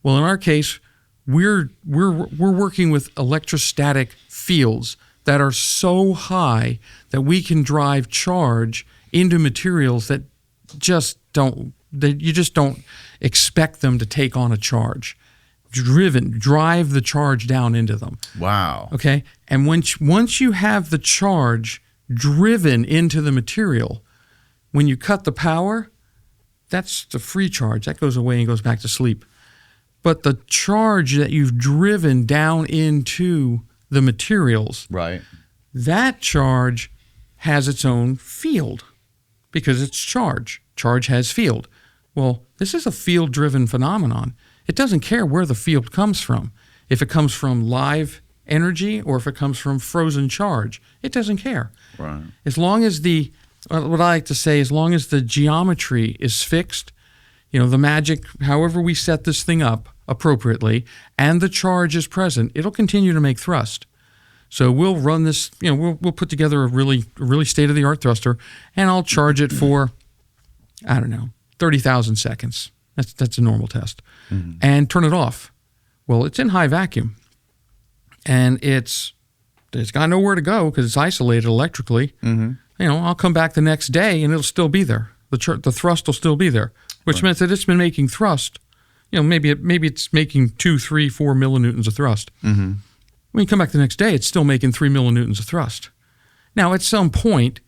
Well, in our case, we're working with electrostatic fields that are so high that we can drive charge into materials that you just don't expect them to take on a charge. Drive the charge down into them. Wow. Okay? And once you have the charge driven into the material, when you cut the power, that's the free charge. That goes away and goes back to sleep. But the charge that you've driven down into the materials, Right. that charge has its own field because it's charge. Charge has field. Well, this is a field-driven phenomenon. It doesn't care where the field comes from. If it comes from live energy or if it comes from frozen charge, it doesn't care. Right. As long as the what I like to say, as long as the geometry is fixed, the magic, however we set this thing up appropriately, and the charge is present, it'll continue to make thrust. So we'll run this, we'll put together a really state-of-the-art thruster, and I'll charge it for, 30,000 seconds. That's a normal test. Mm-hmm. And turn it off. Well, it's in high vacuum, and it's got nowhere to go because it's isolated electrically. Mm-hmm. I'll come back the next day, and it'll still be there. The thrust will still be there, which meant that it's been making thrust. Maybe it's making 2, 3, 4 millinewtons of thrust. Mm-hmm. When you come back the next day, it's still making 3 millinewtons of thrust. Now, at some point,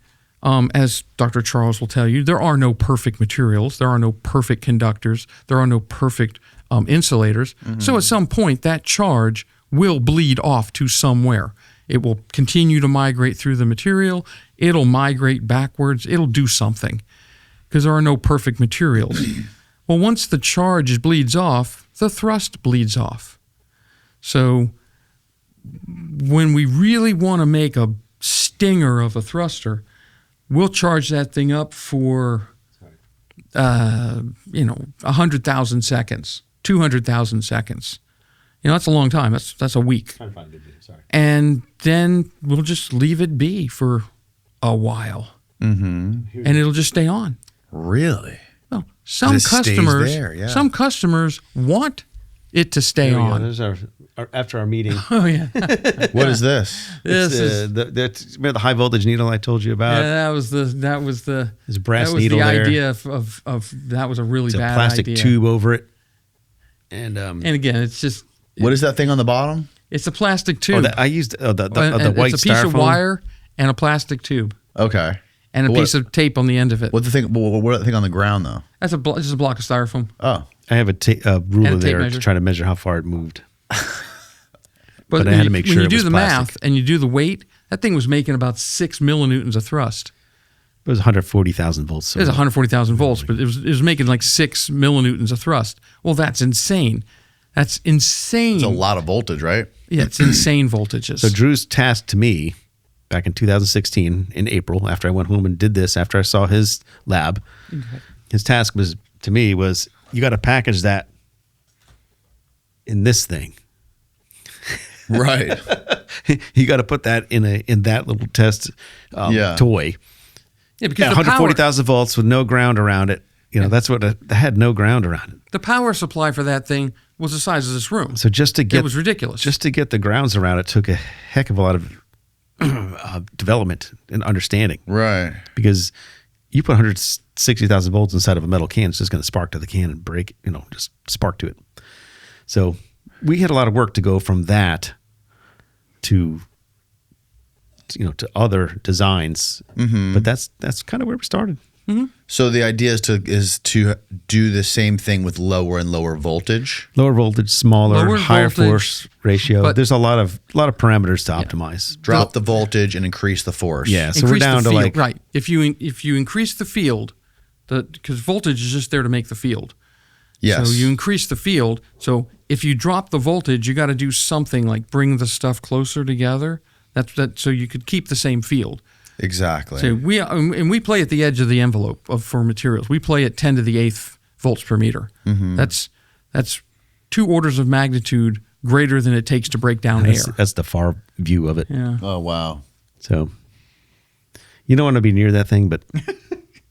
as Dr. Charles will tell you, there are no perfect materials. There are no perfect conductors. There are no perfect insulators. Mm-hmm. So at some point, that charge will bleed off to somewhere. It will continue to migrate through the material. It'll migrate backwards. It'll do something because there are no perfect materials. Well, once the charge bleeds off, the thrust bleeds off. So when we really want to make a stinger of a thruster, we'll charge that thing up for, 100,000 seconds, 200,000 seconds. That's a long time. That's a week. And then we'll just leave it be for a while, and it'll just stay on. Really? Well, some customers want it to stay on. There's after our meeting. Oh yeah. What is this? This is remember the high voltage needle I told you about? Yeah, that was the There's a brass that was needle the there. idea of that was a really It's bad a plastic idea. tube over it, and again, it's just What is that thing on the bottom? it's a plastic tube. I used the And white it's a piece styrofoam. of wire and a plastic tube Okay. and a What- piece of tape on the end of it. What the thing? What the thing on the ground though? That's just a block of styrofoam. Oh, I have a ruler tape there measure. to try to measure how far it moved. But I had to make sure when you it do was the plastic. math and you do the weight, that thing was making about 6 millinewtons of thrust. It was 140,000 volts. So It was 140,000 volts, but it was making like 6 millinewtons of thrust. Well, that's insane. That's insane. it's a lot of voltage, right? Yeah, it's insane voltages. So Drew's task to me back in 2016 in April, after I went home and did this, after I saw his lab, his task was to me was you got to package that in this thing. Right. You got to put that in that little test toy. Yeah, because At 140,000 volts with no ground around it. That's what I had no ground around it. the power supply for that thing was the size of this room. So just to get it was ridiculous. Just to get the grounds around it took a heck of a lot of development and understanding. Right. Because you put 160,000 volts inside of a metal can, it's just going to spark to the can and break. Just spark to it. So we had a lot of work to go from that to other designs. Mm-hmm. But that's kind of where we started. Mm-hmm. So the idea is to do the same thing with lower and lower voltage. Lower voltage, smaller, Lower higher voltage, force ratio. but- There's a lot of parameters to optimize. Drop the voltage and increase the force. Yeah, so we're Increase down the to field, like right. If you increase the field, because voltage is just there to make the field. Yes. So you increase the field. So if you drop the voltage, you got to do something like bring the stuff closer together. So you could keep the same field. Exactly. So we play at the edge of the envelope for materials. We play at 10 to the 8th volts per meter. Mm-hmm. That's 2 orders of magnitude greater than it takes to break down air. that's the far view of it. Yeah. Oh wow. So you don't want to be near that thing, but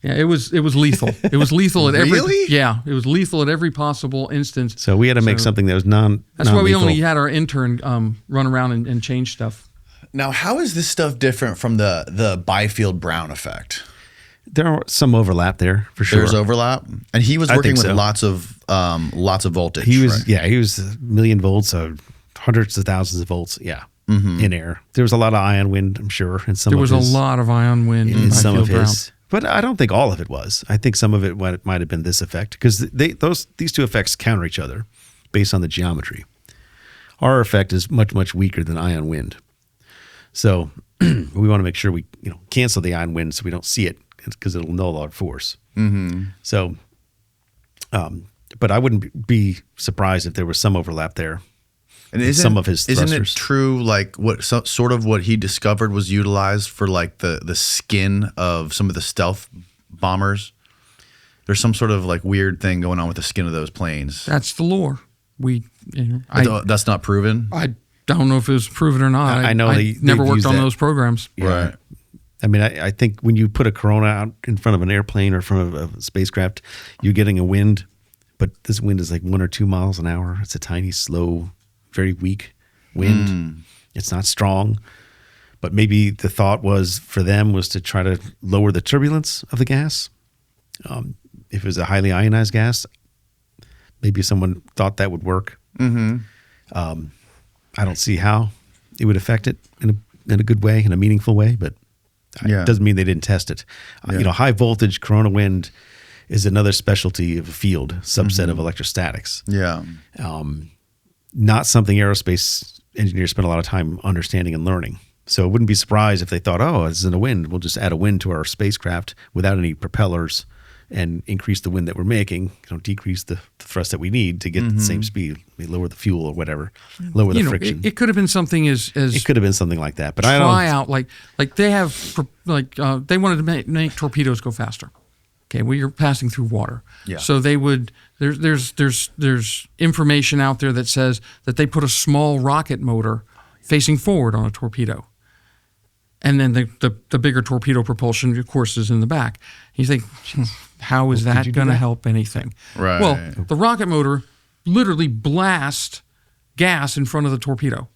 Yeah, it was lethal. It was lethal at every. Really? Yeah, it was lethal at every possible instance. so we had to make something that was That's why we non-lethal. only had our intern run around and change stuff. Now, how is this stuff different from the Biefeld-Brown effect? There are some overlap there for sure. There's overlap, and he was I working think with so. lots of voltage. He was right? he was a million volts, so hundreds of thousands of volts. Yeah, in air. There was a lot of ion wind, I'm sure, and some There of was his, a lot of ion wind in some of Biefeld-Brown. his. But I don't think all of it was. I think some of it might have been this effect because these two effects counter each other based on the geometry. Our effect is much weaker than ion wind, so we want to make sure we cancel the ion wind so we don't see it because it'll null our force. Mm-hmm. So, but I wouldn't be surprised if there was some overlap there. And some of his thrusters. Isn't it true, like sort of what he discovered was utilized for like the skin of some of the stealth bombers? There's some sort of like weird thing going on with the skin of those planes. That's the lore. That's not proven. I don't know if it was proven or not. I know I never worked on those programs. Yeah. Right. I mean, I think when you put a Corona out in front of an airplane or in front of a spacecraft, you're getting a wind, but this wind is like 1 or 2 miles an hour. It's a tiny, slow, very weak wind. It's not strong, but maybe the thought was for them was to try to lower the turbulence of the gas. If it was a highly ionized gas, maybe someone thought that would work. I don't see how it would affect it in a good way, in a meaningful way, but it doesn't mean they didn't test it. High voltage Corona wind is another specialty of a field, subset of electrostatics. Yeah. Not something aerospace engineers spend a lot of time understanding and learning. So I wouldn't be surprised if they thought, oh, this isn't a wind. We'll just add a wind to our spacecraft without any propellers and increase the wind that we're making, decrease the thrust that we need to get the same speed. We lower the fuel or whatever, lower the friction. It could have been something as it could have been something like that, but I try don't out like they have they wanted to make torpedoes go faster. Okay, well, you're passing through water, so they would. There's information out there that says that they put a small rocket motor facing forward on a torpedo. And then the bigger torpedo propulsion, of course, is in the back. You think, how is that going to help anything? Right. Well, the rocket motor literally blasts gas in front of the torpedo.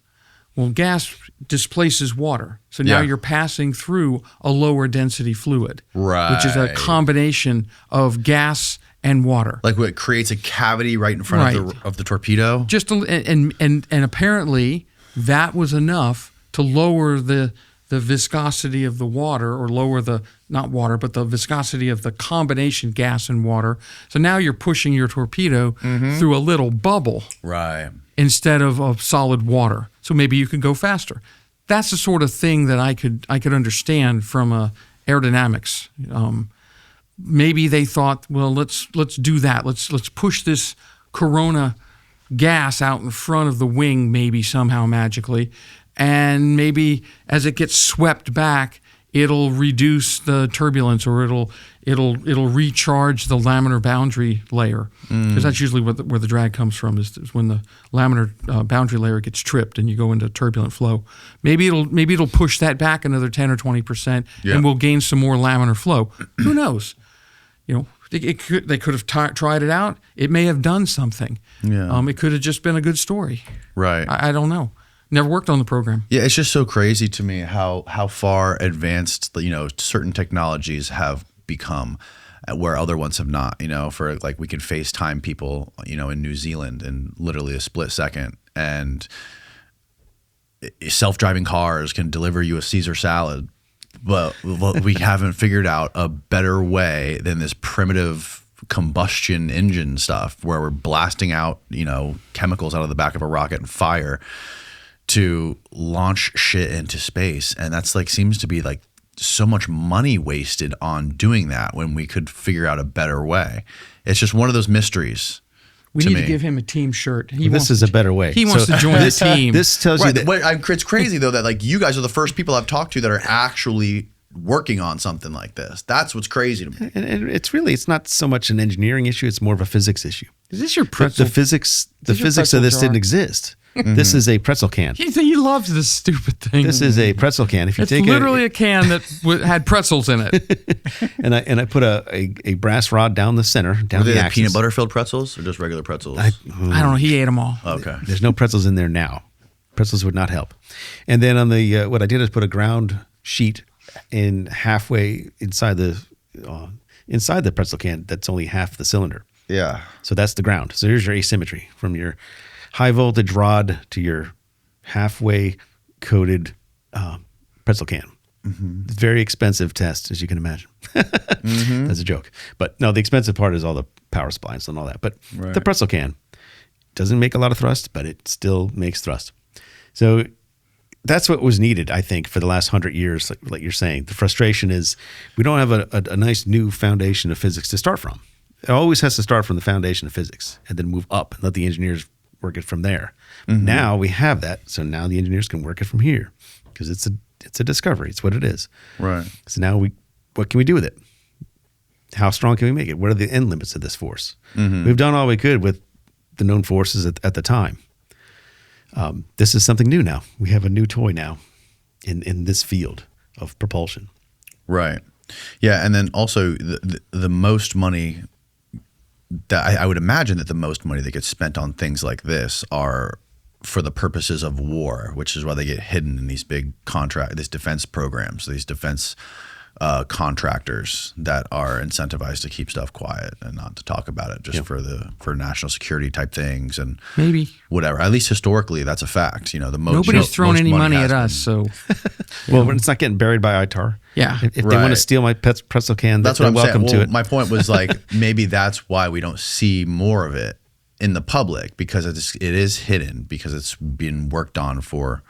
Well, gas displaces water. So now you're passing through a lower density fluid, which is a combination of gas and water. Like what creates a cavity right in front of the torpedo? And apparently that was enough to lower the viscosity of the water, or lower the viscosity of the combination gas and water. So now you're pushing your torpedo through a little bubble, right, instead of solid water. So maybe you can go faster. That's the sort of thing that I could understand from aerodynamics. Maybe they thought, well, let's do that. Let's push this Corona gas out in front of the wing, maybe somehow magically. And maybe as it gets swept back, it'll reduce the turbulence, or it'll recharge the laminar boundary layer, because that's usually where the drag comes from, is when the laminar boundary layer gets tripped and you go into turbulent flow. Maybe it'll push that back another 10 or 20%, and we'll gain some more laminar flow. Who knows? They could have tried it out. It may have done something. It could have just been a good story. Right. I don't know. Never worked on the program. Yeah, it's just so crazy to me how far advanced certain technologies have become, where other ones have not. For like, we can FaceTime people in New Zealand in literally a split second, and self-driving cars can deliver you a Caesar salad, but we haven't figured out a better way than this primitive combustion engine stuff, where we're blasting out chemicals out of the back of a rocket and fire to launch shit into space. And that's seems to be so much money wasted on doing that when we could figure out a better way. It's just one of those mysteries. We need to give him a team shirt. This is a better way. He wants to join the team. This tells you that. It's crazy though that you guys are the first people I've talked to that are actually working on something like this. That's what's crazy to me. And it's not so much an engineering issue; it's more of a physics issue. Is this your pretzel? The physics of this didn't exist. This is a pretzel can. He loved this stupid thing. This is a pretzel can. If you it's take literally a can that had pretzels in it. and I put a brass rod down the center, down the axis. Peanut butter filled pretzels or just regular pretzels? I don't know. He ate them all. Okay. There's no pretzels in there now. Pretzels would not help. And then on the what I did is put a ground sheet in halfway inside the pretzel can. That's only half the cylinder. Yeah. So that's the ground. So here's your asymmetry from your high voltage rod to your halfway coated pretzel can. It's a very expensive test, as you can imagine. That's a joke. But no, the expensive part is all the power supplies and all that. But the pretzel can doesn't make a lot of thrust, but it still makes thrust. So that's what was needed, I think, for the last 100 years, like you're saying. The frustration is we don't have a nice new foundation of physics to start from. It always has to start from the foundation of physics and then move up and let the engineers work it from there. Now we have that, so now the engineers can work it from here because it's a discovery. It's what it is. Right. So now what can we do with it? How strong can we make it? What are the end limits of this force? We've done all we could with the known forces at the time. This is something new now. We have a new toy now in this field of propulsion. Right. Yeah, and then also the most money that I would imagine that the most money that gets spent on things like this are for the purposes of war, which is why they get hidden in these big these defense programs, these defense contractors that are incentivized to keep stuff quiet and not to talk about it, just for national security type things and maybe whatever. At least historically, that's a fact. You know, nobody's thrown any money at us, so well, when it's not getting buried by ITAR. Yeah, if they want to steal my pretzel can, that's what I'm welcome saying. to it. My point was like maybe that's why we don't see more of it in the public, because it is hidden, because it's being worked on for,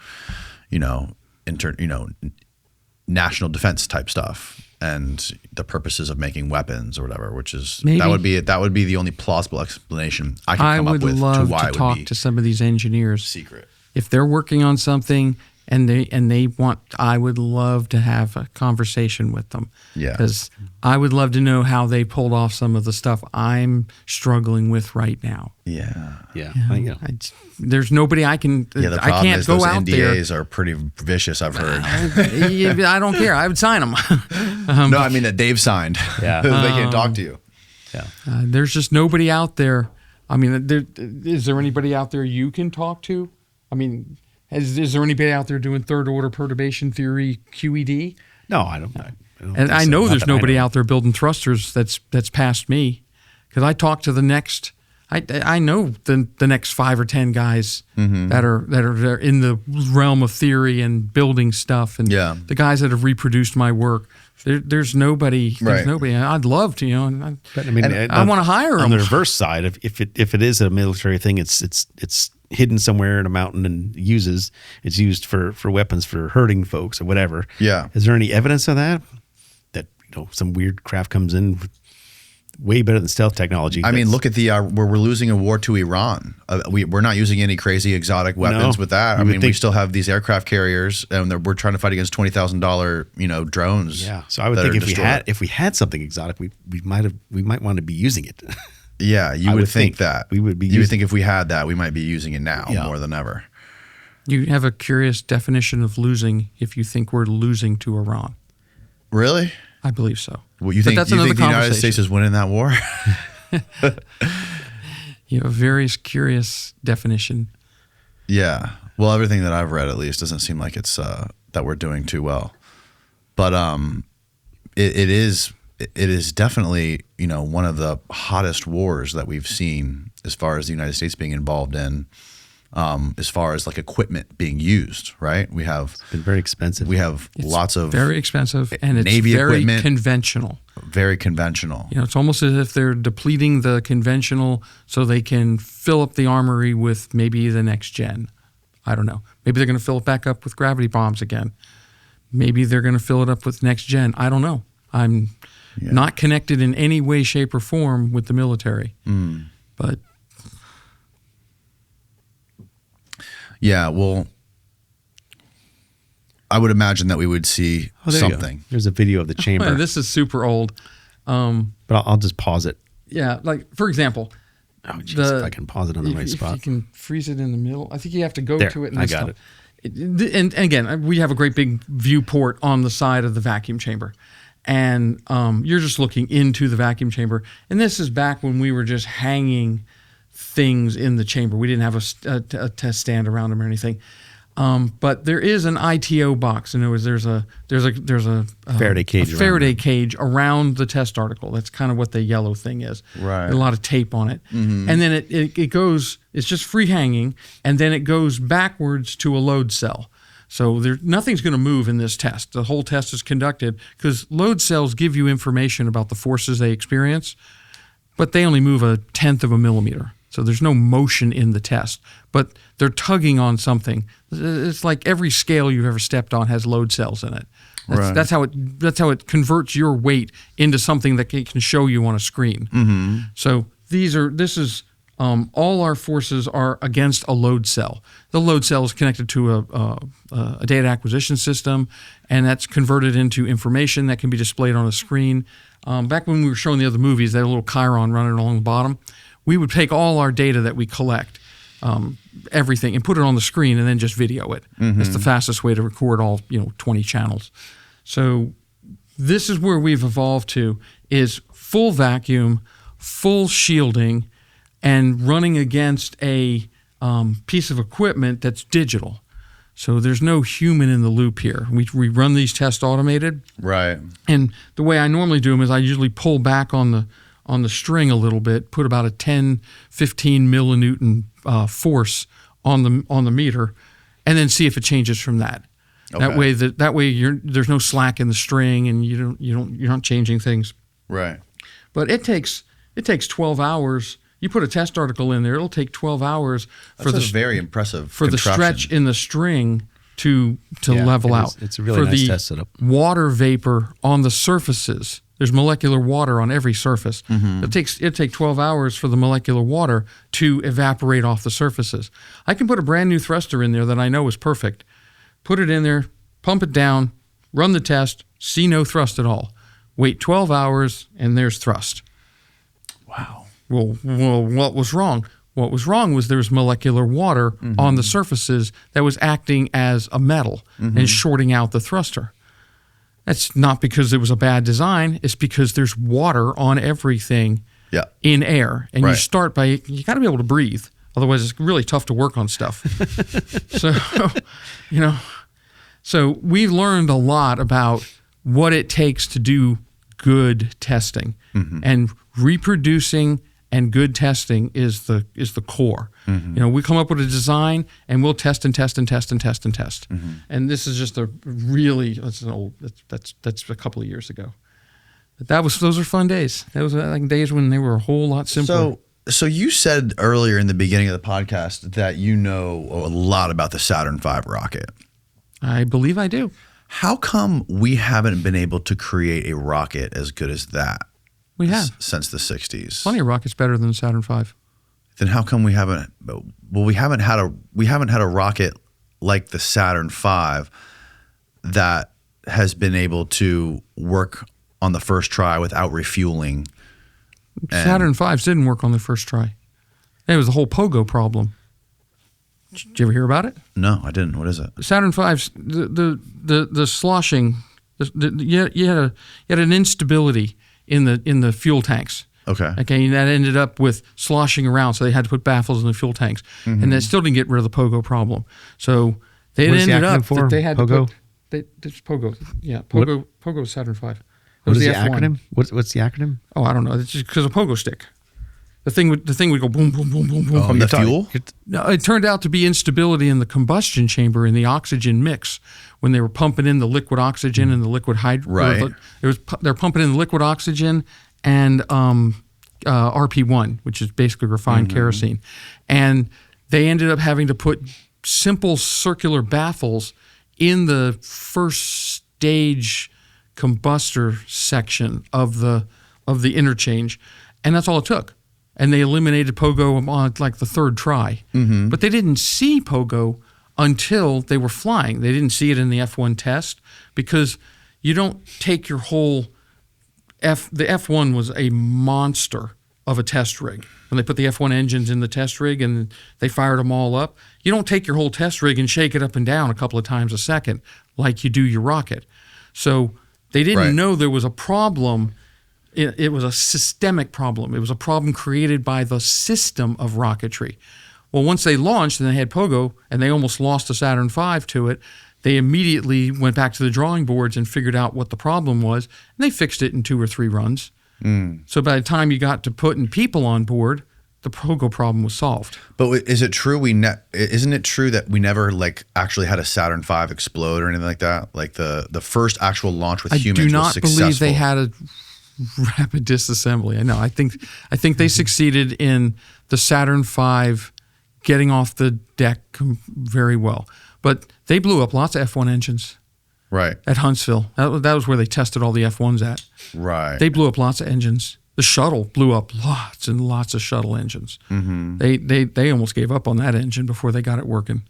national defense type stuff and the purposes of making weapons or whatever, which is maybe, that would be the only plausible explanation I can come up with to why I would it love to would talk be to some of these engineers. secret. If they're working on something and they want, I would love to have a conversation with them. Yeah. Because I would love to know how they pulled off some of the stuff I'm struggling with right now. Yeah. Yeah. There's nobody I can. Yeah, the I problem can't is go those out NDAs are pretty vicious, I've heard. there. I don't care. I would sign them. No, I mean that Dave signed. Yeah. They can't talk to you. Yeah. There's just nobody out there. I mean, is there anybody out there you can talk to? I mean, is there anybody out there doing third order perturbation theory QED? No, I don't. And I know there's nobody out there building thrusters that's past me, because I talked to the next. I know the next 5 or 10 guys that are in the realm of theory and building stuff, and the guys that have reproduced my work. There's nobody. There's nobody. I'd love to, But I mean, I want to hire them. On the reverse side, if it is a military thing, it's hidden somewhere in a mountain and it's used for weapons for hurting folks or whatever. Yeah. Is there any evidence of that? That some weird craft comes in way better than stealth technology. I mean, look at the where we're losing a war to Iran. We're not using any crazy exotic weapons with that. I mean, we still have these aircraft carriers, and we're trying to fight against $20,000 drones. Yeah. So I would think if we had something exotic, we might want to be using it. Yeah, you would think that we would be. You would think if we had that, we might be using it now more than ever. You have a curious definition of losing if you think we're losing to Iran. Really? I believe so. Well, you think the United States is winning that war? You have a very curious definition. Yeah. Well, everything that I've read, at least, doesn't seem like it's that we're doing too well. But it is definitely one of the hottest wars that we've seen as far as the United States being involved in. As far as like equipment being used, right? It's been very expensive. We have lots of very expensive, and it's Navy very equipment, conventional. Very conventional. It's almost as if they're depleting the conventional so they can fill up the armory with maybe the next gen. I don't know. Maybe they're going to fill it back up with gravity bombs again. Maybe they're going to fill it up with next gen. I don't know. I'm not connected in any way, shape, or form with the military, but. Yeah, well, I would imagine that we would see something. There's a video of the chamber. This is super old. But I'll just pause it. Yeah, like, for example. Oh, jeez, if I can pause it on the right spot. If you can freeze it in the middle. I think you have to go to it. And I got it. And again, we have a great big viewport on the side of the vacuum chamber. And you're just looking into the vacuum chamber. And this is back when we were just hanging things in the chamber. We didn't have a test stand around them or anything. But there is an ITO box, and there's a Faraday cage. Faraday cage around the test article. That's kind of what the yellow thing is. Right. A lot of tape on it, and then it goes. It's just free hanging, and then it goes backwards to a load cell. So nothing's going to move in this test. The whole test is conducted because load cells give you information about the forces they experience, but they only move 1/10 of a millimeter. So there's no motion in the test, but they're tugging on something. It's like every scale you've ever stepped on has load cells in it. That's how it converts your weight into something that it can show you on a screen. So this is all our forces are against a load cell. The load cell is connected to a data acquisition system, and that's converted into information that can be displayed on a screen. Back when we were showing the other movies, they had a little chyron running along the bottom. We would take all our data that we collect, everything, and put it on the screen and then just video it. It's the fastest way to record all 20 channels. So this is where we've evolved to, is full vacuum, full shielding, and running against a piece of equipment that's digital. So there's no human in the loop here. We run these tests automated. Right. And the way I normally do them is I usually pull back on the string a little bit, put about a 10, 15 millinewton force on the meter, and then see if it changes from that. Okay. That way there's no slack in the string, and you're not changing things. Right. But it takes 12 hours. You put a test article in there, it'll take 12 hours very impressive for the stretch in the string to level out. It's a really nice test setup. Water vapor on the surfaces. There's molecular water on every surface. It'll take 12 hours for the molecular water to evaporate off the surfaces. I can put a brand new thruster in there that I know is perfect. Put it in there, pump it down, run the test, see no thrust at all. Wait 12 hours, and there's thrust. Wow. Well, what was wrong? What was wrong was there was molecular water on the surfaces that was acting as a metal and shorting out the thruster. That's not because it was a bad design. It's because there's water on everything in air. And you got to be able to breathe. Otherwise, it's really tough to work on stuff. So we've learned a lot about what it takes to do good testing. And reproducing and good testing is the core. We come up with a design, and we'll test and test and test and test and test. And this is just that's a couple of years ago. But those are fun days. Those are like days when they were a whole lot simpler. So you said earlier in the beginning of the podcast that you know a lot about the Saturn V rocket. I believe I do. How come we haven't been able to create a rocket as good as that? We have since the 60s. Plenty of rockets better than the Saturn V. Then how come we haven't? Well, we haven't had a rocket like the Saturn V that has been able to work on the first try without refueling. Saturn V's didn't work on the first try. It was the whole pogo problem. Did you ever hear about it? No, I didn't. What is it? Saturn V's the sloshing. You had an instability in the fuel tanks. Okay, and that ended up with sloshing around, so they had to put baffles in the fuel tanks, and that still didn't get rid of the pogo problem. So they ended up that they had pogo? to put it's pogo. Yeah, pogo. Pogo is Saturn V. What is the acronym? What's the acronym? Oh, I don't know. It's just because of pogo stick. The thing would go boom, boom, boom, boom, boom. From the fuel? No, it turned out to be instability in the combustion chamber in the oxygen mix when they were pumping in the liquid oxygen and the liquid hydrogen. Right. They're pumping in the liquid oxygen and RP1, which is basically refined kerosene. And they ended up having to put simple circular baffles in the first stage combustor section of the interchange, and that's all it took. And they eliminated pogo on like the third try. But they didn't see pogo until they were flying. They didn't see it in the F1 test because you don't take your whole the F1 was a monster of a test rig. When they put the F1 engines in the test rig and they fired them all up, you don't take your whole test rig and shake it up and down a couple of times a second like you do your rocket. So they didn't know there was a problem. It was a systemic problem. It was a problem created by the system of rocketry. Well, once they launched and they had pogo and they almost lost the Saturn V to it, they immediately went back to the drawing boards and figured out what the problem was, and they fixed it in 2 or 3 runs. So by the time you got to putting people on board, the pogo problem was solved. But is it true isn't it true that we never actually had a Saturn V explode or anything like that? Like the first actual launch with humans was successful. I do not believe they had a rapid disassembly. I know. I think they succeeded in the Saturn V getting off the deck very well. But they blew up lots of F1 engines. Right. At Huntsville. That was where they tested all the F1s at. Right. They blew up lots of engines. The shuttle blew up lots and lots of shuttle engines. They almost gave up on that engine before they got it working.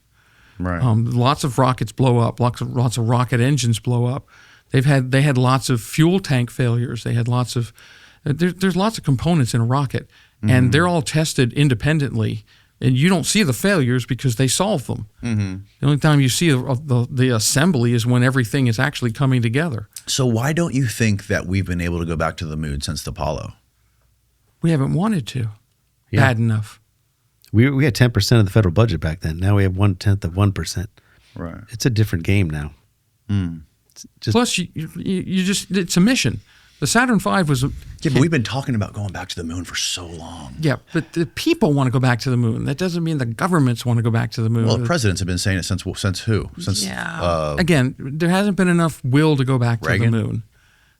Right. Lots of rockets blow up. Lots of rocket engines blow up. They had lots of fuel tank failures. They had lots of there's lots of components in a rocket, and they're all tested independently. And you don't see the failures because they solve them. The only time you see the assembly is when everything is actually coming together. So why don't you think that we've been able to go back to the moon since the Apollo? We haven't wanted to. Yeah. Bad enough. We had 10% of the federal budget back then. Now we have 1/10 of 1%. Right. It's a different game now. Plus, it's a mission. The Saturn V was Yeah, but we've been talking about going back to the moon for so long. Yeah, but the people want to go back to the moon. That doesn't mean the governments want to go back to the moon. Well, presidents have been saying it since who? Since Again, there hasn't been enough will to go back Reagan? to the moon.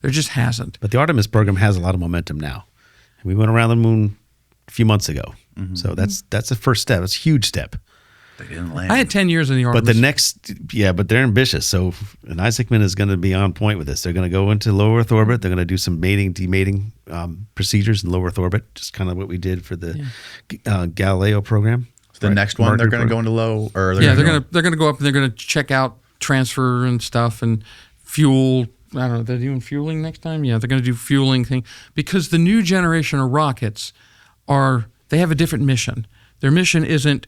There just hasn't. But the Artemis program has a lot of momentum now. We went around the moon a few months ago. So that's the first step. It's a huge step. they didn't land. I had 10 years in the Artemis. But the next, but they're ambitious. So and Isaacman is going to be on point with this. They're going to go into low Earth orbit. They're going to do some mating, demating procedures in low Earth orbit, just kind of what we did for the Galileo program. The next one, they're going to go into low, or they're going to go up and they're going to check out transfer and stuff and fuel. I don't know. They're doing fueling next time. Yeah, they're going to do fueling thing because the new generation of rockets they have a different mission. Their mission isn't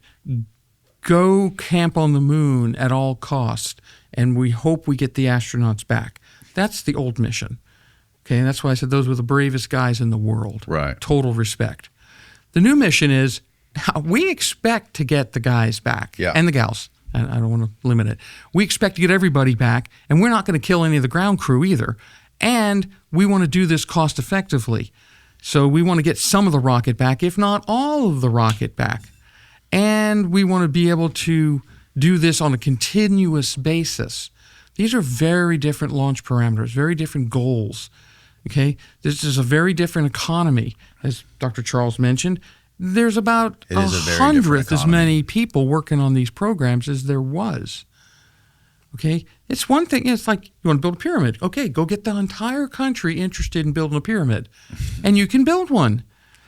go camp on the moon at all cost, and we hope we get the astronauts back. That's the old mission. Okay, and that's why I said those were the bravest guys in the world. Right. Total respect. The new mission is we expect to get the guys back and the gals. I don't want to limit it. We expect to get everybody back, and we're not going to kill any of the ground crew either. And we want to do this cost effectively. So we want to get some of the rocket back, if not all of the rocket back. And we want to be able to do this on a continuous basis. These are very different launch parameters, very different goals. Okay, this is a very different economy, as Dr. Charles mentioned. There's about a 100th as many people working on these programs as there was. Okay, it's one thing. It's like you want to build a pyramid. Okay, go get the entire country interested in building a pyramid, and you can build one.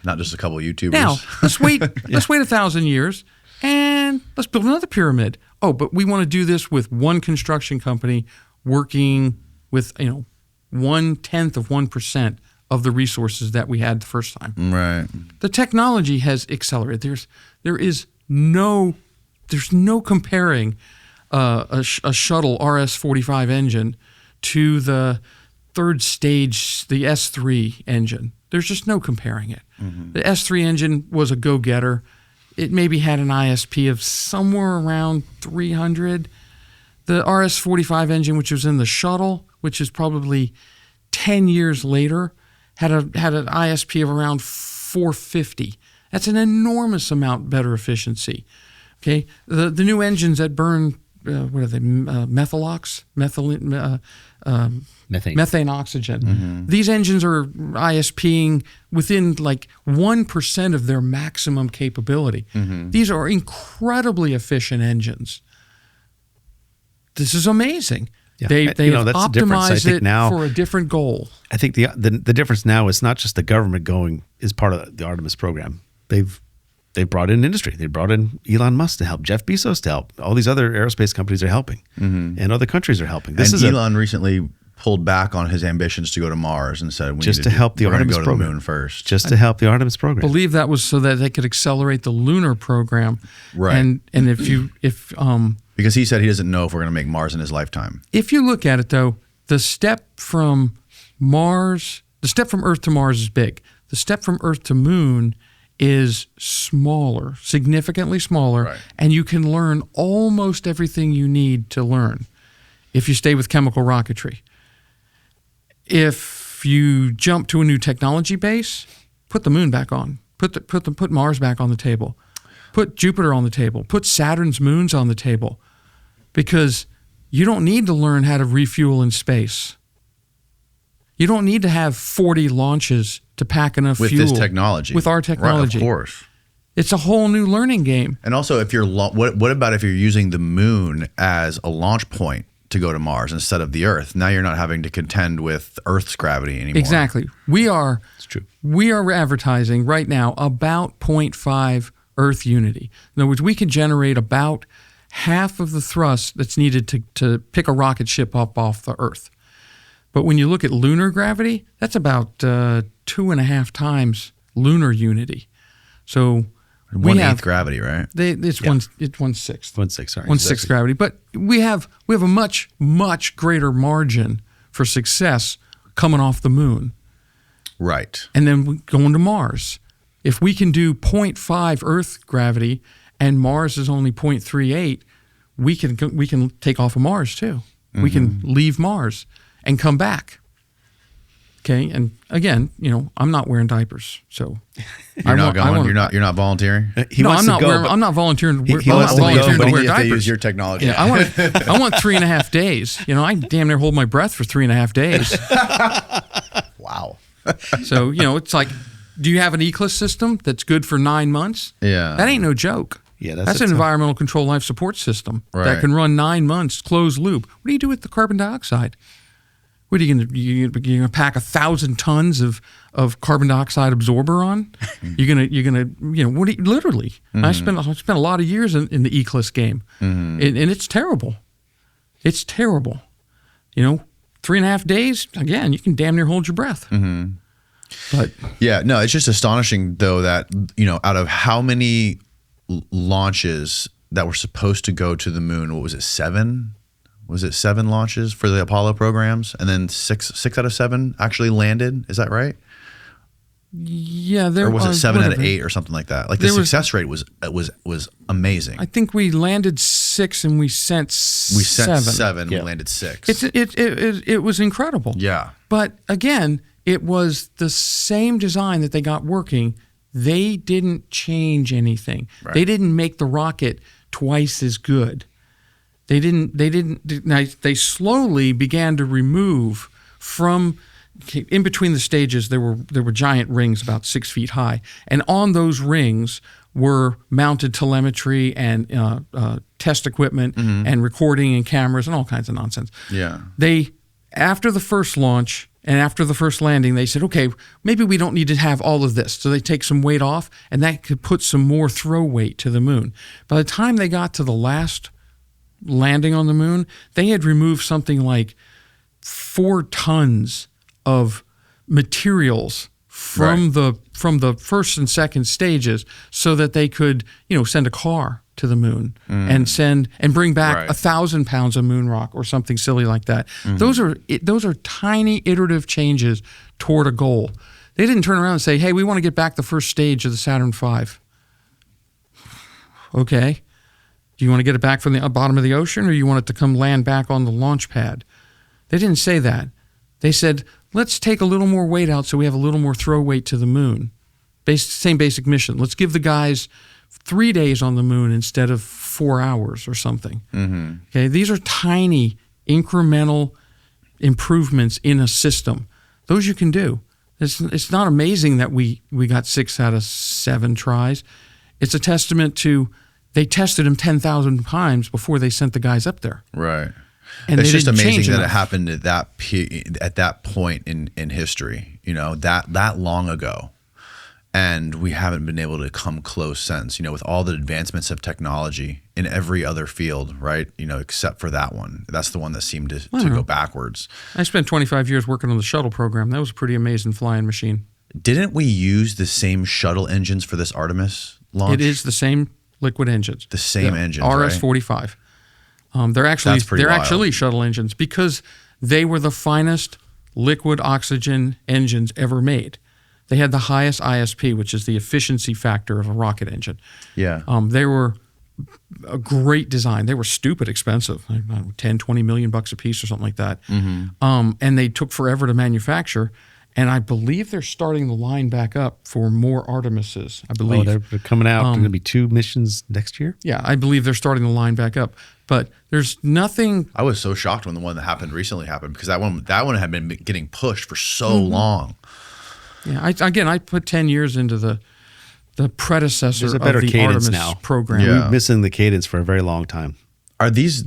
Not just a couple of YouTubers. Now let's wait. Let's wait 1,000 years, and let's build another pyramid. Oh, but we want to do this with one construction company working with 1/10 of 1% of the resources that we had the first time. Right. The technology has accelerated. There's no comparing a shuttle RS-45 engine to the third stage, the S3 engine. There's just no comparing it. The S3 engine was a go-getter. It maybe had an ISP of somewhere around 300. The RS-45 engine, which was in the shuttle, which is probably 10 years later, had an ISP of around 450. That's an enormous amount better efficiency. Okay, the new engines that burn what are they? Methalox, methane oxygen. These engines are ISPing within like 1% of their maximum capability. These are incredibly efficient engines. This is amazing. Yeah. They've that's the difference. I optimized think it now, for a different goal. I think the difference now is not just the government going is part of the Artemis program. They've brought in industry. They brought in Elon Musk to help, Jeff Bezos to help. All these other aerospace companies are helping, and other countries are helping. Elon recently pulled back on his ambitions to go to Mars and said, just to help the Artemis program. To the moon first. Just to help the Artemis program. I believe that was so that they could accelerate the lunar program. Right. And because he said he doesn't know if we're going to make Mars in his lifetime. If you look at it, though, the step from Earth to Mars is big. The step from Earth to Moon is smaller, significantly smaller, right. And you can learn almost everything you need to learn if you stay with chemical rocketry. If you jump to a new technology base, put the moon back on, put Mars back on the table, put Jupiter on the table, put Saturn's moons on the table, because you don't need to learn how to refuel in space. You don't need to have 40 launches to pack enough fuel. With this technology. With our technology. Right, of course. It's a whole new learning game. And also, if you're what about if you're using the moon as a launch point to go to Mars instead of the Earth. Now you're not having to contend with Earth's gravity anymore. Exactly. It's true. We are advertising right now about 0.5 Earth unity. In other words, we can generate about half of the thrust that's needed to pick a rocket ship up off the Earth. But when you look at lunar gravity, that's about 2.5 times lunar unity. So we have gravity, right? It's 1/6. 1/6, sorry. 1/6 gravity. But we have a much greater margin for success coming off the moon. Right. And then going to Mars. If we can do 0.5 Earth gravity and Mars is only 0.38, we can take off of Mars too. We can leave Mars and come back. Okay, and again, I'm not wearing diapers, so You're not volunteering. I'm not volunteering. He wants to wear If diapers. they use your technology. Yeah, I want 3.5 days. I damn near hold my breath for 3.5 days. Wow. So it's like, do you have an ECLIS system that's good for 9 months? Yeah. That ain't no joke. Yeah, that's an environmental control life support system Right. that can run 9 months closed loop. What do you do with the carbon dioxide? What are you going to pack 1,000 tons of carbon dioxide absorber on? You're gonna what do you, literally? I spent a lot of years in the ECLIS game, and it's terrible. It's terrible. 3.5 days again, you can damn near hold your breath. But Yeah, no, it's just astonishing though that out of how many launches that were supposed to go to the moon, what was it, 7? Was it 7 launches for the Apollo programs, and then six out of 7 actually landed? Is that right? yeah, Or was it 7 out of 8 or something like that? Like the success rate was amazing. I think we landed 6 and we sent 7. 7. Yeah. We landed 6. It was incredible. Yeah. But again, it was the same design that they got working. They didn't change anything. Right. They didn't make the rocket twice as good. They slowly began to remove from in between the stages. There were giant rings about 6 feet high, and on those rings were mounted telemetry and test equipment and recording and cameras and all kinds of nonsense. Yeah. After the first launch and after the first landing, they said, okay, maybe we don't need to have all of this. So they take some weight off, and that could put some more throw weight to the moon. By the time they got to the last landing on the moon, they had removed something like 4 tons of materials from the first and second stages, so that they could send a car to the moon and bring back 1,000 pounds of moon rock or something silly like that. Those are tiny iterative changes toward a goal. They didn't turn around and say, hey, we want to get back the first stage of the Saturn V. Okay. Do you want to get it back from the bottom of the ocean, or you want it to come land back on the launch pad? They didn't say that. They said, let's take a little more weight out so we have a little more throw weight to the moon. Same basic mission. Let's give the guys 3 days on the moon instead of 4 hours or something. Okay, these are tiny incremental improvements in a system. Those you can do. It's not amazing that we got 6 out of 7 tries. It's a testament to they tested them 10,000 times before they sent the guys up there. Right. And it's they just didn't amazing change that enough. it happened at that point in history, that long ago. And we haven't been able to come close since, with all the advancements of technology in every other field, right? Except for that one. That's the one that seemed to go backwards. I spent 25 years working on the shuttle program. That was a pretty amazing flying machine. Didn't we use the same shuttle engines for this Artemis launch? It is the same liquid engines. The same engines, RS-45. They're actually shuttle engines because they were the finest liquid oxygen engines ever made. They had the highest ISP, which is the efficiency factor of a rocket engine. Yeah. They were a great design. They were stupid expensive, like 10, 20 million bucks a piece or something like that. And they took forever to manufacture. And I believe they're starting the line back up for more Artemises, I believe. Oh, they're coming out. Going to be 2 missions next year? Yeah, I believe they're starting the line back up. But there's nothing. I was so shocked when the one that happened recently happened, because that one had been getting pushed for so long. Yeah, I put 10 years into the predecessor There's a better of the cadence Artemis now. program. Yeah. We've been missing the cadence for a very long time. Are these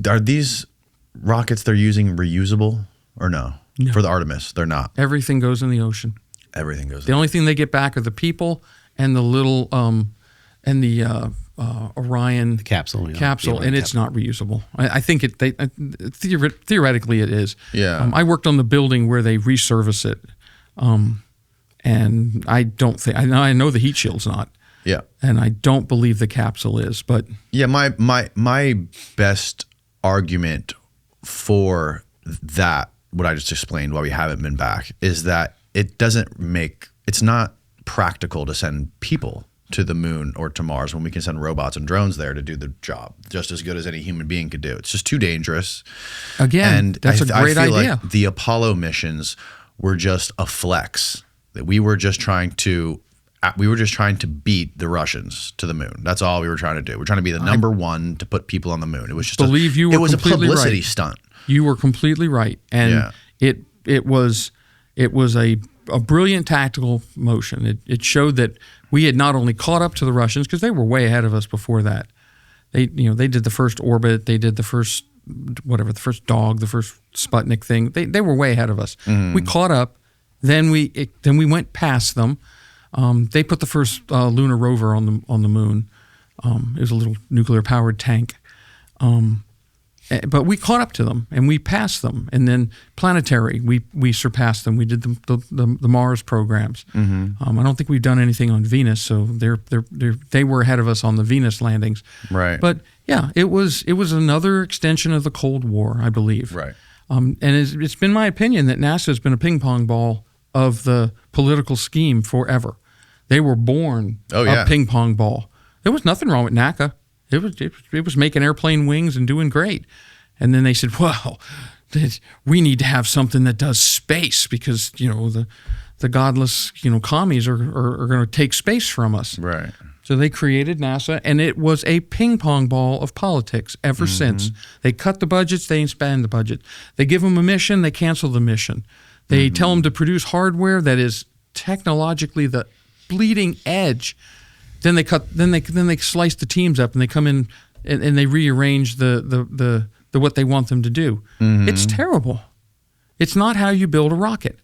rockets they're using reusable or no? For the Artemis, they're not. Everything goes in the ocean. Everything goes. The only thing they get back are the people and the little Orion capsule, and it's not reusable. I think theoretically it is. Yeah. I worked on the building where they resurface it, and I don't think I know the heat shield's not. Yeah. And I don't believe the capsule is, but yeah, my best argument for that, what I just explained, why we haven't been back, is that it's not practical to send people to the moon or to Mars when we can send robots and drones there to do the job just as good as any human being could do. It's just too dangerous. Again, and that's a great I feel idea. like the Apollo missions were just a flex. That we were just trying to beat the Russians to the moon. That's all we were trying to do. We're trying to be the number one to put people on the moon. It was just it was a publicity stunt. You were completely right, and it was a brilliant tactical motion. It showed that we had not only caught up to the Russians, because they were way ahead of us before that. They did the first orbit, they did the first dog, the first Sputnik thing. They were way ahead of us. We caught up, then we went past them. They put the first lunar rover on the moon. It was a little nuclear powered tank. But we caught up to them and we passed them, and then planetary we surpassed them. We did the Mars programs. I don't think we've done anything on Venus, so they were ahead of us on the Venus landings. Right. But yeah, it was another extension of the Cold War, I believe. Right. And it's been my opinion that NASA has been a ping pong ball of the political scheme forever. They were born a ping pong ball. There was nothing wrong with NACA. It was making airplane wings and doing great. And then they said, well, we need to have something that does space because, the godless, commies are going to take space from us. Right. So they created NASA, and it was a ping pong ball of politics ever since. They cut the budgets, they expand the budget. They give them a mission, they cancel the mission. They tell them to produce hardware that is technologically the bleeding edge. Then they slice the teams up and they come in and they rearrange the what they want them to do. It's terrible. It's not how you build a rocket.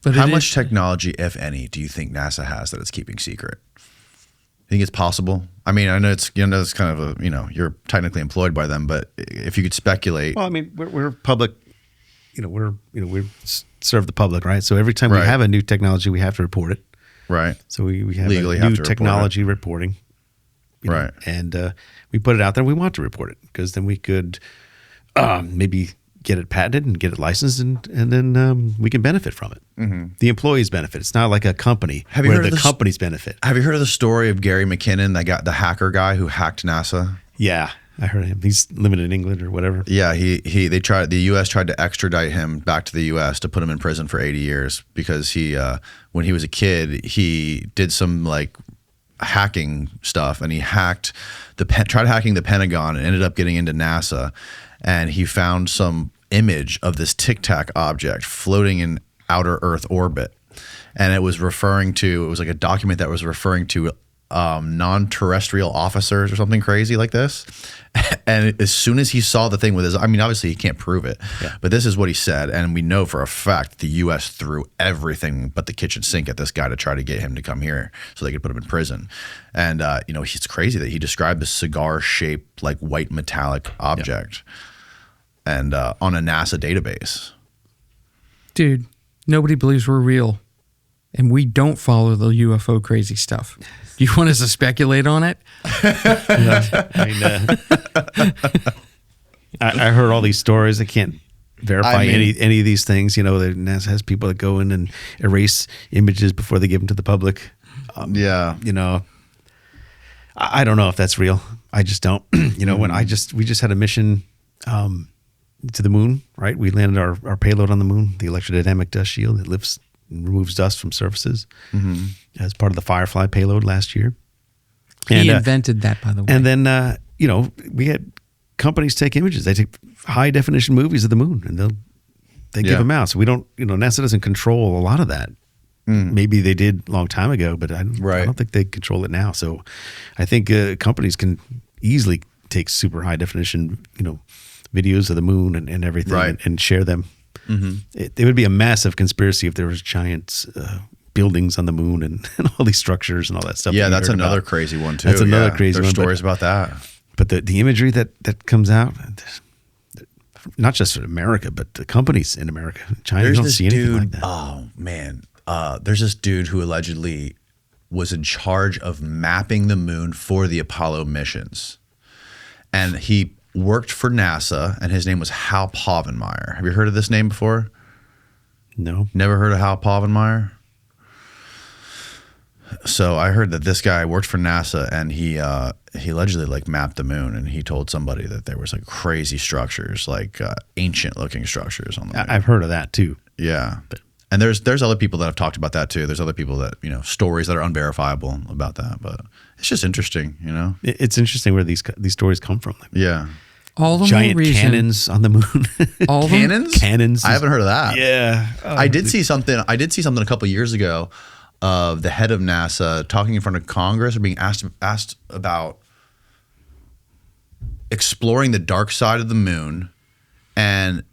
But how much technology, if any, do you think NASA has that it's keeping secret? You think it's possible? I mean, I know it's it's kind of you're technically employed by them, but if you could speculate. Well, I mean, we're public. We serve the public, right? So every time we have a new technology, we have to report it. Right. So we have legally a new technology reporting. Right. And we put it out there. We want to report it because then we could maybe get it patented and get it licensed, and then we can benefit from it. The employees benefit. It's not like a company where the companies benefit. Have you heard of the story of Gary McKinnon, the hacker guy who hacked NASA? Yeah. I heard him. He's living in England or whatever. Yeah, the U.S. tried to extradite him back to the U.S. to put him in prison for 80 years because when he was a kid, he did some hacking stuff, and he tried hacking the Pentagon and ended up getting into NASA, and he found some image of this TicTac object floating in outer Earth orbit, and it was like a document that was referring to non-terrestrial officers or something crazy like this. And as soon as he saw the thing with obviously he can't prove it, but this is what he said. And we know for a fact the U.S. threw everything but the kitchen sink at this guy to try to get him to come here so they could put him in prison. And, it's crazy that he described this cigar-shaped, white metallic object and on a NASA database. Dude, nobody believes we're real. And we don't follow the UFO crazy stuff. Do you want us to speculate on it? I heard all these stories. I can't verify any of these things. That NASA has people that go in and erase images before they give them to the public. I don't know if that's real. I just don't. When we just had a mission to the moon, right? We landed our payload on the moon, the electrodynamic dust shield that lifts and removes dust from surfaces as part of the Firefly payload last year. He invented that, by the way. And then, we had companies take images. They take high definition movies of the moon and they give them out. So we don't, NASA doesn't control a lot of that. Maybe they did a long time ago, but I don't think they control it now. So I think companies can easily take super high definition, videos of the moon and everything, Right. and share them. It would be a massive conspiracy if there was giant buildings on the moon and all these structures and all that stuff. Yeah, that you that's heard another about. crazy one too. That's another Yeah, crazy there's one. stories about that. But the imagery that comes out, not just in America, but the companies in America, China, There's don't this see anything dude. like that. Oh man, there's this dude who allegedly was in charge of mapping the moon for the Apollo missions, and he worked for NASA. And his name was Hal Povenmire. Have you heard of this name before? No. Never heard of Hal Povenmire? So I heard that this guy worked for NASA, and he allegedly like mapped the moon, and he told somebody that there was like crazy structures, like ancient looking structures on the moon. I've heard of that too. Yeah. And there's other people that have talked about that too. There's other people that, stories that are unverifiable about that, but it's just interesting, It's interesting where these stories come from. Like Yeah. All the giant more reason. cannons on the moon. All the, Cannons? Cannons. I haven't heard of that. Yeah. I did see something a couple of years ago of the head of NASA talking in front of Congress or being asked about exploring the dark side of the moon, and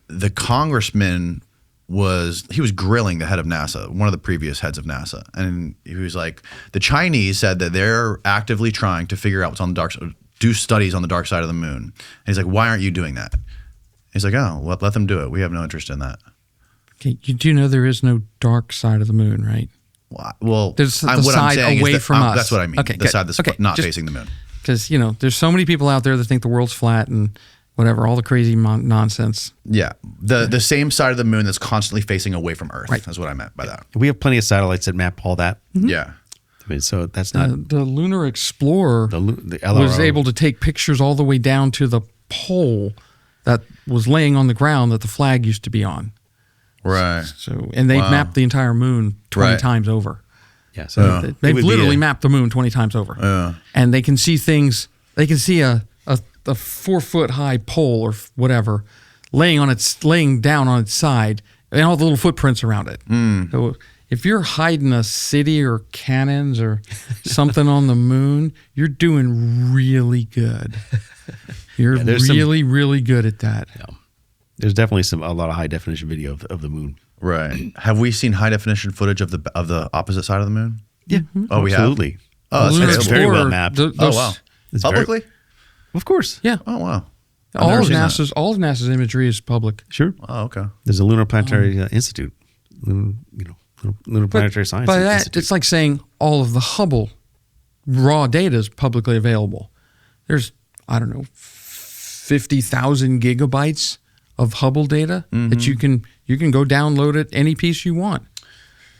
the congressman was grilling the head of NASA, one of the previous heads of NASA, and he was like, the Chinese said that they're actively trying to figure out what's on the dark side, do studies on the dark side of the moon. And he's like, why aren't you doing that? He's like, oh, let them do it. We have no interest in that. Okay, you do know there is no dark side of the moon, right? Well, There's the what I'm side saying is away that- from us. That's what I mean. Okay, the good. side that's Okay, not just- facing the moon. Because there's so many people out there that think the world's flat and whatever, all the crazy nonsense. Yeah, the same side of the moon that's constantly facing away from Earth. Right. That's what I meant by that. We have plenty of satellites that map all that. Yeah. I mean, so that's not The Lunar Explorer the LRO. was able to take pictures all the way down to the pole that was laying on the ground that the flag used to be on. Right. So, and they've Wow. mapped the entire moon 20 Right. times over. Yeah. So it They've would be literally a- mapped the moon 20 times over. Yeah. And they can see things. They can see a 4-foot high pole or whatever laying down on its side, and all the little footprints around it. So if you're hiding a city or cannons or something on the moon, you're doing really good. You're there's some- really good at that. There's definitely a lot of high definition video of the moon. Right. Have we seen high definition footage of the opposite side of the moon? Yeah. Oh, we have? Absolutely. Oh, that's Lunar it's terrible. very well Explorer, mapped. Oh, wow. It's very- Publicly? Of course. Yeah. Oh, wow. I've All never of seen that. NASA's imagery is public. Sure. Oh, okay. There's a Lunar Planetary Institute. Lunar Planetary Science By that, Institute. it's like saying all of the Hubble raw data is publicly available. There's, I don't know, 50,000 gigabytes of Hubble data that you can go download it any piece you want.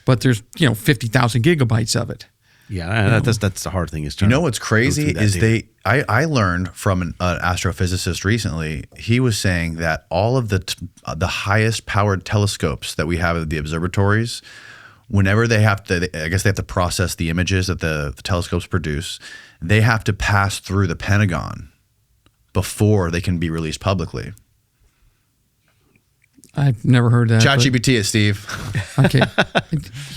But there's 50,000 gigabytes of it. Yeah, that's the hard thing is trying What's to crazy go through that is data. I learned from an astrophysicist recently. He was saying that all of the highest powered telescopes that we have at the observatories, whenever they have to process the images that the telescopes produce, they have to pass through the Pentagon before they can be released publicly. I've never heard that. ChatGPT it, Steve. but- Okay.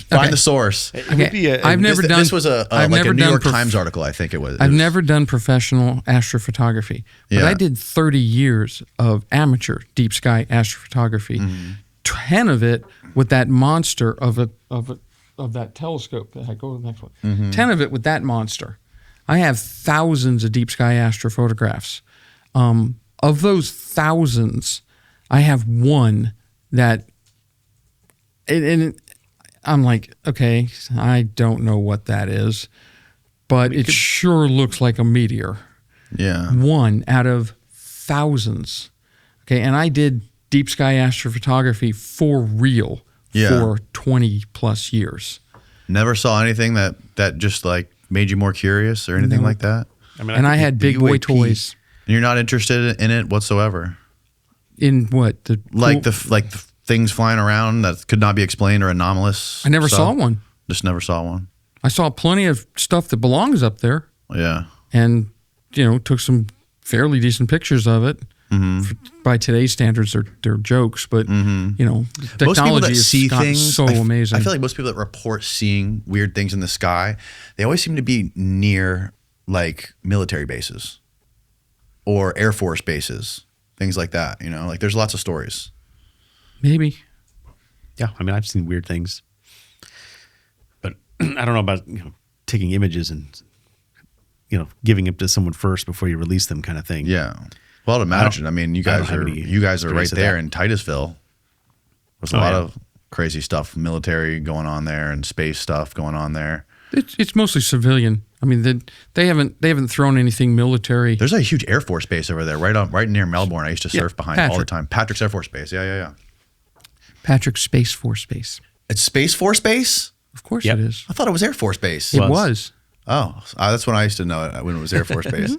Find the source. It would be a- I've never done. This was a I've like a never New done York prof- Times article, I think it was. I've never done professional astrophotography, but Yeah. I did 30 years of amateur deep sky astrophotography. 10 of it with that monster of that telescope. Go to the next one. 10 of it with that monster. I have thousands of deep sky astrophotographs. Of those thousands, I have one that, and I'm like, okay, I don't know what that is, but it sure looks like a meteor. Yeah. One out of thousands. Okay, and I did deep sky astrophotography for real for 20 plus years. Never saw anything that just like made you more curious or anything like that. I mean, And I think had the big boy UAP toys. And you're not interested in it whatsoever. In what? Like the things flying around that could not be explained or anomalous. I never stuff? saw one. Just never saw one. I saw plenty of stuff that belongs up there, Yeah. and took some fairly decent pictures of it. By today's standards, they're jokes, but Most people technology that has see gotten things, so amazing. I feel like most people that report seeing weird things in the sky, they always seem to be near like military bases or Air Force bases. things like that. You know, like there's lots of stories. Maybe. Yeah, I mean, I've seen weird things, but I don't know about taking images and giving them to someone first before you release them, kind of thing. Yeah. Well, I'd imagine. I mean, you guys are right there in Titusville. There's a lot of crazy stuff, military going on there, and space stuff going on there. It's mostly civilian. I mean, they haven't thrown anything military. There's a huge Air Force base over there, right near Melbourne. I used to surf behind all the time. Patrick's Air Force Base. Yeah. Patrick Space Force Base. It's Space Force Base? Of course it is. I thought it was Air Force Base. It was. Oh, that's when I used to know it, when it was Air Force Base.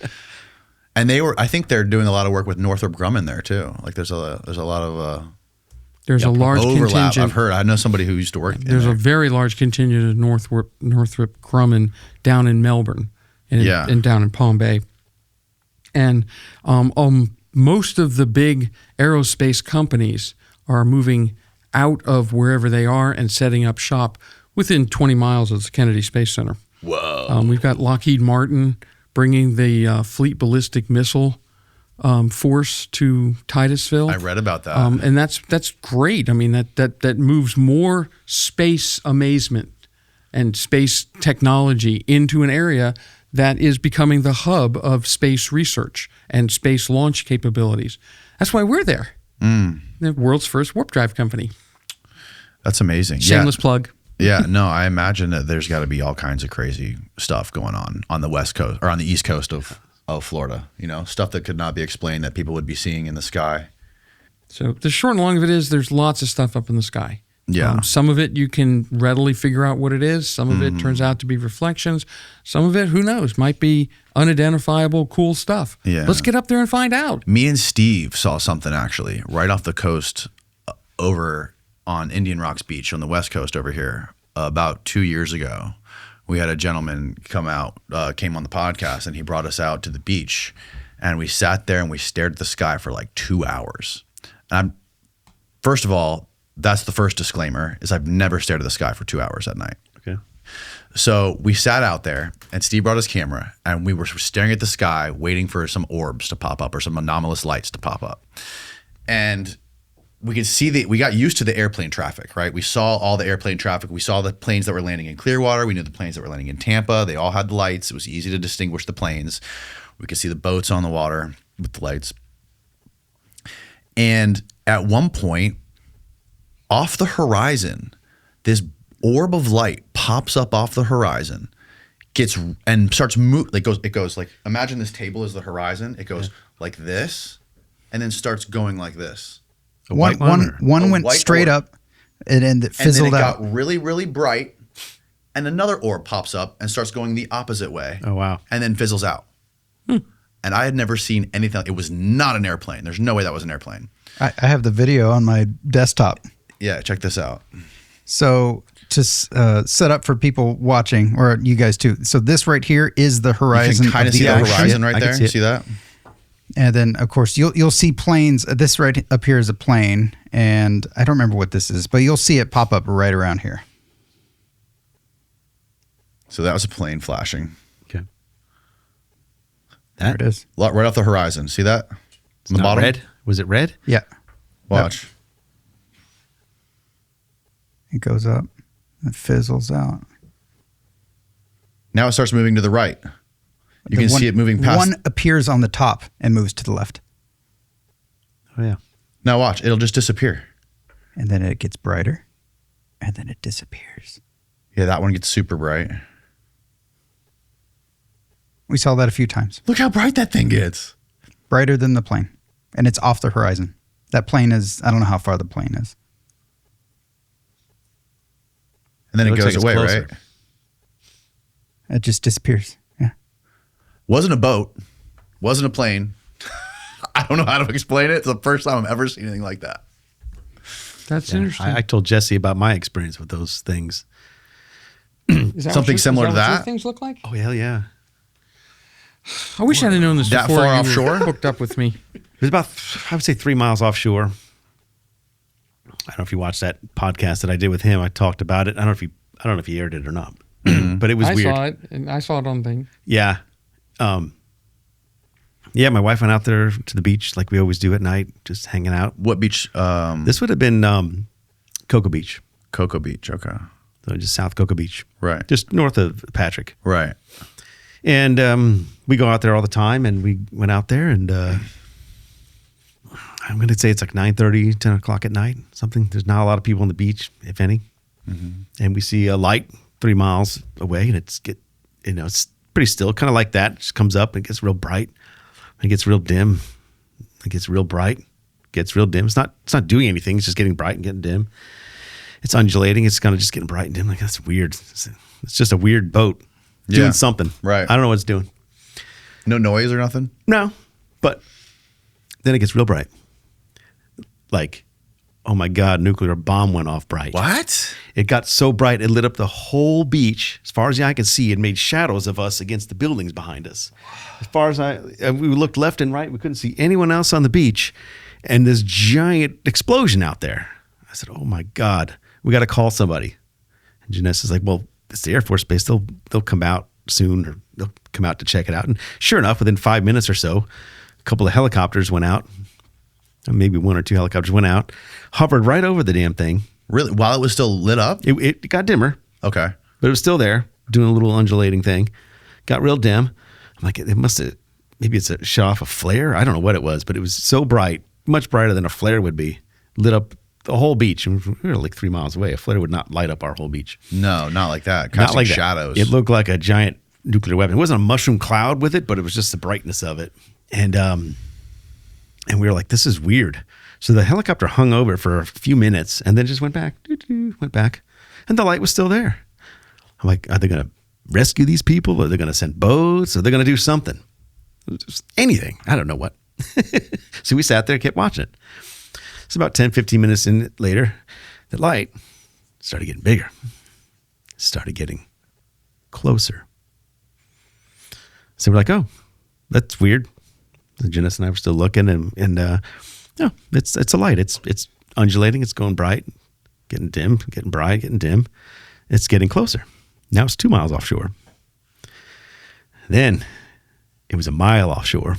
And I think they're doing a lot of work with Northrop Grumman there too. Like there's a lot of there's a large overlap. contingent. I've heard. I know somebody who used to work there. There's a very large contingent of Northrop Grumman down in Melbourne and down in Palm Bay. And most of the big aerospace companies are moving out of wherever they are and setting up shop within 20 miles of the Kennedy Space Center. Whoa. We've got Lockheed Martin bringing the Fleet Ballistic Missile force to Titusville. I read about that. And that's great. I mean, that moves more space amazement and space technology into an area that is becoming the hub of space research and space launch capabilities. That's why we're there. The world's first warp drive company. That's amazing. Shameless plug. Yeah, no, I imagine that there's got to be all kinds of crazy stuff going on the West Coast or on the East Coast of Florida. You know, stuff that could not be explained that people would be seeing in the sky. So the short and long of it is there's lots of stuff up in the sky. Yeah. Some of it you can readily figure out what it is. Some of it turns out to be reflections. Some of it, who knows, might be unidentifiable, cool stuff. Yeah. Let's get up there and find out. Me and Steve saw something actually right off the coast over on Indian Rocks Beach on the West Coast over here about 2 years ago. We had a gentleman came on the podcast, and he brought us out to the beach, and we sat there and we stared at the sky for like 2 hours. And first of all, that's the first disclaimer, is I've never stared at the sky for 2 hours at night. Okay. So we sat out there, and Steve brought his camera, and we were staring at the sky, waiting for some orbs to pop up or some anomalous lights to pop up. And we could see we got used to the airplane traffic, right? We saw all the airplane traffic. We saw the planes that were landing in Clearwater. We knew the planes that were landing in Tampa. They all had the lights. It was easy to distinguish the planes. We could see the boats on the water with the lights. And at one point, off the horizon, this orb of light pops up off the horizon, and starts move. It goes like, imagine this table is the horizon. It goes like this, and then starts going like this. One went straight orb. up, and it fizzled and then it out. got really, really bright, and another orb pops up and starts going the opposite way. Oh, wow. And then fizzles out. And I had never seen anything. It was not an airplane. There's no way that was an airplane. I have the video on my desktop. Yeah, check this out. So to set up for people watching, or you guys too. So this right here is the horizon. You can kind of see the horizon right there. You see that? And then, of course, you'll see planes. This right up here is a plane, and I don't remember what this is, but you'll see it pop up right around here. So that was a plane flashing. Okay. There it is. Right off the horizon. See that? On the bottom? Red? Was it red? Yeah. Watch. It goes up. It fizzles out. Now it starts moving to the right. You can see it moving past. One appears on the top and moves to the left. Oh, yeah. Now watch. It'll just disappear. And then it gets brighter. And then it disappears. Yeah, that one gets super bright. We saw that a few times. Look how bright that thing gets. Brighter than the plane. And it's off the horizon. That plane is, I don't know how far the plane is. And then it looks goes like it's away, closer. right? It just disappears. Yeah. Wasn't a boat. Wasn't a plane. I don't know how to explain it. It's the first time I've ever seen anything like that. That's interesting. I told Jesse about my experience with those things. Is that something what similar to is what your that? things look like? Oh, hell yeah. I wish I'd have known this That before far you offshore? were hooked up with me. It was about, I would say, 3 miles offshore. I don't know if you watched that podcast that I did with him. I talked about it. I don't know if he aired it or not, but it was I weird. saw it, and I saw it on thing. Yeah. Yeah, my wife went out there to the beach like we always do at night, just hanging out. What beach? This would have been Cocoa Beach. Cocoa Beach. Okay. So just South Cocoa Beach. Right. Just north of Patrick. Right. And we go out there all the time, and we went out there, and I'm going to say it's like 9:30, 10 o'clock at night, something. There's not a lot of people on the beach, if any. And we see a light 3 miles away, and it's pretty still, kind of like that. It just comes up and gets real bright. It gets real dim. It gets real bright. Gets real dim. It's not doing anything. It's just getting bright and getting dim. It's undulating. It's kind of just getting bright and dim. Like, that's weird. It's just a weird boat doing something. Right. I don't know what it's doing. No noise or nothing? No, but then it gets real bright. Like, oh my God, nuclear bomb went off bright. What? It got so bright, it lit up the whole beach. As far as the eye could see, it made shadows of us against the buildings behind us. As far as we looked left and right, we couldn't see anyone else on the beach. And this giant explosion out there. I said, oh my God, we got to call somebody. And Janessa's like, well, it's the Air Force Base. They'll come out soon, or they'll come out to check it out. And sure enough, within 5 minutes or so, a couple of helicopters went out. Maybe 1 or 2 helicopters went out, hovered right over the damn thing. Really? While it was still lit up? It got dimmer. Okay. But it was still there, doing a little undulating thing. Got real dim. I'm like, it must have, maybe it's a shot off a flare. I don't know what it was, but it was so bright, much brighter than a flare would be. Lit up the whole beach. And we were like 3 miles away. A flare would not light up our whole beach. No, not like that. Not Casting like that. shadows. It looked like a giant nuclear weapon. It wasn't a mushroom cloud with it, but it was just the brightness of it. And we were like, this is weird. So the helicopter hung over for a few minutes and then just went back, went back. And the light was still there. I'm like, are they going to rescue these people? Are they going to send boats? Are they going to do something? Just anything. I don't know what. So we sat there and kept watching it. It's about 10, 15 minutes in later, the light started getting bigger. Started getting closer. So we're like, oh, that's weird. Janice and I were still looking, and no, it's a light. It's undulating. It's going bright, getting dim, getting bright, getting dim. It's getting closer. Now it's 2 miles offshore. Then it was a mile offshore,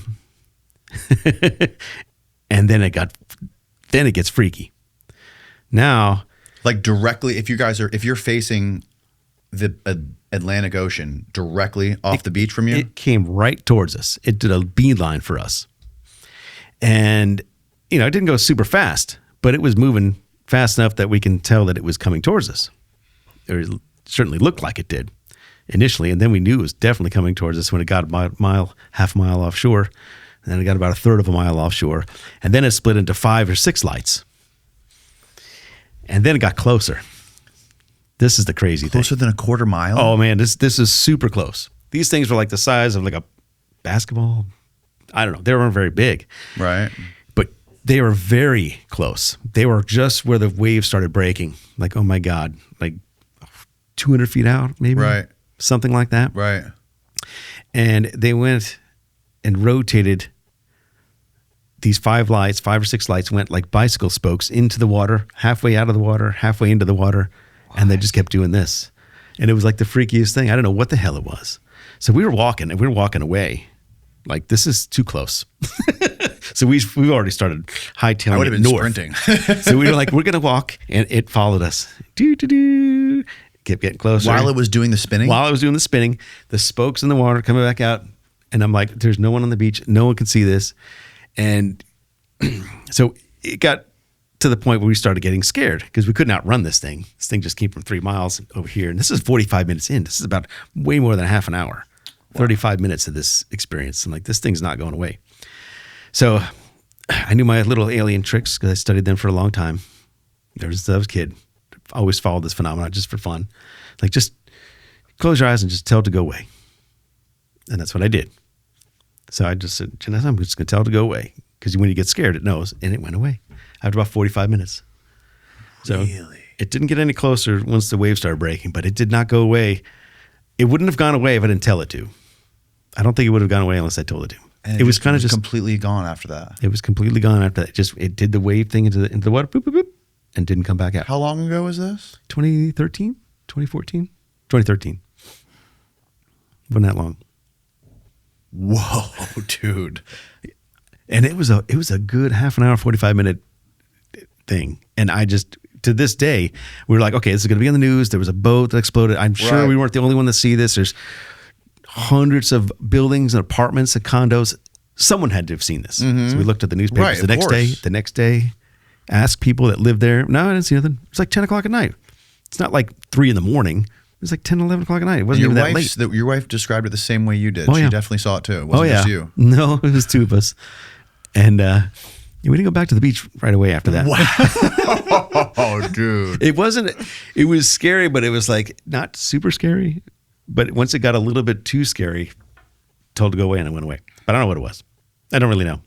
and then it gets freaky. Now, like directly, if you're facing the Atlantic Ocean directly off the beach from you? It came right towards us. It did a beeline for us. And, it didn't go super fast, but it was moving fast enough that we can tell that it was coming towards us. Or it certainly looked like it did initially. And then we knew it was definitely coming towards us when it got a half mile offshore. And then it got about a third of a mile offshore. And then it split into 5 or 6 lights. And then it got closer. This is the crazy thing. Closer than a quarter mile? Oh, man, this is super close. These things were like the size of like a basketball. I don't know. They weren't very big. Right. But they were very close. They were just where the waves started breaking. Like, oh, my God, like 200 feet out, maybe? Right. Something like that. Right. And they went and rotated these 5 or 6 lights, went like bicycle spokes into the water, halfway out of the water, halfway into the water. And they just kept doing this. And it was like the freakiest thing. I don't know what the hell it was. So we were walking away. Like, this is too close. So we already started hightailing. I would have been north. sprinting. So we were like, we're going to walk. And it followed us. Kept getting closer. While it was doing the spinning? While I was doing the spinning, the spokes in the water coming back out. And I'm like, there's no one on the beach. No one can see this. And so it got to the point where we started getting scared because we couldn't outrun this thing. This thing just came from 3 miles over here. And this is 45 minutes in. This is about way more than half an hour. 35 minutes of this experience. I'm like, this thing's not going away. So I knew my little alien tricks because I studied them for a long time. I was a kid. Always followed this phenomenon just for fun. Like, just close your eyes and just tell it to go away. And that's what I did. So I just said, Janessa, I'm just going to tell it to go away. Because when you get scared, it knows. And it went away after about 45 minutes. So really? It didn't get any closer once the waves started breaking, but it did not go away. It wouldn't have gone away if I didn't tell it to. I don't think it would have gone away unless I told it to. And it was kind of just completely gone after that. It was completely gone after that. It did the wave thing into the water, boop, boop, boop, and didn't come back out. How long ago was this? 2013, 2014, 2013. Wasn't that long. Whoa, dude. And it was a good half an hour, 45-minute thing. And I just, to this day, we were like, okay, this is going to be on the news. There was a boat that exploded. I'm sure we weren't the only one to see this. There's hundreds of buildings and apartments and condos. Someone had to have seen this. So we looked at the newspapers the next day, asked people that lived there. No, I didn't see nothing. It's like 10 o'clock at night. It's not like 3 in the morning. It was like 10, 11 o'clock at night. It wasn't even that late. Your wife described it the same way you did. Oh, She yeah. definitely saw it too. It wasn't just you. No, it was 2 of us. And we didn't go back to the beach right away after that. Wow. Oh, dude. It was scary, but it was like not super scary. But once it got a little bit too scary, told to go away and it went away. But I don't know what it was. I don't really know.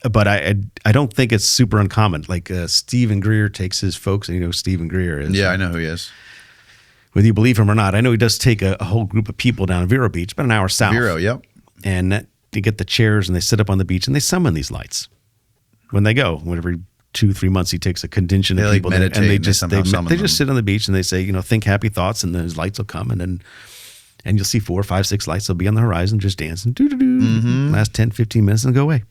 But I don't think it's super uncommon. Like Stephen Greer takes his folks, and you know who Stephen Greer is. Yeah, I know who he is. Whether you believe him or not, I know he does take a whole group of people down to Vero Beach, about an hour south. Vero, yep. And they get the chairs and they sit up on the beach and they summon these lights. When they go, every 2-3 months, he takes a contingent of people meditate and they and just summon them. sit on the beach and they say, you know, think happy thoughts, and then his lights will come, and you'll see 4, 5, 6 lights. They'll be on the horizon, just dancing, last 10, 15 minutes and go away.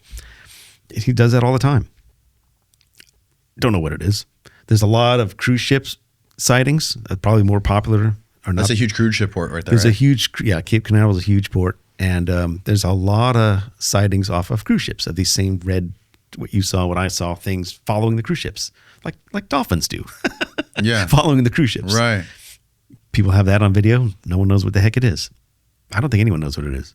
He does that all the time. Don't know what it is. There's a lot of cruise ships sightings, probably more popular. That's a huge cruise ship port right there. There's right? a huge, Cape Canaveral is a huge port, and there's a lot of sightings off of cruise ships of these same red, what you saw, what I saw, things following the cruise ships, like dolphins do. Yeah. Following the cruise ships. Right. People have that on video. No one knows what the heck it is. I don't think anyone knows what it is.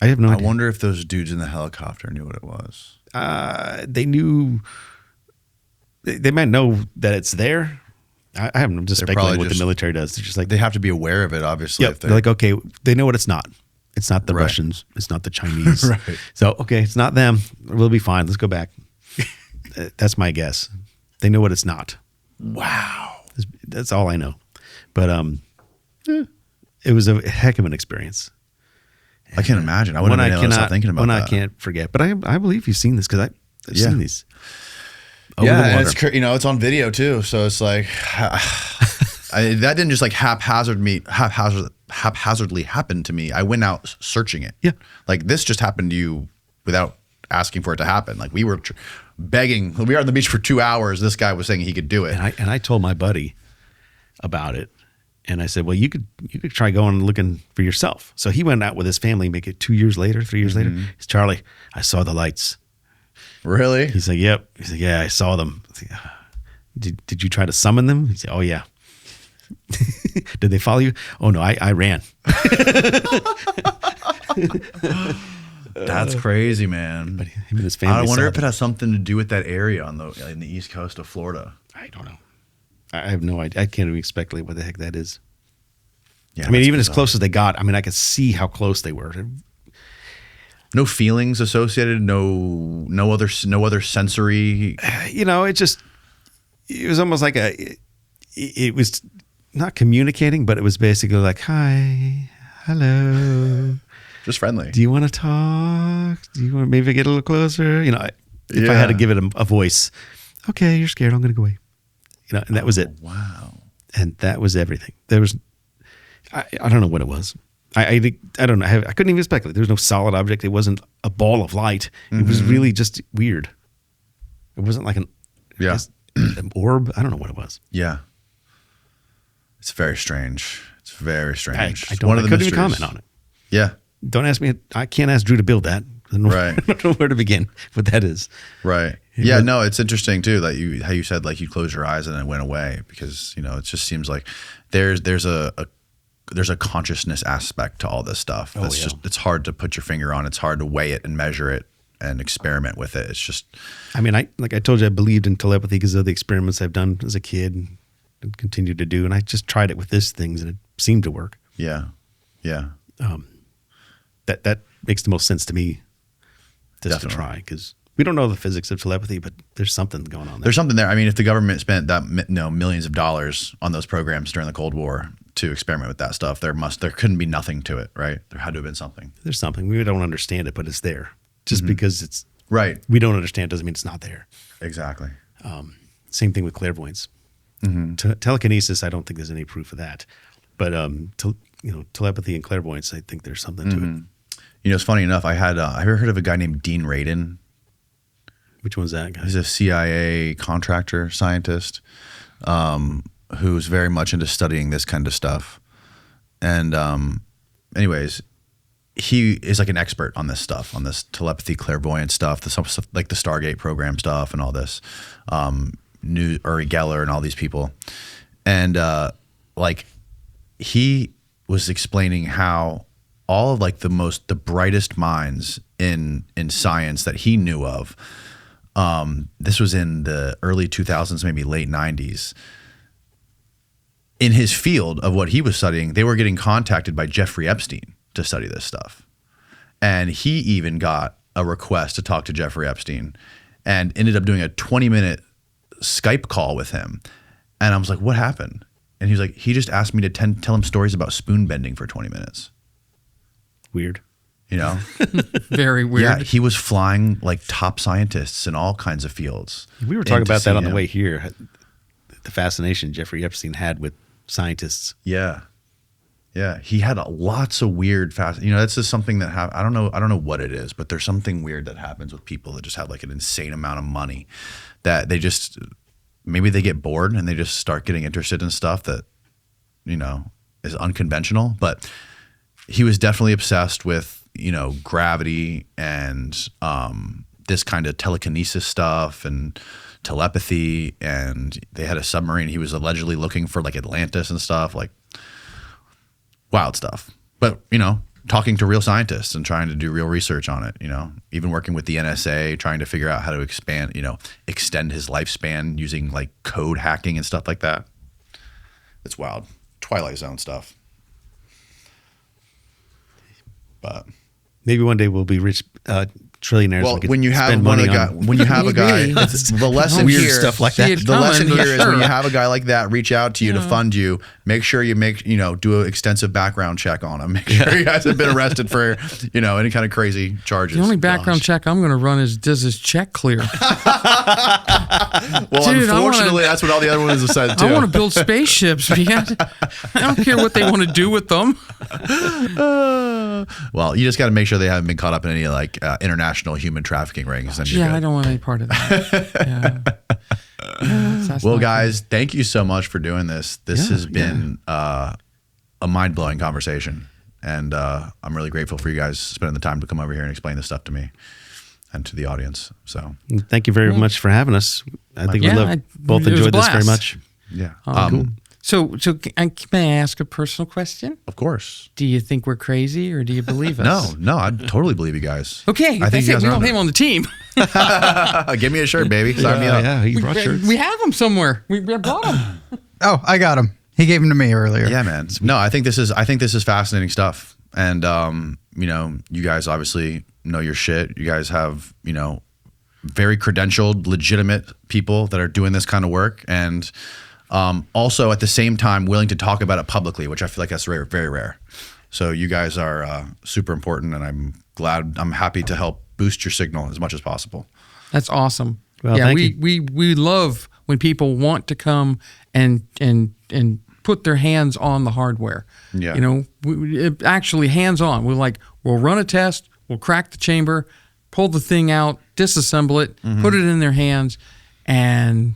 I have no idea. I wonder if those dudes in the helicopter knew what it was. They knew. They might know that it's there. I'm just speculating what the military does. They're just like they have to be aware of it, obviously. Yep. They're like, okay, they know what it's not. It's not the Right. Russians. It's not the Chinese. Right. So, okay, it's not them. We'll be fine. Let's go back. That's my guess. They know what it's not. Wow. That's all I know. But it was a heck of an experience. I can't imagine. I wouldn't have been able to stop thinking about that. I can't forget. But I believe you've seen this because I've seen these. Over the Yeah, water. and it's on video too. So it's like that didn't just like haphazardly happen to me. I went out searching it. Yeah. Like this just happened to you without asking for it to happen. Like we were begging. We were on the beach for 2 hours. This guy was saying he could do it. And I told my buddy about it. And I said, well, you could try going and looking for yourself. So he went out with his family, make it 2 years later, 3 years later. He said, Charlie, I saw the lights. Really? He's like, yep. He's like, yeah, I saw them. I said, did you try to summon them? He said, oh, yeah. Did they follow you? Oh, no, I ran. That's crazy, man. But him and his family I wonder saw if it them. has something to do with that area in the east coast of Florida. I don't know. I have no idea. I can't even speculate what the heck that is. Yeah, I mean, that's even as bizarre. close as they got, I mean, I could see how close they were. No feelings associated. No other sensory. You know, it was almost like it was not communicating, but it was basically like, hi, hello. Just friendly. Do you want to talk? Do you want to maybe get a little closer? You know, if I had to give it a voice, okay, you're scared. I'm going to go away. You know, and that was it. Wow. And that was everything. There was, I don't know what it was. I don't know. I couldn't even speculate. There was no solid object. It wasn't a ball of light. It was really just weird. It wasn't like an orb. I don't know what it was. Yeah. It's very strange. It's very strange. I couldn't even comment on it. Yeah. Don't ask me. I can't ask Drew to build that. Right. I don't know where to begin. What that is. Right. Yeah. No, it's interesting too. Like how you said, like you close your eyes and it went away because it just seems like there's a consciousness aspect to all this stuff. That's just it's hard to put your finger on. It's hard to weigh it and measure it and experiment with it. It's just. I mean, like I told you, I believed in telepathy because of the experiments I've done as a kid and continue to do, and I just tried it with these things and it seemed to work. Yeah. Yeah. That makes the most sense to me. Just to try, because we don't know the physics of telepathy, but there's something going on there. There's something there. I mean, if the government spent that millions of dollars on those programs during the Cold War to experiment with that stuff, there couldn't be nothing to it, right? There had to have been something. There's something. We don't understand it, but it's there. Just because it's right. We don't understand doesn't mean it's not there. Exactly. Same thing with clairvoyance. Telekinesis, I don't think there's any proof of that, but telepathy and clairvoyance, I think there's something to it. You know, it's funny enough. I had have you ever heard of a guy named Dean Radin? Which one's that guy? He's a CIA contractor scientist who's very much into studying this kind of stuff. And anyways, he is like an expert on this stuff, on this telepathy, clairvoyant stuff, the stuff like the Stargate program stuff and all this. Uri Geller and all these people. And like he was explaining how all of like the brightest minds in science that he knew of, this was in the early 2000s, maybe late 90s. In his field of what he was studying, they were getting contacted by Jeffrey Epstein to study this stuff. And he even got a request to talk to Jeffrey Epstein and ended up doing a 20-minute Skype call with him. And I was like, what happened? And he was like, he just asked me to tell him stories about spoon bending for 20 minutes. Weird. You know? Very weird. Yeah, he was flying like top scientists in all kinds of fields. We were talking about that on the him. way here. The fascination Jeffrey Epstein had with scientists. Yeah. Yeah. He had lots of weird that's just something that I don't know what it is, but there's something weird that happens with people that just have like an insane amount of money that they just, maybe they get bored and they just start getting interested in stuff that, you know, is unconventional. But he was definitely obsessed with, you know, gravity and this kind of telekinesis stuff and telepathy. And they had a submarine. He was allegedly looking for like Atlantis and stuff, like wild stuff. But, you know, talking to real scientists and trying to do real research on it, you know, even working with the NSA, trying to figure out how to extend his lifespan using like code hacking and stuff like that. It's wild. Twilight Zone stuff. But maybe one day we'll be rich trillionaires. well, and when you have spend one money of guy, on when you have a guy, Maybe. the lesson weird here, stuff like that. the lesson coming, here is sure. when you have a guy like that reach out to you to fund you, make sure you do an extensive background check on him. Make sure he hasn't been arrested for, any kind of crazy charges. The only background check I'm going to run is, does his check clear? Well, Dude, unfortunately, that's what all the other ones have said too. I want to build spaceships, man. I don't care what they want to do with them. Well, you just got to make sure they haven't been caught up in any like international human trafficking rings. Then you're Yeah, good. I don't want any part of that. That's Well, not guys, thank you so much for doing this. This has been a mind-blowing conversation, and I'm really grateful for you guys spending the time to come over here and explain this stuff to me and to the audience. So, Thank you very much for having us. I think Yeah, both it was a enjoyed this very blast. much. yeah, Cool. So may I ask a personal question? of course. Do you think we're crazy, or do you believe us? No, I totally believe you guys. Okay, I think you guys we are don't on have him on the team. it. Give me a shirt, baby. Sign me up. Yeah, you brought shirts. We have him somewhere. We brought him. Oh, I got him. He gave him to me earlier. Yeah, man. No, I think this is fascinating stuff. And you guys obviously know your shit. You guys have, very credentialed, legitimate people that are doing this kind of work, and also at the same time willing to talk about it publicly, which I feel like that's very, very rare. So you guys are super important, and I'm happy to help boost your signal as much as possible. That's awesome. Well, yeah, thank we love when people want to come and put their hands on the hardware. Yeah. Actually hands on. We'll run a test, we'll crack the chamber, pull the thing out, disassemble it, put it in their hands, and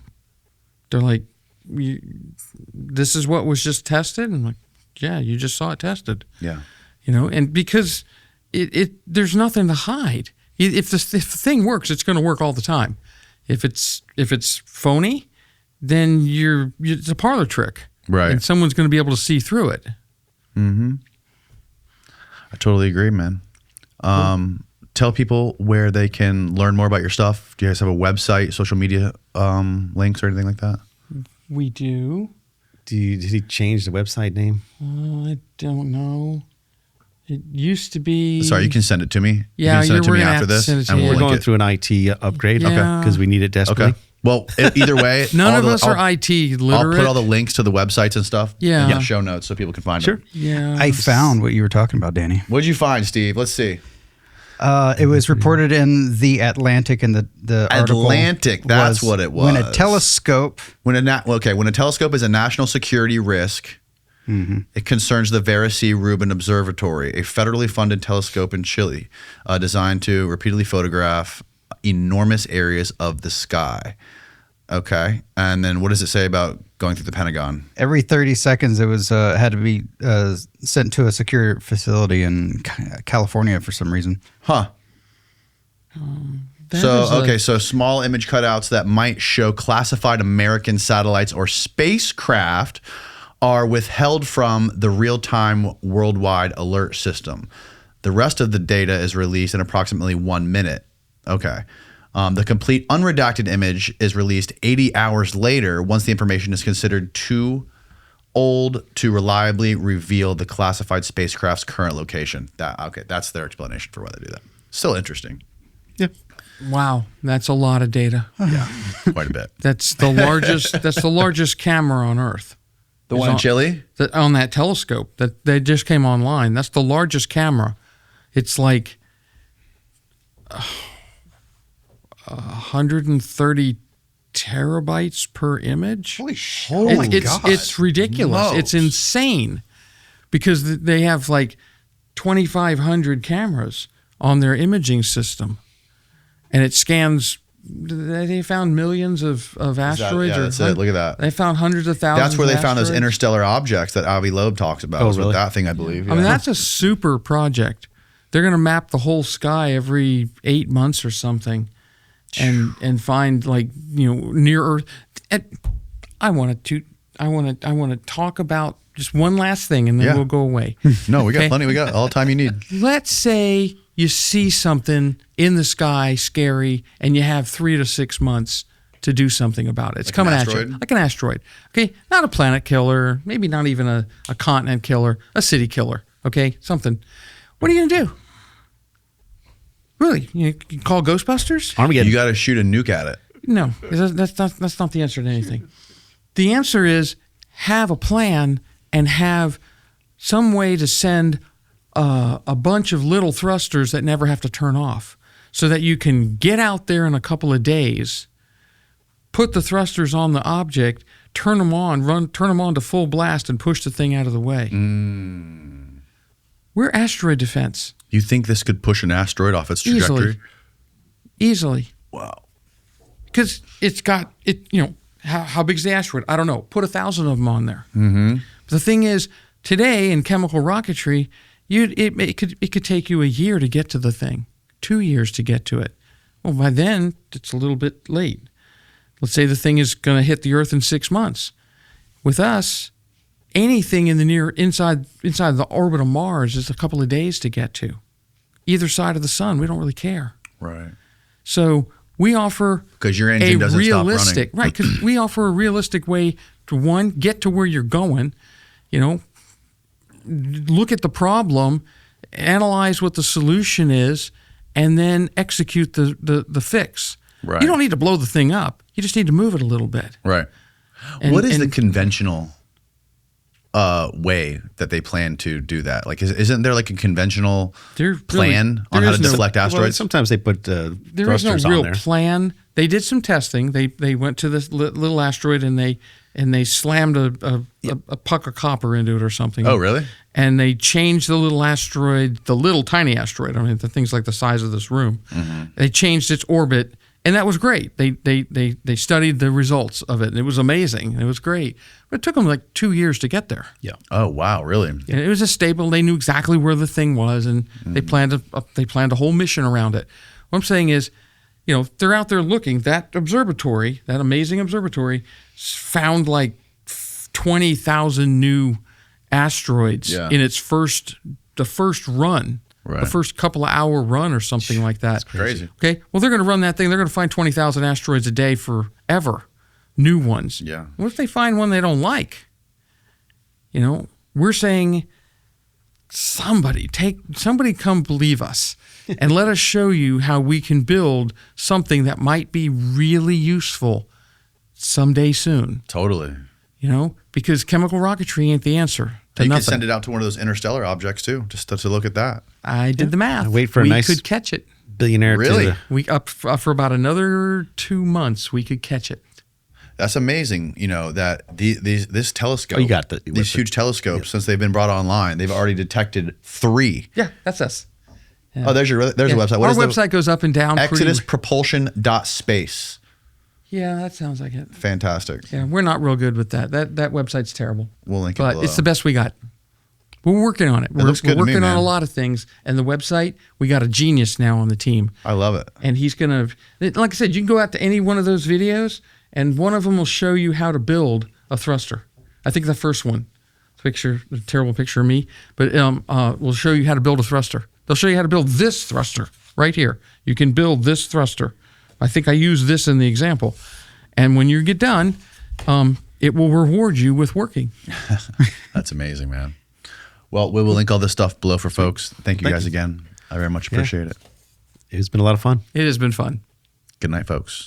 they're like, this is what was just tested? And I'm like, yeah, you just saw it tested. Yeah. And because there's nothing to hide. If the thing works, it's going to work all the time. If it's phony, then it's a parlor trick. Right. And someone's going to be able to see through it. Mm-hmm. I totally agree, man. Tell people where they can learn more about your stuff. Do you guys have a website, social media links, or anything like that? We do. Did he change the website name? I don't know. It used to be. Sorry, you can send it to me. Yeah, you can send it to we're me gonna after have to this, send it to and you. we'll We're link going it. through an IT upgrade Yeah. because we need it desperately. Okay. Well, either way, None of us I'll- are IT I'll literate. put all the links to the websites and stuff Yeah. in the show notes so people can find them. Yeah. I found what you were talking about, Danny. What'd you find, Steve? Let's see. It was reported in the Atlantic, and the article Atlantic, that's what it When a was. telescope, When a telescope is a national security risk, It concerns the Vera C. Rubin Observatory, a federally funded telescope in Chile designed to repeatedly photograph enormous areas of the sky. Okay. And then what does it say about going through the Pentagon? Every 30 seconds, it was had to be sent to a secure facility in California for some reason. Huh. So small image cutouts that might show classified American satellites or spacecraft are withheld from the real-time worldwide alert system. The rest of the data is released in approximately 1 minute. Okay. The complete unredacted image is released 80 hours later once the information is considered too old to reliably reveal the classified spacecraft's current location. That's their explanation for why they do that. Still interesting. Yeah. Wow, that's a lot of data. Yeah, quite a bit. That's the largest. That's the largest camera on Earth. The one in Chile? On that telescope that they just came online. That's the largest camera. It's like 130 terabytes per image. Holy shit! Oh my God. It's ridiculous. Whoa. It's insane because they have like 2,500 cameras on their imaging system, and it scans. They found millions of asteroids. That's it. Look at that. They found hundreds of thousands. That's where they of found those asteroids. interstellar objects that Avi Loeb talks about. Oh, Was really? with that thing, I believe. I mean, that's a super project. They're going to map the whole sky every 8 months or something, and find near Earth. I want to talk about just one last thing, and then we'll go away. No, we got Okay. plenty. We got all the time you need. Let's say you see something in the sky, scary, and you have 3 to 6 months to do something about it. It's Like coming an at you, asteroid? like an asteroid. Okay, not a planet killer, maybe not even a continent killer, a city killer. Okay, something. What are you gonna do? Really? You can call Ghostbusters? Armageddon. You got to shoot a nuke at it. No, that's not the answer to anything. The answer is have a plan and have some way to send a bunch of little thrusters that never have to turn off, so that you can get out there in a couple of days, put the thrusters on the object, turn them on to full blast, and push the thing out of the way. We're asteroid defense. You think this could push an asteroid off its trajectory? Easily. Wow. Because it's got it. How big's the asteroid? I don't know. Put 1,000 of them on there. Mm-hmm. But the thing is, today in chemical rocketry, it could take you a year to get to the thing, 2 years to get to it. Well, by then it's a little bit late. Let's say the thing is going to hit the Earth in 6 months. With us, anything in the inside the orbit of Mars is a couple of days to get to. Either side of the sun, we don't really care. Right. So we offer Because your engine doesn't stop running. right? Because we offer a realistic way to get to where you're going. Look at the problem, analyze what the solution is, and then execute the fix. Right. You don't need to blow the thing up. You just need to move it a little bit. Right. And- What is the and- conventional way that they plan to do that? Like, isn't there like a conventional plan on how to deflect Well, asteroids? sometimes they put There is thrusters no on real there. plan. They did some testing. They went to this little asteroid and they slammed a puck of copper into it or something. Oh, really? And they changed the little asteroid, the little tiny asteroid. I mean, the thing's like the size of this room. Mm-hmm. They changed its orbit, and that was great. They studied the results of it, and it was amazing. It was great. But it took them like 2 years to get there. Yeah. Oh, wow, really? And it was a stable. They knew exactly where the thing was, and they planned a whole mission around it. What I'm saying is, they're out there looking. That observatory, that amazing observatory, found like 20,000 new asteroids in its first run, Right. the first couple of hour run or something like that. Crazy. Okay, well, they're going to run that thing. They're going to find 20,000 asteroids a day forever, new ones. Yeah. What if they find one they don't like? We're saying somebody come believe us and let us show you how we can build something that might be really useful someday soon. Totally. Because chemical rocketry ain't the answer to You nothing. could send it out to one of those interstellar objects too, just to look at that. I did the math. Wait for a we nice- could catch it. Billionaire Really? to We up for about another 2 months. We could catch it. That's amazing. You know that this telescope. Oh, you got the these huge telescopes. Since they've been brought online, they've already detected 3. Yeah, that's us. Yeah. Oh, there's a website. What Our is the website goes up and down. ExodusPropulsion.space. Yeah, that sounds like it. Fantastic. Yeah, we're not real good with that. That website's terrible. We'll link it but below. it's the best we got. We're working on it. looks good we're to me, working on man. a lot of things, and the website, we got a genius now on the team. I love it. And he's gonna, like I said, you can go out to any one of those videos, and one of them will show you how to build a thruster. I think the first one, a terrible picture of me, but will show you how to build a thruster. They'll show you how to build this thruster right here. You can build this thruster. I think I use this in the example. And when you get done, it will reward you with working. That's amazing, man. Well, we will link all this stuff below for folks. Thank you guys again. I very much appreciate it. It's been a lot of fun. It has been fun. Good night, folks.